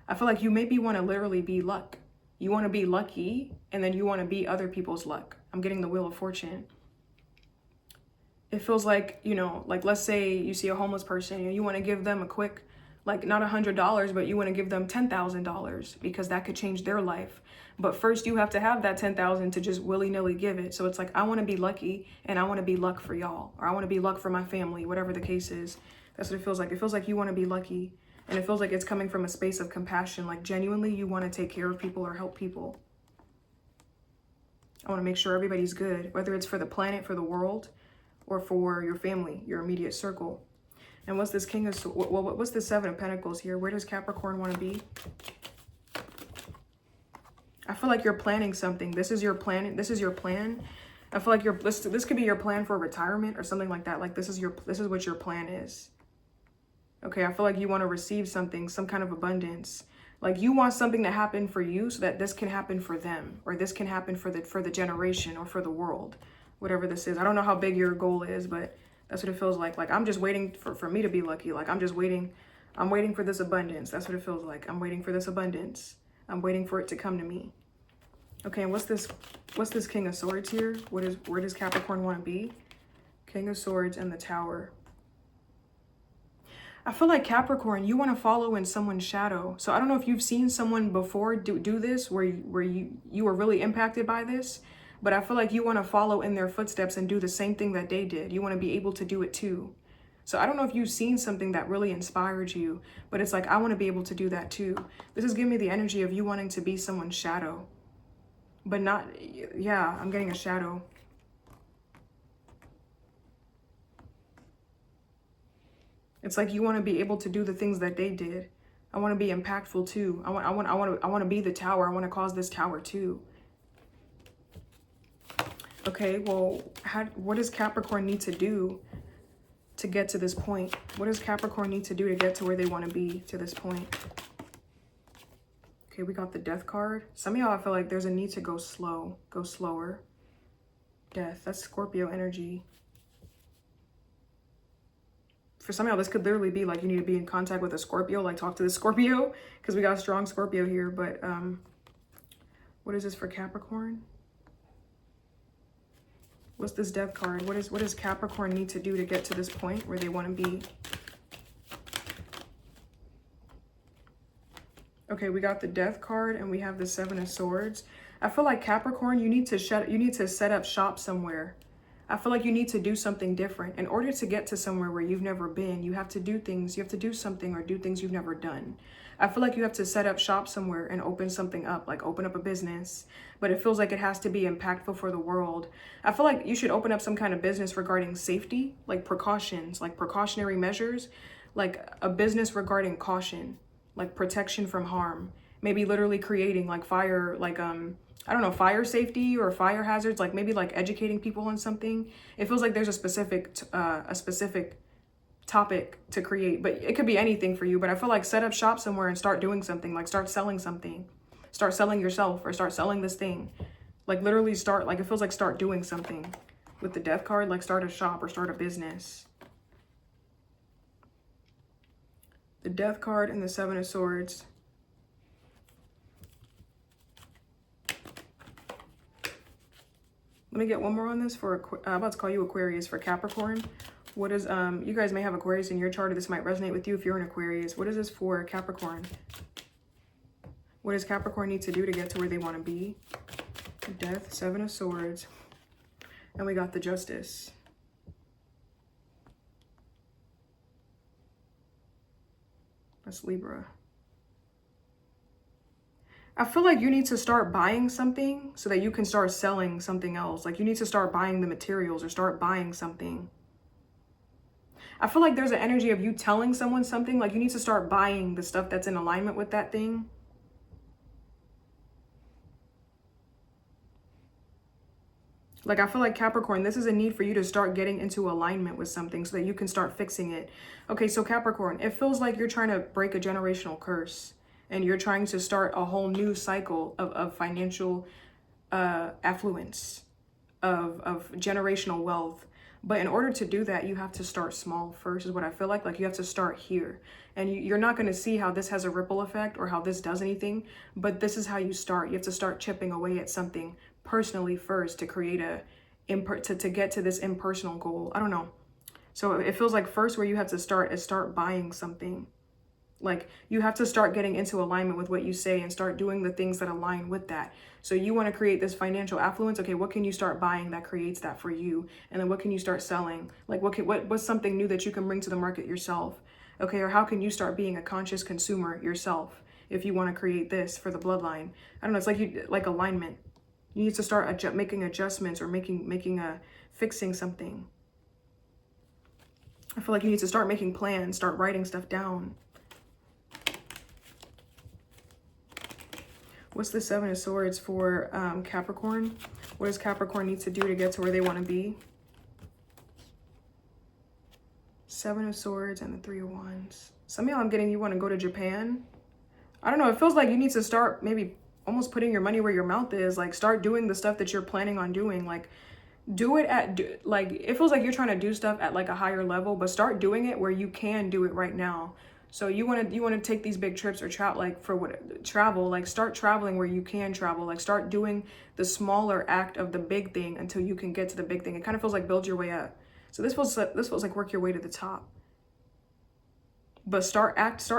I feel like you maybe want to literally be luck. You want to be lucky, and then you want to be other people's luck. I'm getting the Wheel of Fortune. It feels like, you know, like let's say you see a homeless person and you want to give them a quick, like not $100, but you want to give them $10,000 because that could change their life. But first you have to have that 10,000 to just willy-nilly give it. So it's like, I want to be lucky, and I want to be luck for y'all, or I want to be luck for my family, whatever the case is. That's what it feels like. It feels like you want to be lucky. And it feels like it's coming from a space of compassion. Like genuinely you want to take care of people or help people. I want to make sure everybody's good, whether it's for the planet, for the world, or for your family, your immediate circle. And what's this King of, what's the 7 of Pentacles here? Where does Capricorn want to be? I feel like you're planning something. This is your plan. This is your plan. I feel like this could be your plan for retirement or something like that. Like this is what your plan is. Okay, I feel like you want to receive something, some kind of abundance. Like you want something to happen for you so that this can happen for them, or this can happen for the generation or for the world, whatever this is. I don't know how big your goal is, but that's what it feels like. Like I'm just waiting for me to be lucky. Like I'm just waiting. I'm waiting for this abundance. That's what it feels like. I'm waiting for this abundance. I'm waiting for it to come to me. Okay, and what's this King of Swords here? Where does Capricorn want to be? King of Swords and the Tower. I feel like Capricorn, you want to follow in someone's shadow. So I don't know if you've seen someone before do this where you were really impacted by this, but I feel like you want to follow in their footsteps and do the same thing that they did. You want to be able to do it too. So I don't know if you've seen something that really inspired you, but it's like, I want to be able to do that too. This is giving me the energy of you wanting to be someone's shadow, but not, yeah, I'm getting a shadow. It's like you want to be able to do the things that they did. I want to be impactful too. I want to be the tower. I want to cause this tower too. Okay, well, what does Capricorn need to do to get to this point? What does Capricorn need to do to get to where they want to be to this point? Okay, we got the Death card. Some of y'all, I feel like there's a need to go slow, go slower. Death, that's Scorpio energy. For some of y'all, this could literally be like you need to be in contact with a Scorpio, like talk to the Scorpio, because we got a strong Scorpio here. But what is this for Capricorn? What's this Death card? What does Capricorn need to do to get to this point where they want to be? Okay, we got the Death card and we have the 7 of Swords. I feel like Capricorn, you need to set up shop somewhere. I feel like you need to do something different. In order to get to somewhere where you've never been, you have to do things. You have to do something or do things you've never done. I feel like you have to set up shop somewhere and open something up, like open up a business. But it feels like it has to be impactful for the world. I feel like you should open up some kind of business regarding safety, like precautions, like precautionary measures, like a business regarding caution, like protection from harm. Maybe literally creating like fire, like I don't know, fire safety or fire hazards, like maybe like educating people on something. It feels like there's a specific topic to create, but it could be anything for you. But I feel like set up shop somewhere and start doing something, like start selling something, start selling yourself, or start selling this thing. Like literally start, like it feels like start doing something with the Death card, like start a shop or start a business. The Death card and the Seven of Swords. Let me get one more on this for, I'm about to call you Aquarius for Capricorn. What is, you guys may have Aquarius in your chart, or this might resonate with you if you're an Aquarius. What is this for Capricorn? What does Capricorn need to do to get to where they want to be? Death, Seven of Swords. And we got the Justice. That's Libra. I feel like you need to start buying something so that you can start selling something else. Like you need to start buying the materials or start buying something. I feel like there's an energy of you telling someone something, like you need to start buying the stuff that's in alignment with that thing. Like I feel like Capricorn, this is a need for you to start getting into alignment with something so that you can start fixing it. Okay, so Capricorn, it feels like you're trying to break a generational curse and you're trying to start a whole new cycle of financial affluence, of generational wealth. But in order to do that, you have to start small first, is what I feel like. Like you have to start here. And you're not going to see how this has a ripple effect or how this does anything. But this is how you start. You have to start chipping away at something personally first to create to get to this impersonal goal. I don't know. So it feels like first where you have to start is start buying something. Like you have to start getting into alignment with what you say and start doing the things that align with that. So you want to create this financial affluence. Okay, what can you start buying that creates that for you? And then what can you start selling? Like what's something new that you can bring to the market yourself? Okay, or how can you start being a conscious consumer yourself if you want to create this for the bloodline? I don't know, it's like alignment. You need to start making adjustments or fixing something. I feel like you need to start making plans, start writing stuff down. What's the Seven of Swords for Capricorn? What does Capricorn need to do to get to where they want to be? Seven of Swords and the Three of Wands. Some of y'all I'm getting you want to go to Japan. I don't know. It feels like you need to start maybe almost putting your money where your mouth is. Like start doing the stuff that you're planning on doing. Like do it like it feels like you're trying to do stuff at like a higher level, but start doing it where you can do it right now. So you want to take these big trips or travel, like start traveling where you can travel, like start doing the smaller act of the big thing until you can get to the big thing. It kind of feels like build your way up. So this feels like work your way to the top. But start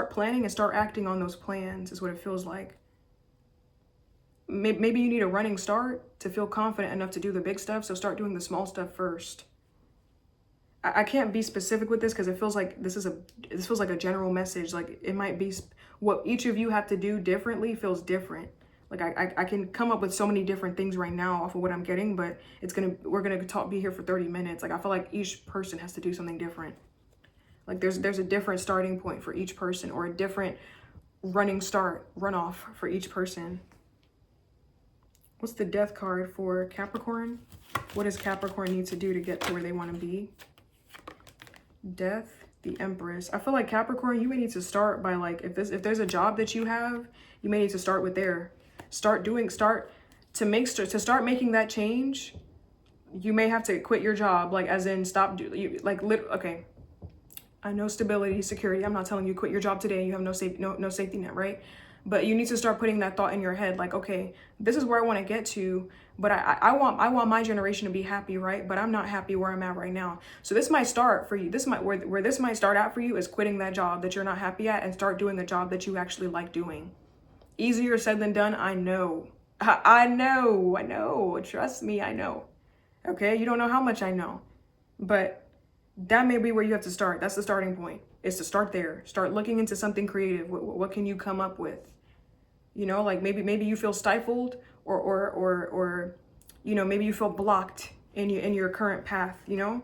planning and start acting on those plans is what it feels like. Maybe you need a running start to feel confident enough to do the big stuff. So start doing the small stuff first. I can't be specific with this because it feels like this feels like a general message. Like it might be what each of you have to do differently feels different. Like I can come up with so many different things right now off of what I'm getting, but we're gonna be here for 30 minutes. Like I feel like each person has to do something different. Like there's a different starting point for each person, or a different runoff for each person. What's the Death card for Capricorn? What does Capricorn need to do to get to where they want to be? Death, the Empress. I feel like Capricorn, you may need to start by like, if there's a job that you have, you may need to start with there. Start making that change. You may have to quit your job, like as in okay. I know stability, security. I'm not telling you quit your job today. You have no safety net, right? But you need to start putting that thought in your head, like, okay, this is where I want to get to, but I want my generation to be happy, right? But I'm not happy where I'm at right now. So this might start for you. Where this might start out for you is quitting that job that you're not happy at and start doing the job that you actually like doing. Easier said than done, I know. I know. Trust me, I know. Okay, you don't know how much I know, but that may be where you have to start. That's the starting point, is to start there. Start looking into something creative. What can you come up with? You know, like maybe you feel stifled or you know, maybe you feel blocked in your current path, you know?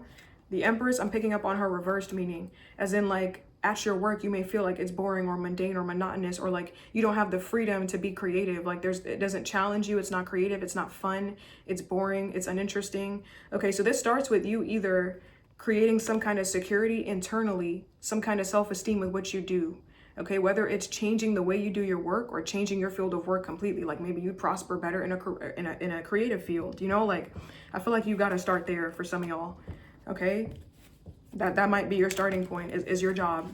The Empress, I'm picking up on her reversed meaning, as in like at your work, you may feel like it's boring or mundane or monotonous, or like you don't have the freedom to be creative. Like it doesn't challenge you. It's not creative. It's not fun. It's boring. It's uninteresting. Okay, so this starts with you either creating some kind of security internally, some kind of self-esteem with what you do. Okay, whether it's changing the way you do your work or changing your field of work completely, like maybe you'd prosper better in a creative field, you know, like I feel like you got to start there for some of y'all. Okay, that might be your starting point, is your job.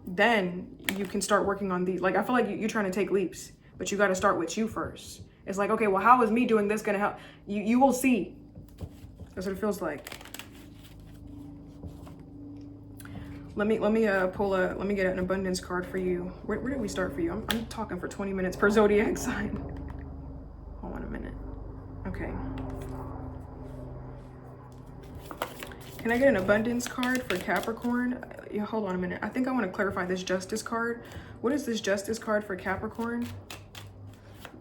Then you can start working on these. Like I feel like you're trying to take leaps, but you got to start with you first. It's like, okay, well, how is me doing this gonna help? You will see. That's what it feels like. Let me get an abundance card for you. Where did we start for you? I'm talking for 20 minutes per zodiac sign. Hold on a minute. Okay. Can I get an abundance card for Capricorn? Yeah, hold on a minute. I think I want to clarify this justice card. What is this justice card for Capricorn?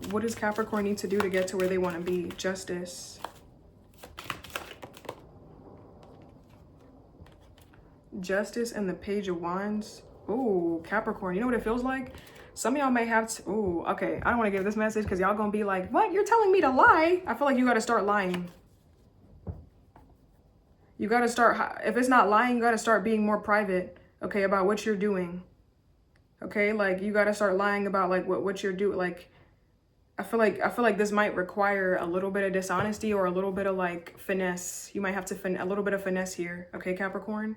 What does Capricorn need to do to get to where they want to be? Justice. Justice and the Page of Wands. Ooh, Capricorn. You know what it feels like? Some of y'all may have to... Ooh, okay. I don't want to give this message because y'all going to be like, what? You're telling me to lie? I feel like you got to start lying. You got to start... If it's not lying, you got to start being more private, okay, about what you're doing. Okay? Like, you got to start lying about, like, what you're doing. Like, I feel like this might require a little bit of dishonesty or a little bit of, like, finesse. You might have to... a little bit of finesse here. Okay, Capricorn?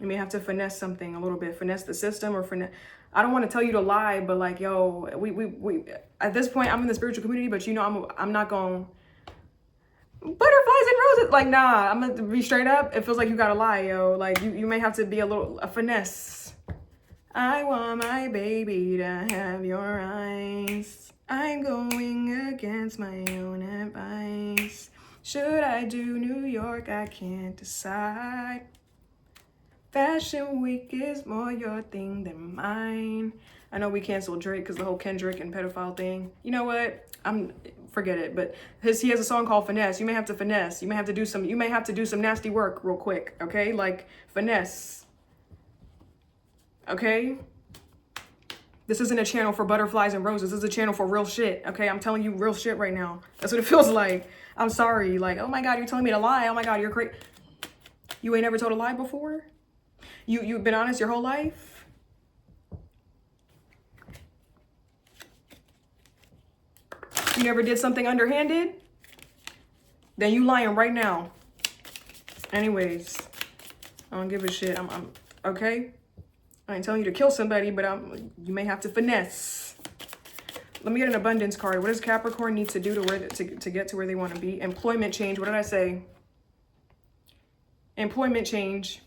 You may have to finesse something a little bit, finesse the system or finesse. I don't want to tell you to lie, but like, yo, we at this point, I'm in the spiritual community, but you know, I'm not going butterflies and roses. Like, nah, I'm gonna be straight up. It feels like you gotta lie, yo. Like you may have to be a finesse. I want my baby to have your eyes. I'm going against my own advice. Should I do New York? I can't decide. Fashion week is more your thing than mine. I know we canceled Drake because the whole Kendrick and pedophile thing. You know what? Forget it. But he has a song called Finesse. You may have to finesse. You may have to do some nasty work real quick. Okay? Like finesse. Okay? This isn't a channel for butterflies and roses. This is a channel for real shit. Okay? I'm telling you real shit right now. That's what it feels like. I'm sorry. Like, oh my God, you're telling me to lie. Oh my God, you're crazy. You ain't never told a lie before? You've been honest your whole life? You never did something underhanded? Then you lying right now. Anyways, I don't give a shit. I'm okay? I ain't telling you to kill somebody, but you may have to finesse. Let me get an abundance card. What does Capricorn need to do to get to where they want to be? Employment change. What did I say? Employment change.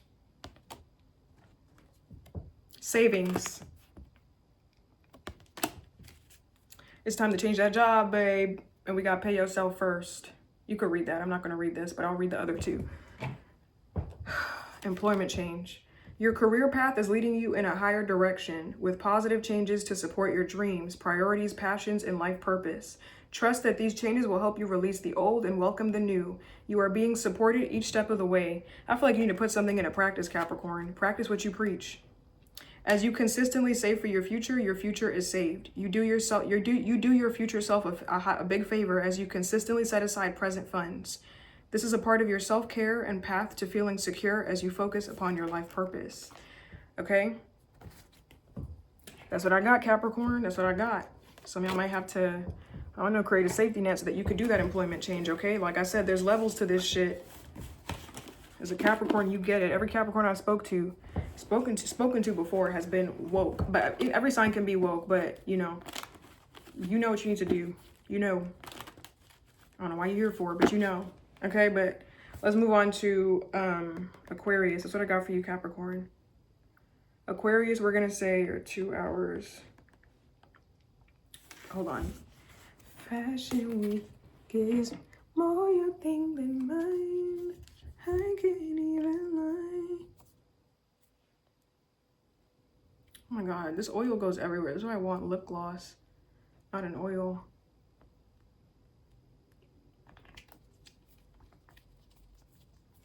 Savings. It's time to change that job, babe. And we gotta pay yourself first. You could read that. I'm not gonna read this, but I'll read the other two. Employment change. Your career path is leading you in a higher direction with positive changes to support your dreams, priorities, passions, and life purpose. Trust that these changes will help you release the old and welcome the new. You are being supported each step of the way. I feel like you need to put something into practice, Capricorn. Practice what you preach. As you consistently save for your future is saved. You do your future self a big favor as you consistently set aside present funds. This is a part of your self-care and path to feeling secure as you focus upon your life purpose. Okay? That's what I got, Capricorn. That's what I got. Some of y'all might have to, I don't know, create a safety net so that you could do that employment change, okay? Like I said, there's levels to this shit. As a Capricorn, you get it. Every Capricorn I've spoken to before has been woke. But every sign can be woke, but you know what you need to do. You know. I don't know why you're here for, but you know. Okay, but let's move on to Aquarius. That's what I got for you, Capricorn. Aquarius, we're gonna say are 2 hours. Hold on. Fashion week is more your thing than mine. I can't even lie. Oh my God, this oil goes everywhere. This is why I want lip gloss, not an oil.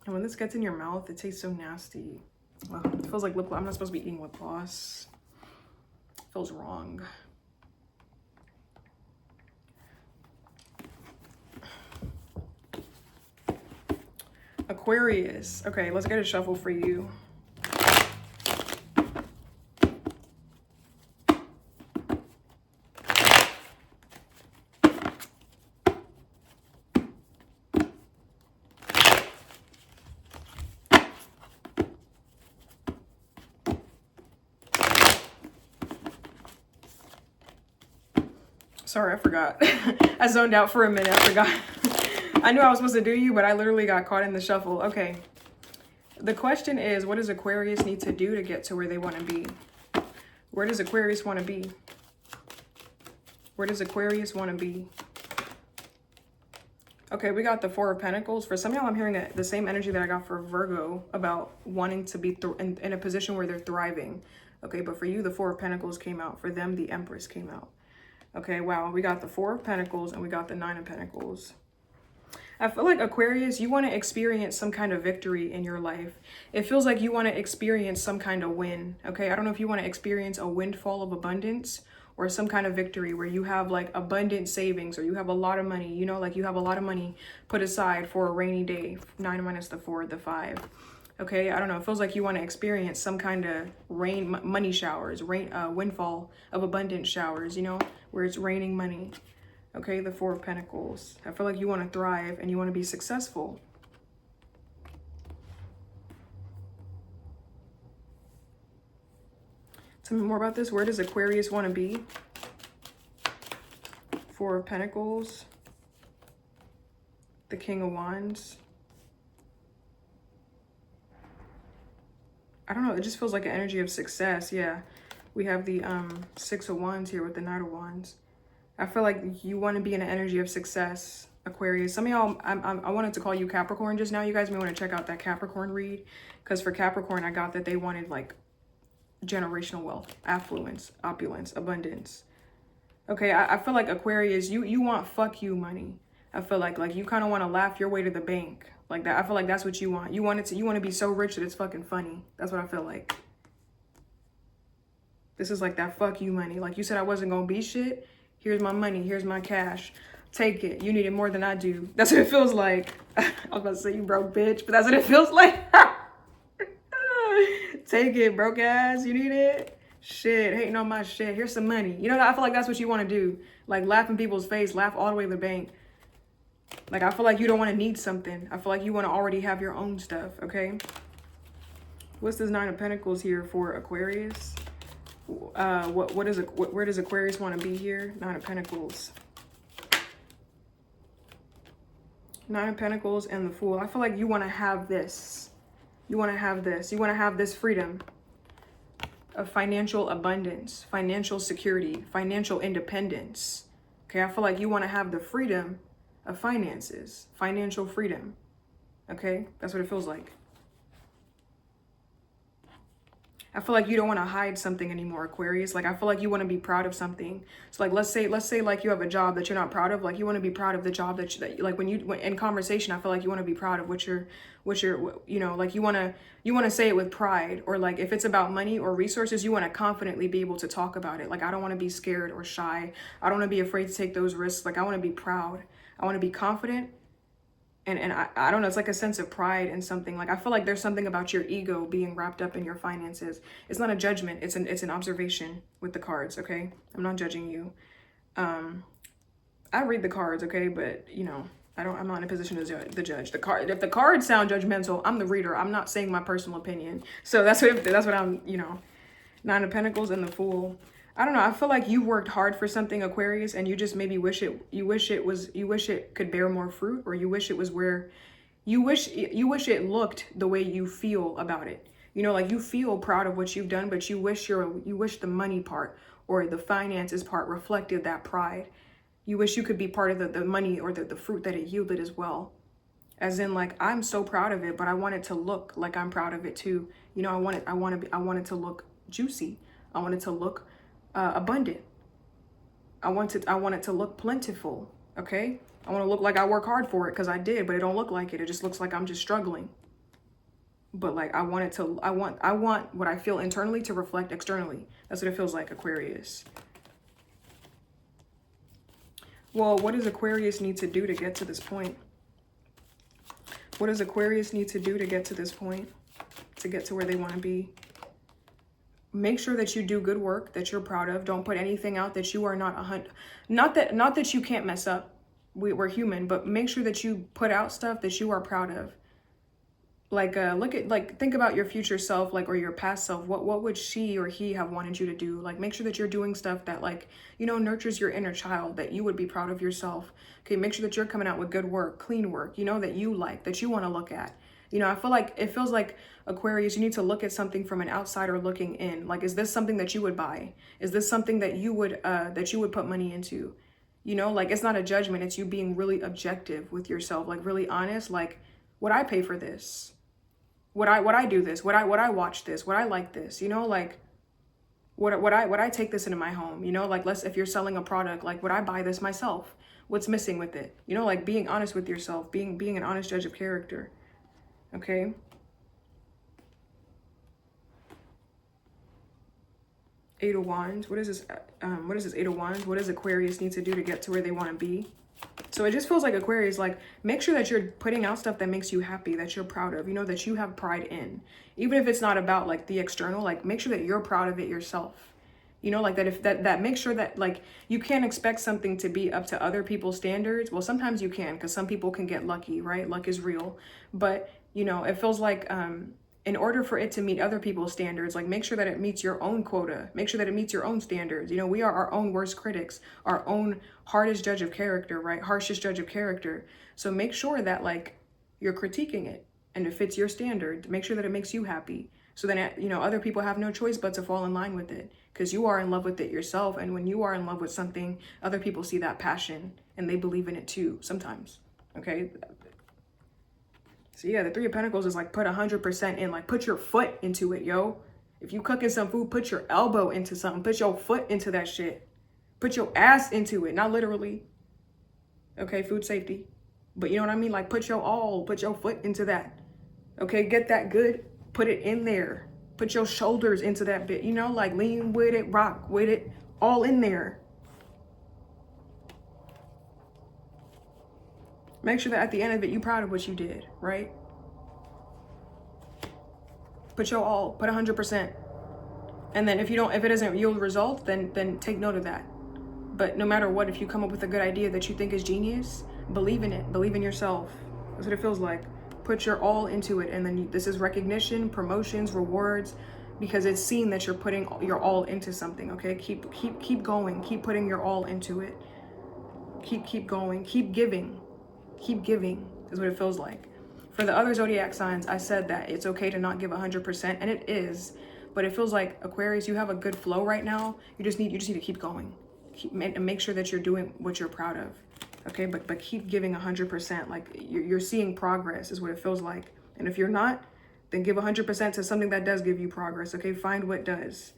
And when this gets in your mouth, it tastes so nasty. Ugh, it feels like lip gloss. I'm not supposed to be eating lip gloss. It feels wrong. Aquarius. Okay, let's get a shuffle for you. Sorry, I forgot. I zoned out for a minute. I forgot. I knew I was supposed to do you, but I literally got caught in the shuffle. Okay. The question is, what does Aquarius need to do to get to where they want to be? Where does Aquarius want to be? Where does Aquarius want to be? Okay, we got the Four of Pentacles. For some of y'all, I'm hearing the same energy that I got for Virgo about wanting to be in a position where they're thriving. Okay, but for you, the Four of Pentacles came out. For them, the Empress came out. Okay, wow, we got the Four of Pentacles and we got the Nine of Pentacles. I feel like Aquarius, you want to experience some kind of victory in your life. It feels like you want to experience some kind of win, okay? I don't know if you want to experience a windfall of abundance or some kind of victory where you have like abundant savings or you have a lot of money, you know, like you have a lot of money put aside for a rainy day. 9 minus the 4, the 5. Okay, I don't know. It feels like you want to experience some kind of money showers, windfall of abundant showers, you know, where it's raining money. Okay, the Four of Pentacles. I feel like you want to thrive and you want to be successful. Tell me more about this. Where does Aquarius want to be? Four of Pentacles. The King of Wands. I don't know, it just feels like an energy of success. Yeah, we have the Six of Wands here with the Knight of Wands. I feel like you want to be in an energy of success, Aquarius. Some of y'all, I wanted to call you Capricorn just now. You guys may want to check out that Capricorn read, because for Capricorn, I got that they wanted like generational wealth, affluence, opulence, abundance. Okay, I feel like Aquarius, you want fuck you money. I feel like you kind of want to laugh your way to the bank. Like that. I feel like that's what you want. You want to be so rich that it's fucking funny. That's what I feel like. This is like that fuck you money. Like you said I wasn't gonna be shit. Here's my money. Here's my cash. Take it. You need it more than I do. That's what it feels like. I was about to say you broke bitch, but that's what it feels like. Take it, broke ass. You need it? Shit, hating on my shit. Here's some money. You know, I feel like that's what you want to do. Like laugh in people's face, laugh all the way to the bank. Like, I feel like you don't want to need something. I feel like you want to already have your own stuff, okay? What's this Nine of Pentacles here for Aquarius? Where does Aquarius want to be here? Nine of Pentacles. Nine of Pentacles and the Fool. I feel like you want to have this. You want to have this. You want to have this freedom of financial abundance, financial security, financial independence. Okay, I feel like you want to have the freedom of finances, financial freedom. Okay, that's what it feels like. I feel like you don't want to hide something anymore, Aquarius. Like I feel like you want to be proud of something. So like let's say like you have a job that you're not proud of. Like you want to be proud of the job that like when in conversation, I feel like you want to be proud of what you're you know, like you want to say it with pride. Or like if it's about money or resources, you want to confidently be able to talk about it. Like I don't want to be scared or shy. I don't want to be afraid to take those risks. Like I want to be proud. I want to be confident. And I don't know, it's like a sense of pride in something. Like I feel like there's something about your ego being wrapped up in your finances. It's not a judgment, it's an observation with the cards, okay? I'm not judging you. I read the cards, okay, but you know, I'm not in a position to judge. If the cards sound judgmental, I'm the reader. I'm not saying my personal opinion. So that's what I'm, you know. Nine of Pentacles and the Fool. I don't know. I feel like you worked hard for something, Aquarius, and you just maybe wish it could bear more fruit, or you wish it was where you wish it looked the way you feel about it. You know, like you feel proud of what you've done, but you wish the money part or the finances part reflected that pride. You wish you could be part of the money or the fruit that it yielded as well. As in, like, I'm so proud of it, but I want it to look like I'm proud of it too. You know, I want it to look juicy. I want it to look abundant. I want it to look plentiful. Okay, I want to look like I work hard for it, because I did, but it don't look like it. It just looks like I'm just struggling. But like I want what I feel internally to reflect externally. That's what it feels like, Aquarius. Well, what does Aquarius need to do to get to this point? What does Aquarius need to do to get to this point? To get to where they want to be? Make sure that you do good work that you're proud of. Don't put anything out that you are not not that you can't mess up. We're human, but make sure that you put out stuff that you are proud of. Like think about your future self, like, or your past self. What would she or he have wanted you to do? Like, make sure that you're doing stuff that, like, you know, nurtures your inner child, that you would be proud of yourself. Okay, make sure that you're coming out with good work, clean work, you know, that you like, that you want to look at. You know, I feel like it feels like Aquarius, you need to look at something from an outsider looking in. Like, is this something that you would buy? Is this something that you would put money into? You know, like, it's not a judgment. It's you being really objective with yourself, like really honest. Like, would I pay for this? Would I do this? Would I watch this? Would I like this? You know, like, would I take this into my home? You know, like, if you're selling a product, like, would I buy this myself? What's missing with it? You know, like, being honest with yourself, being an honest judge of character. Okay. Eight of Wands. What is this? What is this Eight of Wands? What does Aquarius need to do to get to where they want to be? So it just feels like Aquarius, like, make sure that you're putting out stuff that makes you happy, that you're proud of, you know, that you have pride in. Even if it's not about, like, the external, like, make sure that you're proud of it yourself. You know, like, that if that make sure that, like, you can't expect something to be up to other people's standards. Well, sometimes you can, because some people can get lucky, right? Luck is real. But, you know, it feels like in order for it to meet other people's standards, like, make sure that it meets your own quota. Make sure that it meets your own standards. You know, we are our own worst critics, our own hardest judge of character, right? Harshest judge of character. So make sure that, like, you're critiquing it and it fits your standard. Make sure that it makes you happy. So then, you know, other people have no choice but to fall in line with it, because you are in love with it yourself. And when you are in love with something, other people see that passion and they believe in it too sometimes. Okay. So yeah, the Three of Pentacles is like, put 100% in, like, put your foot into it, yo. If you cooking some food, put your elbow into something, put your foot into that shit. Put your ass into it, not literally. Okay, food safety. But you know what I mean? Like, put your foot into that. Okay, get that good, put it in there. Put your shoulders into that bit, you know, like, lean with it, rock with it, all in there. Make sure that at the end of it, you're proud of what you did, right? Put your all, put 100%. And then if it doesn't yield results, then take note of that. But no matter what, if you come up with a good idea that you think is genius, believe in it, believe in yourself. That's what it feels like. Put your all into it. And then this is recognition, promotions, rewards, because it's seen that you're putting your all into something. Okay, keep going, keep putting your all into it. Keep going, keep giving. Keep giving is what it feels like. For the other zodiac signs, I said that it's okay to not give 100%, and it is. But it feels like, Aquarius, you have a good flow right now. You just need to keep going, and make sure that you're doing what you're proud of. Okay, but keep giving 100%. Like, you're seeing progress is what it feels like. And if you're not, then give 100% to something that does give you progress. Okay, find what does.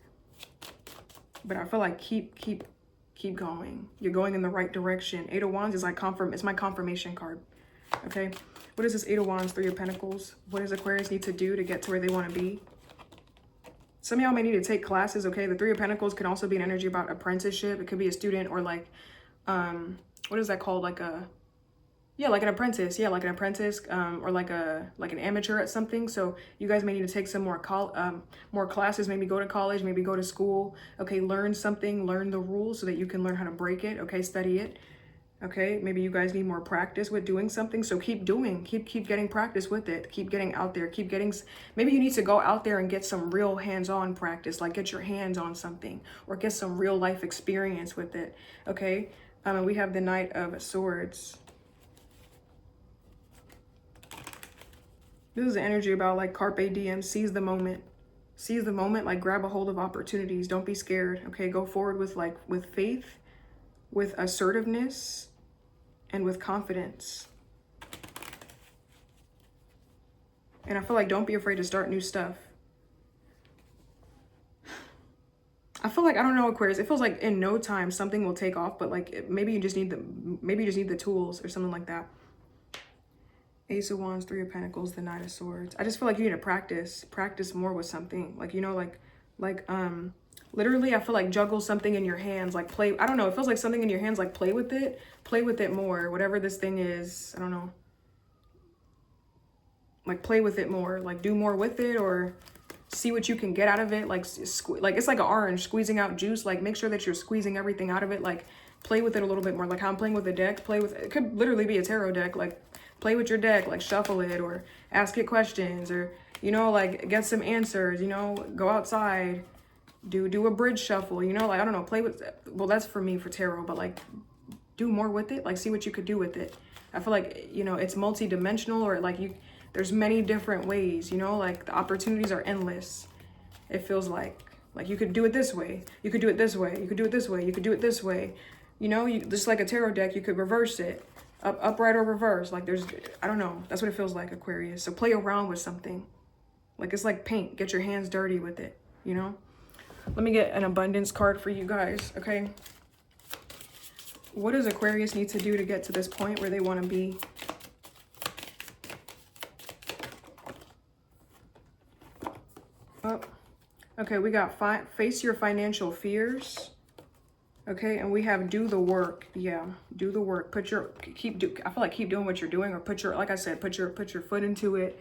But I feel like keep going. You're going in the right direction. Eight of Wands is like it's my confirmation card. Okay. What is this Eight of Wands, Three of Pentacles? What does Aquarius need to do to get to where they want to be? Some of y'all may need to take classes. Okay. The Three of Pentacles can also be an energy about apprenticeship. It could be a student, or like, what is that called? Like an apprentice. Yeah, like an apprentice, or like an amateur at something. So you guys may need to take some more classes, maybe go to college, maybe go to school. Okay, learn something, learn the rules so that you can learn how to break it. Okay, study it. Okay, maybe you guys need more practice with doing something. So keep getting practice with it. Keep getting out there. Maybe you need to go out there and get some real hands-on practice, like get your hands on something, or get some real life experience with it. Okay, and we have the Knight of Swords. This is an energy about, like, carpe diem, seize the moment. Seize the moment, like, grab a hold of opportunities. Don't be scared, okay? Go forward with faith, with assertiveness, and with confidence. And I feel like, don't be afraid to start new stuff. I feel like, I don't know, Aquarius, it feels like in no time something will take off, but like, maybe you just need the tools or something like that. Ace of Wands, Three of Pentacles, the Knight of Swords. I just feel like you need to practice more with something. Like, you know, like literally, I feel like juggle something in your hands, like play. I don't know. It feels like something in your hands, like play with it more. Whatever this thing is, I don't know. like play with it more, like do more with it, or see what you can get out of it. Like it's like an orange squeezing out juice. Like make sure that you're squeezing everything out of it. Like play with it a little bit more. Like how I'm playing with a deck, play with it. Could literally be a tarot deck. Like play with your deck, like shuffle it or ask it questions, or you know, like get some answers, you know, go outside, do a bridge shuffle, you know, like I don't know, play with, well, that's for me for tarot, but like do more with it, like see what you could do with it. I feel like, you know, it's multi-dimensional, or like there's many different ways, you know, like the opportunities are endless. It feels like you could do it this way, you could do it this way, you could do it this way, you could do it this way, you know, just like a tarot deck, you could reverse it, upright or reverse. Like there's, I don't know, that's what it feels like, Aquarius. So play around with something. Like it's like paint, get your hands dirty with it, you know. Let me get an abundance card for you guys, okay? What does Aquarius need to do to get to this point where they want to be? Oh, okay, we got face your financial fears. Okay, and we have do the work. Yeah, do the work. I feel like keep doing what you're doing, or like I said, put your foot into it.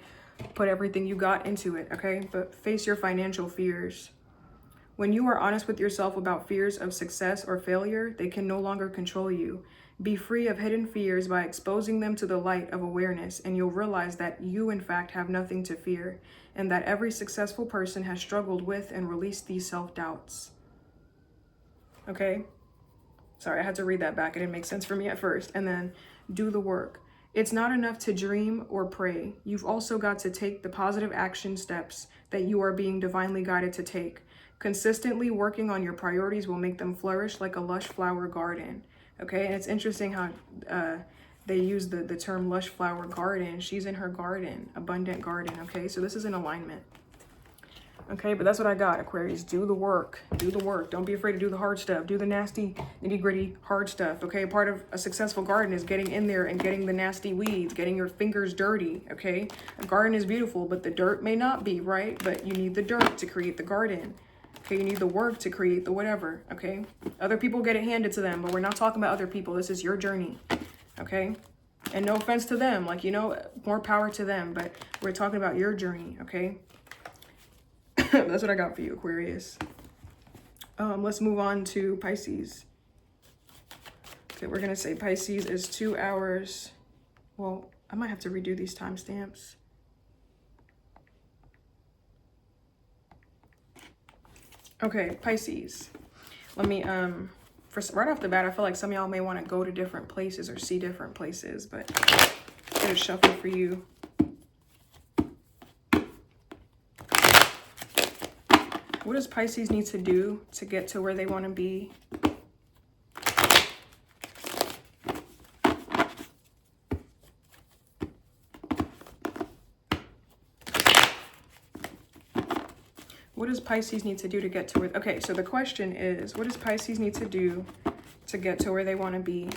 Put everything you got into it, okay? But face your financial fears. When you are honest with yourself about fears of success or failure, they can no longer control you. Be free of hidden fears by exposing them to the light of awareness, and you'll realize that you, in fact, have nothing to fear, and that every successful person has struggled with and released these self-doubts. Okay? Sorry, I had to read that back. It didn't make sense for me at first. And then, do the work. It's not enough to dream or pray. You've also got to take the positive action steps that you are being divinely guided to take. Consistently working on your priorities will make them flourish like a lush flower garden. Okay, and it's interesting how they use the term lush flower garden. She's in her garden, abundant garden. Okay, so this is in alignment. Okay, but that's what I got, Aquarius. Do the work. Do the work. Don't be afraid to do the hard stuff. Do the nasty, nitty-gritty, hard stuff. Okay, part of a successful garden is getting in there and getting the nasty weeds, getting your fingers dirty. Okay, a garden is beautiful, but the dirt may not be, right? But you need the dirt to create the garden. Okay, you need the work to create the whatever. Okay, other people get it handed to them, but we're not talking about other people. This is your journey. Okay, and no offense to them, like, you know, more power to them, but we're talking about your journey. Okay. That's what I got for you, Aquarius. Let's move on to Pisces. Okay, we're gonna say Pisces is 2 hours. Well, I might have to redo these timestamps. Okay, Pisces. Let me right off the bat, I feel like some of y'all may want to go to different places or see different places, but I'm gonna shuffle for you. What does Pisces need to do to get to where they want to be? What does Pisces need to do to get to where... Okay, so the question is, what does Pisces need to do to get to where they want to be?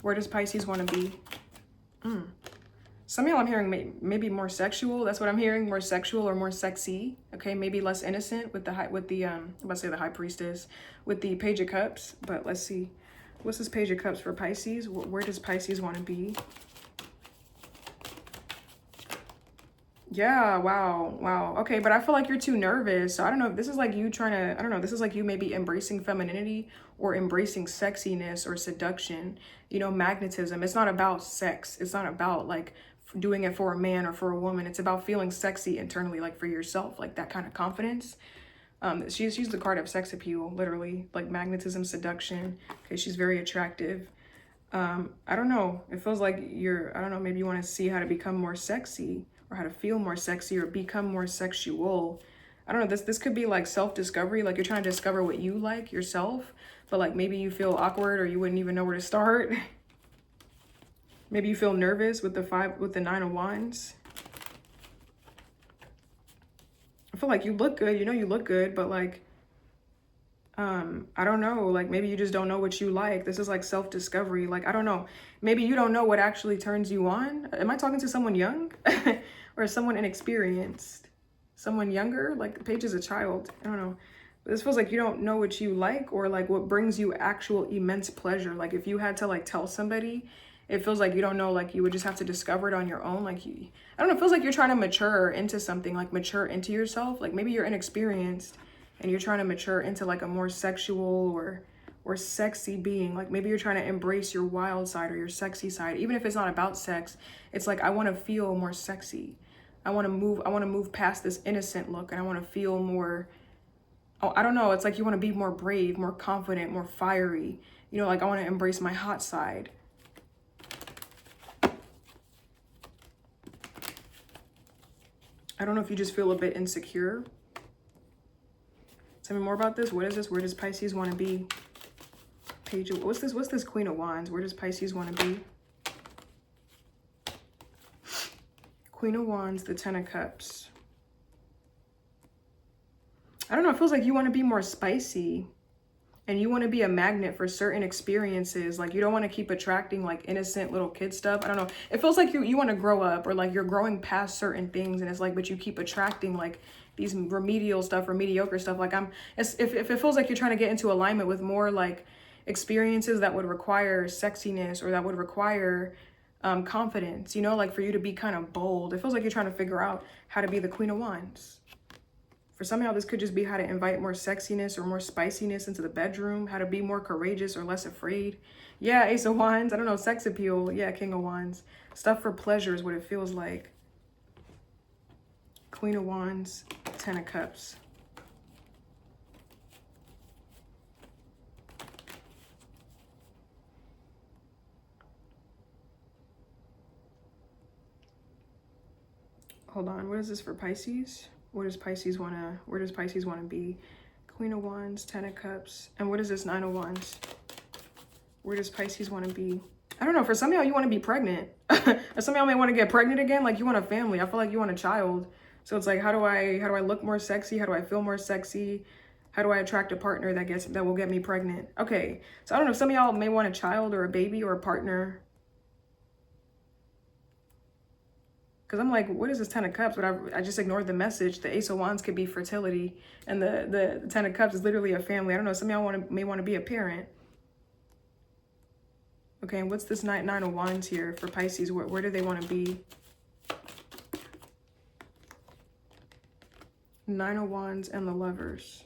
Where does Pisces want to be? Some of y'all I'm hearing maybe more sexual. That's what I'm hearing, more sexual or more sexy. Okay, maybe less innocent with the I'm about to say the High Priestess, with the Page of Cups. But let's see, what's this Page of Cups for Pisces? Where does Pisces want to be? Yeah, wow. Okay, but I feel like you're too nervous. So I don't know if this is like you trying to, I don't know, this is like you maybe embracing femininity or embracing sexiness or seduction, you know, magnetism. It's not about sex. It's not about like doing it for a man or for a woman. It's about feeling sexy internally, like for yourself, like that kind of confidence. She's the card of sex appeal, literally, like magnetism, seduction. Okay, she's very attractive. I don't know. It feels like I don't know, maybe you want to see how to become more sexy or how to feel more sexy or become more sexual. I don't know, this could be like self-discovery, like you're trying to discover what you like yourself, but like maybe you feel awkward or you wouldn't even know where to start. Maybe you feel nervous with the 9 of Wands. I feel like you look good, you know you look good, but like, I don't know, like maybe you just don't know what you like. This is like self-discovery. Like, I don't know, maybe you don't know what actually turns you on. Am I talking to someone young or someone inexperienced? Someone younger? Like the Page is a child. I don't know. But this feels like you don't know what you like or like what brings you actual immense pleasure. Like if you had to like tell somebody It feels like you don't know, like you would just have to discover it on your own. Like I don't know, it feels like you're trying to mature into something, like mature into yourself. Like maybe you're inexperienced and you're trying to mature into like a more sexual or sexy being. Like maybe you're trying to embrace your wild side or your sexy side. Even if it's not about sex, it's like, I want to feel more sexy. I want to move past this innocent look, and I want to feel more, oh, I don't know. It's like you want to be more brave, more confident, more fiery. You know, like I want to embrace my hot side. I don't know if you just feel a bit insecure. Tell me more about this. What is this? Where does Pisces want to be? Page of, what's this Queen of Wands? Where does Pisces want to be? Queen of Wands, the Ten of Cups. I don't know, it feels like you want to be more spicy and you want to be a magnet for certain experiences. Like you don't want to keep attracting like innocent little kid stuff. I don't know. It feels like you want to grow up, or like you're growing past certain things, and it's like, but you keep attracting like these remedial stuff or mediocre stuff. Like if it feels like you're trying to get into alignment with more like experiences that would require sexiness, or that would require confidence, you know, like for you to be kind of bold. It feels like you're trying to figure out how to be the Queen of Wands. For some of y'all, this could just be how to invite more sexiness or more spiciness into the bedroom, how to be more courageous or less afraid. Yeah, Ace of Wands. I don't know, sex appeal. Yeah, King of Wands. Stuff for pleasure is what it feels like. Queen of Wands, Ten of Cups. Hold on, what is this for Pisces? Where does Pisces want to be? Queen of Wands, Ten of Cups. And what is this Nine of Wands? Where does Pisces want to be? I don't know, for some of y'all, you want to be pregnant. Or some of y'all may want to get pregnant again. Like you want a family. I feel like you want a child. So it's like, how do I look more sexy? How do I feel more sexy? How do I attract a partner that will get me pregnant? Okay, so I don't know, some of y'all may want a child or a baby or a partner. Because I'm like, what is this Ten of Cups? But I just ignored the message. The Ace of Wands could be fertility. And the Ten of Cups is literally a family. I don't know, some of y'all may want to be a parent. Okay, and what's this Nine of Wands here for Pisces? Where do they want to be? Nine of Wands and the Lovers.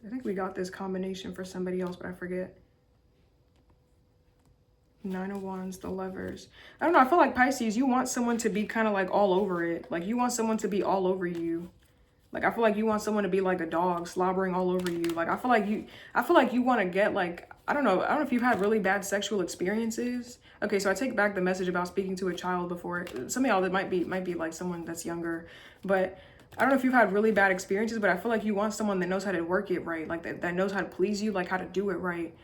I think we got this combination for somebody else, but I forget. Nine of Wands, the Lovers. I don't know, I feel like Pisces, you want someone to be kind of like all over it. Like you want someone to be all over you. Like I feel like you want someone to be like a dog slobbering all over you. Like I feel like you want to get like, I don't know if you've had really bad sexual experiences. Okay, so I take back the message about speaking to a child before. Some of y'all that might be like someone that's younger, but I don't know if you've had really bad experiences, but I feel like you want someone that knows how to work it right, like that knows how to please you, like how to do it right.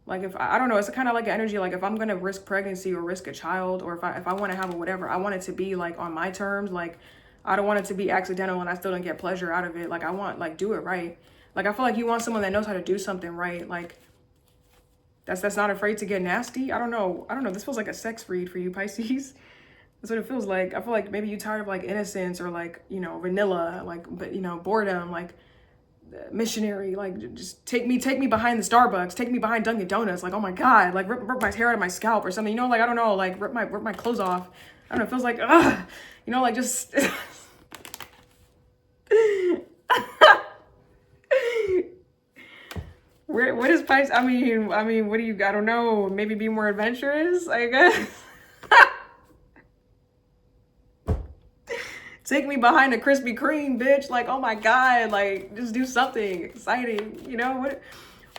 Like if I don't know, it's kind of like an energy, like if I'm gonna risk pregnancy or risk a child, or if I want to have a whatever, I want it to be like on my terms. Like I don't want it to be accidental and I still don't get pleasure out of it. Like I want, like, do it right. Like I feel like you want someone that knows how to do something right. Like that's not afraid to get nasty. I don't know. This feels like a sex read for you, Pisces. That's what it feels like. I feel like maybe you're tired of like innocence or like, you know, vanilla, like, but you know, boredom, like missionary, like just take me behind the Starbucks, take me behind Dunkin' Donuts, like, oh my god, like rip my hair out of my scalp or something, you know, like I don't know, like rip my clothes off. I don't know, it feels like you know, like just what is Pisces? I mean, what do you, I don't know, maybe be more adventurous, I guess. Take me behind a Krispy Kreme, bitch. Like, oh my god, like just do something exciting. You know,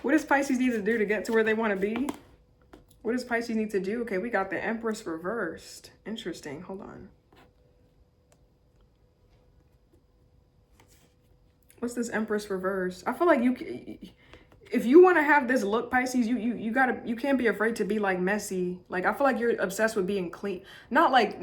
what does Pisces need to do to get to where they want to be? What does Pisces need to do? Okay, we got the Empress reversed. Interesting. Hold on. What's this Empress reversed? I feel like if you want to have this look, Pisces, you can't be afraid to be like messy. Like I feel like you're obsessed with being clean, not like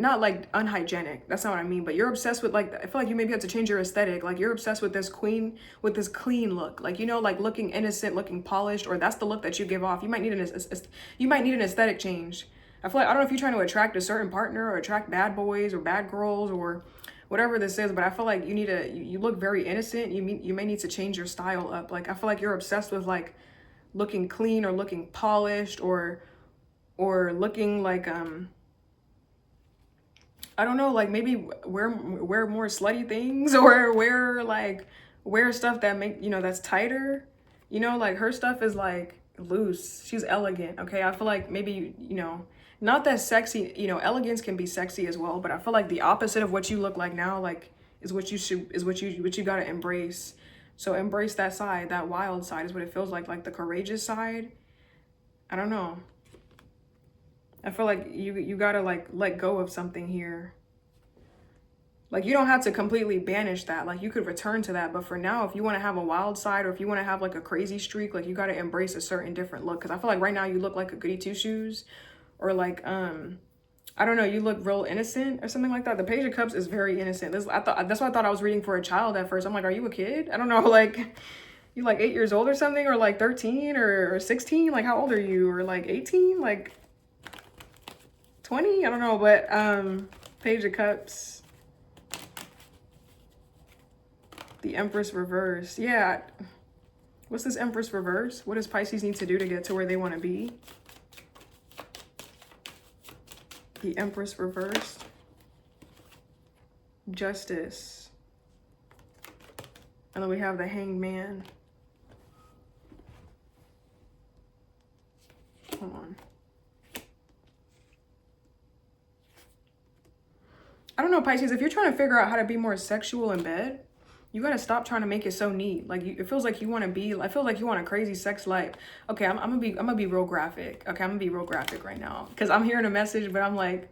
unhygienic. That's not what I mean. But you're obsessed with like, I feel like you maybe have to change your aesthetic. Like you're obsessed with this clean look. Like, you know, like looking innocent, looking polished, or that's the look that you give off. You might need an aesthetic change. I feel like, I don't know if you're trying to attract a certain partner or attract bad boys or bad girls or whatever this is, but I feel like you look very innocent. You may need to change your style up. Like I feel like you're obsessed with like looking clean or looking polished or or looking like, I don't know, like maybe wear more slutty things, or wear stuff that make, you know, that's tighter. You know, like her stuff is like loose. She's elegant. Okay. I feel like maybe, you know, not that sexy, you know, elegance can be sexy as well, but I feel like the opposite of what you look like now, like, is what you gotta embrace. So embrace that side, that wild side is what it feels like the courageous side. I don't know. I feel like you gotta like let go of something here. Like you don't have to completely banish that. Like you could return to that. But for now, if you want to have a wild side, or if you want to have like a crazy streak, like you got to embrace a certain different look. Cause I feel like right now you look like a goody two shoes, or like, I don't know, you look real innocent or something like that. The Page of Cups is very innocent. That's what I thought I was reading for a child at first. I'm like, are you a kid? I don't know. Like you like 8 years old or something, or like 13 or 16. Like how old are you? Or like 18, like 20. I don't know. But, Page of Cups. The Empress reverse. Yeah. What's this Empress reverse? What does Pisces need to do to get to where they want to be? The Empress reverse. Justice. And then we have the Hanged Man. Hold on. I don't know, Pisces, if you're trying to figure out how to be more sexual in bed, you gotta stop trying to make it so neat. Like it feels like you want to be. I feel like you want a crazy sex life. Okay, I'm gonna be real graphic. Okay, I'm gonna be real graphic right now because I'm hearing a message, but I'm like,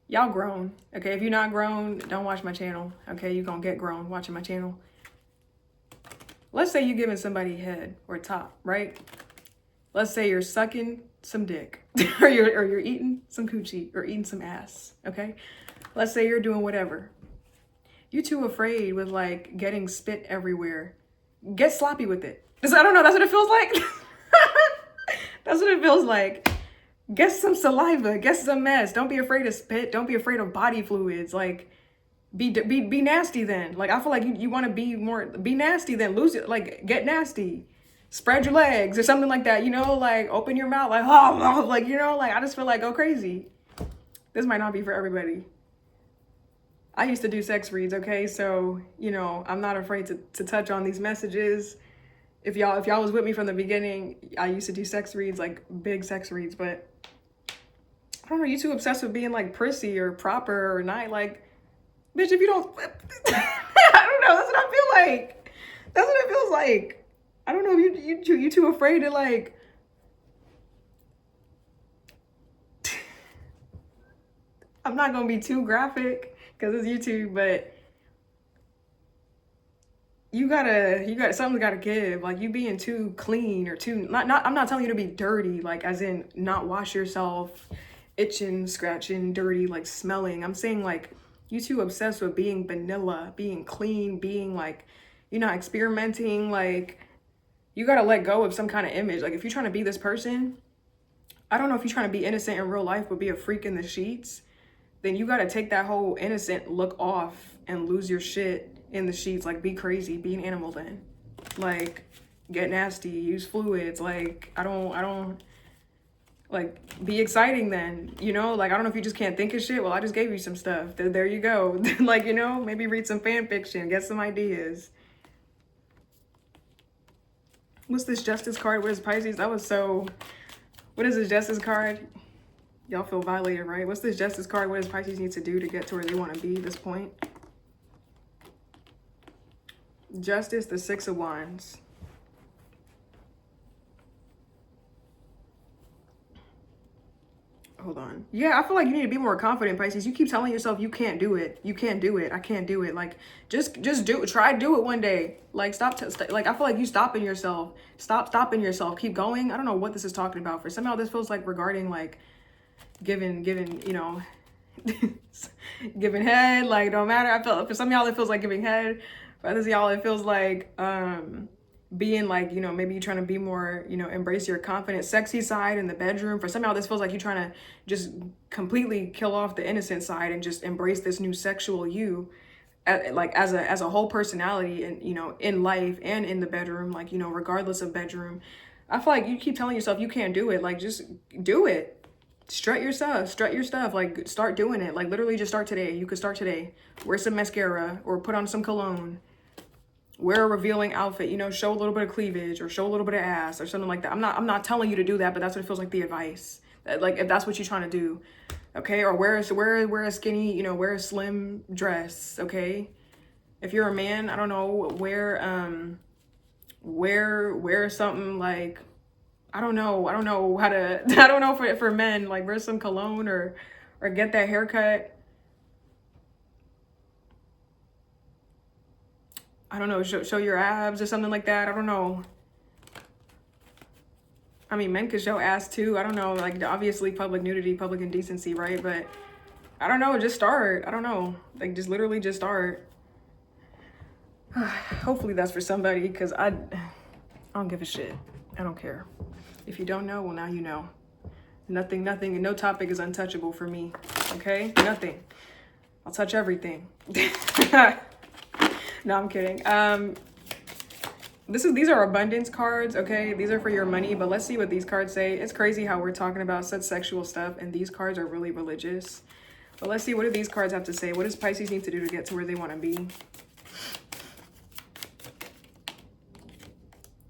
y'all grown. Okay, if you're not grown, don't watch my channel. Okay, you gonna get grown watching my channel. Let's say you're giving somebody head or top, right? Let's say you're sucking some dick, or you're eating some coochie, or eating some ass. Okay, let's say you're doing whatever. You too afraid with like getting spit everywhere. Get sloppy with it. I don't know. That's what it feels like. That's what it feels like. Get some saliva. Get some mess. Don't be afraid of spit. Don't be afraid of body fluids. Like, be nasty then. Like, I feel like you want to be nasty then. Lose it. Like, get nasty. Spread your legs or something like that. You know, like open your mouth. Like, oh, like, you know, like I just feel like go crazy. This might not be for everybody. I used to do sex reads, okay? So, you know, I'm not afraid to touch on these messages. If y'all was with me from the beginning, I used to do sex reads, like big sex reads, but I don't know, you too obsessed with being like prissy or proper or not. Like, bitch, if you don't, I don't know, that's what I feel like. That's what it feels like. I don't know, you too afraid to like, I'm not gonna be too graphic because it's YouTube, but you gotta, something's gotta give. Like you being too clean or too, I'm not telling you to be dirty, like as in not wash yourself, itching, scratching, dirty, like smelling. I'm saying like you too obsessed with being vanilla, being clean, being like, you're not experimenting. Like you gotta let go of some kind of image. Like if you're trying to be this person, I don't know if you're trying to be innocent in real life, but be a freak in the sheets, then you got to take that whole innocent look off and lose your shit in the sheets. Like, be crazy, be an animal then. Like, get nasty, use fluids. Like, I don't, like, be exciting then, you know? Like, I don't know if you just can't think of shit. Well, I just gave you some stuff. There you go. Like, you know, maybe read some fan fiction, get some ideas. What's this Justice card? What is Pisces? That was so, what is this Justice card? Y'all feel violated, right? What's this Justice card? What does Pisces need to do to get to where they want to be at this point? Justice, the Six of Wands. Hold on. Yeah, I feel like you need to be more confident, Pisces. You keep telling yourself you can't do it. You can't do it. I can't do it. Like, just do it. Try do it one day. Like, like, I feel like you stopping yourself. Stop stopping yourself. Keep going. I don't know what this is talking about. For somehow this feels like regarding like giving, you know, giving head. Like, no matter. I feel for some of y'all it feels like giving head. For others of y'all it feels like being like, you know, maybe you're trying to be more, you know, embrace your confident, sexy side in the bedroom. For some of y'all this feels like you're trying to just completely kill off the innocent side and just embrace this new sexual you, like as a whole personality, and, you know, in life and in the bedroom, like, you know, regardless of bedroom. I feel like you keep telling yourself you can't do it. Like, just do it. strut your stuff, like start doing it. Like literally just start today. You could start today. Wear some mascara or put on some cologne. Wear a revealing outfit, you know, show a little bit of cleavage or show a little bit of ass or something like that. I'm not telling you to do that, but that's what it feels like, the advice. Like if that's what you're trying to do, okay? Or wear a skinny, you know, wear a slim dress, okay? If you're a man, I don't know, wear something like, I don't know how to, I don't know for men, like wear some cologne or get that haircut. I don't know, show your abs or something like that. I don't know. I mean, men could show ass too. I don't know, like obviously public nudity, public indecency, right? But I don't know, just start. I don't know, like just literally just start. Hopefully that's for somebody, because I don't give a shit. I don't care. If you don't know, well now you know. Nothing, and no topic is untouchable for me, okay? Nothing. I'll touch everything. No, I'm kidding. These are abundance cards, okay? These are for your money, but let's see what these cards say. It's crazy how we're talking about such sexual stuff, and these cards are really religious. But let's see, what do these cards have to say? What does Pisces need to do to get to where they want to be?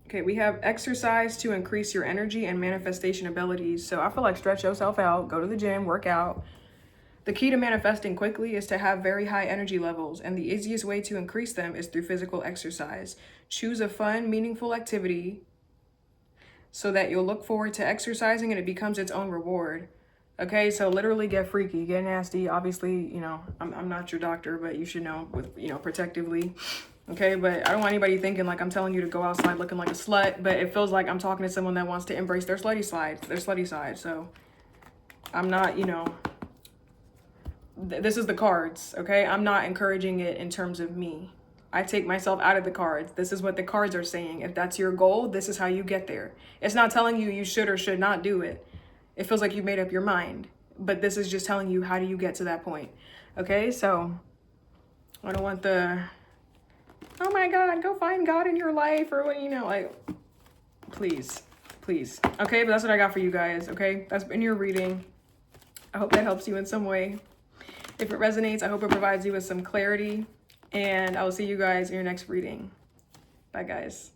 Okay, we have exercise to increase your energy and manifestation abilities. So I feel like stretch yourself out, go to the gym, work out. The key to manifesting quickly is to have very high energy levels, and the easiest way to increase them is through physical exercise. Choose a fun, meaningful activity so that you'll look forward to exercising and it becomes its own reward. Okay, so literally get freaky, get nasty. Obviously, you know, I'm not your doctor, but you should know, with, you know, protectively. Okay, but I don't want anybody thinking like I'm telling you to go outside looking like a slut, but it feels like I'm talking to someone that wants to embrace their slutty side. So I'm not, you know, this is the cards, okay? I'm not encouraging it in terms of me. I take myself out of the cards. This is what the cards are saying. If that's your goal, this is how you get there. It's not telling you you should or should not do it. It feels like you made up your mind, but this is just telling you how do you get to that point, okay? So I don't want the, oh my God, go find God in your life, or what, you know, like, please. Okay, but that's what I got for you guys, okay? That's been your reading. I hope that helps you in some way. If it resonates, I hope it provides you with some clarity, and I will see you guys in your next reading. Bye, guys.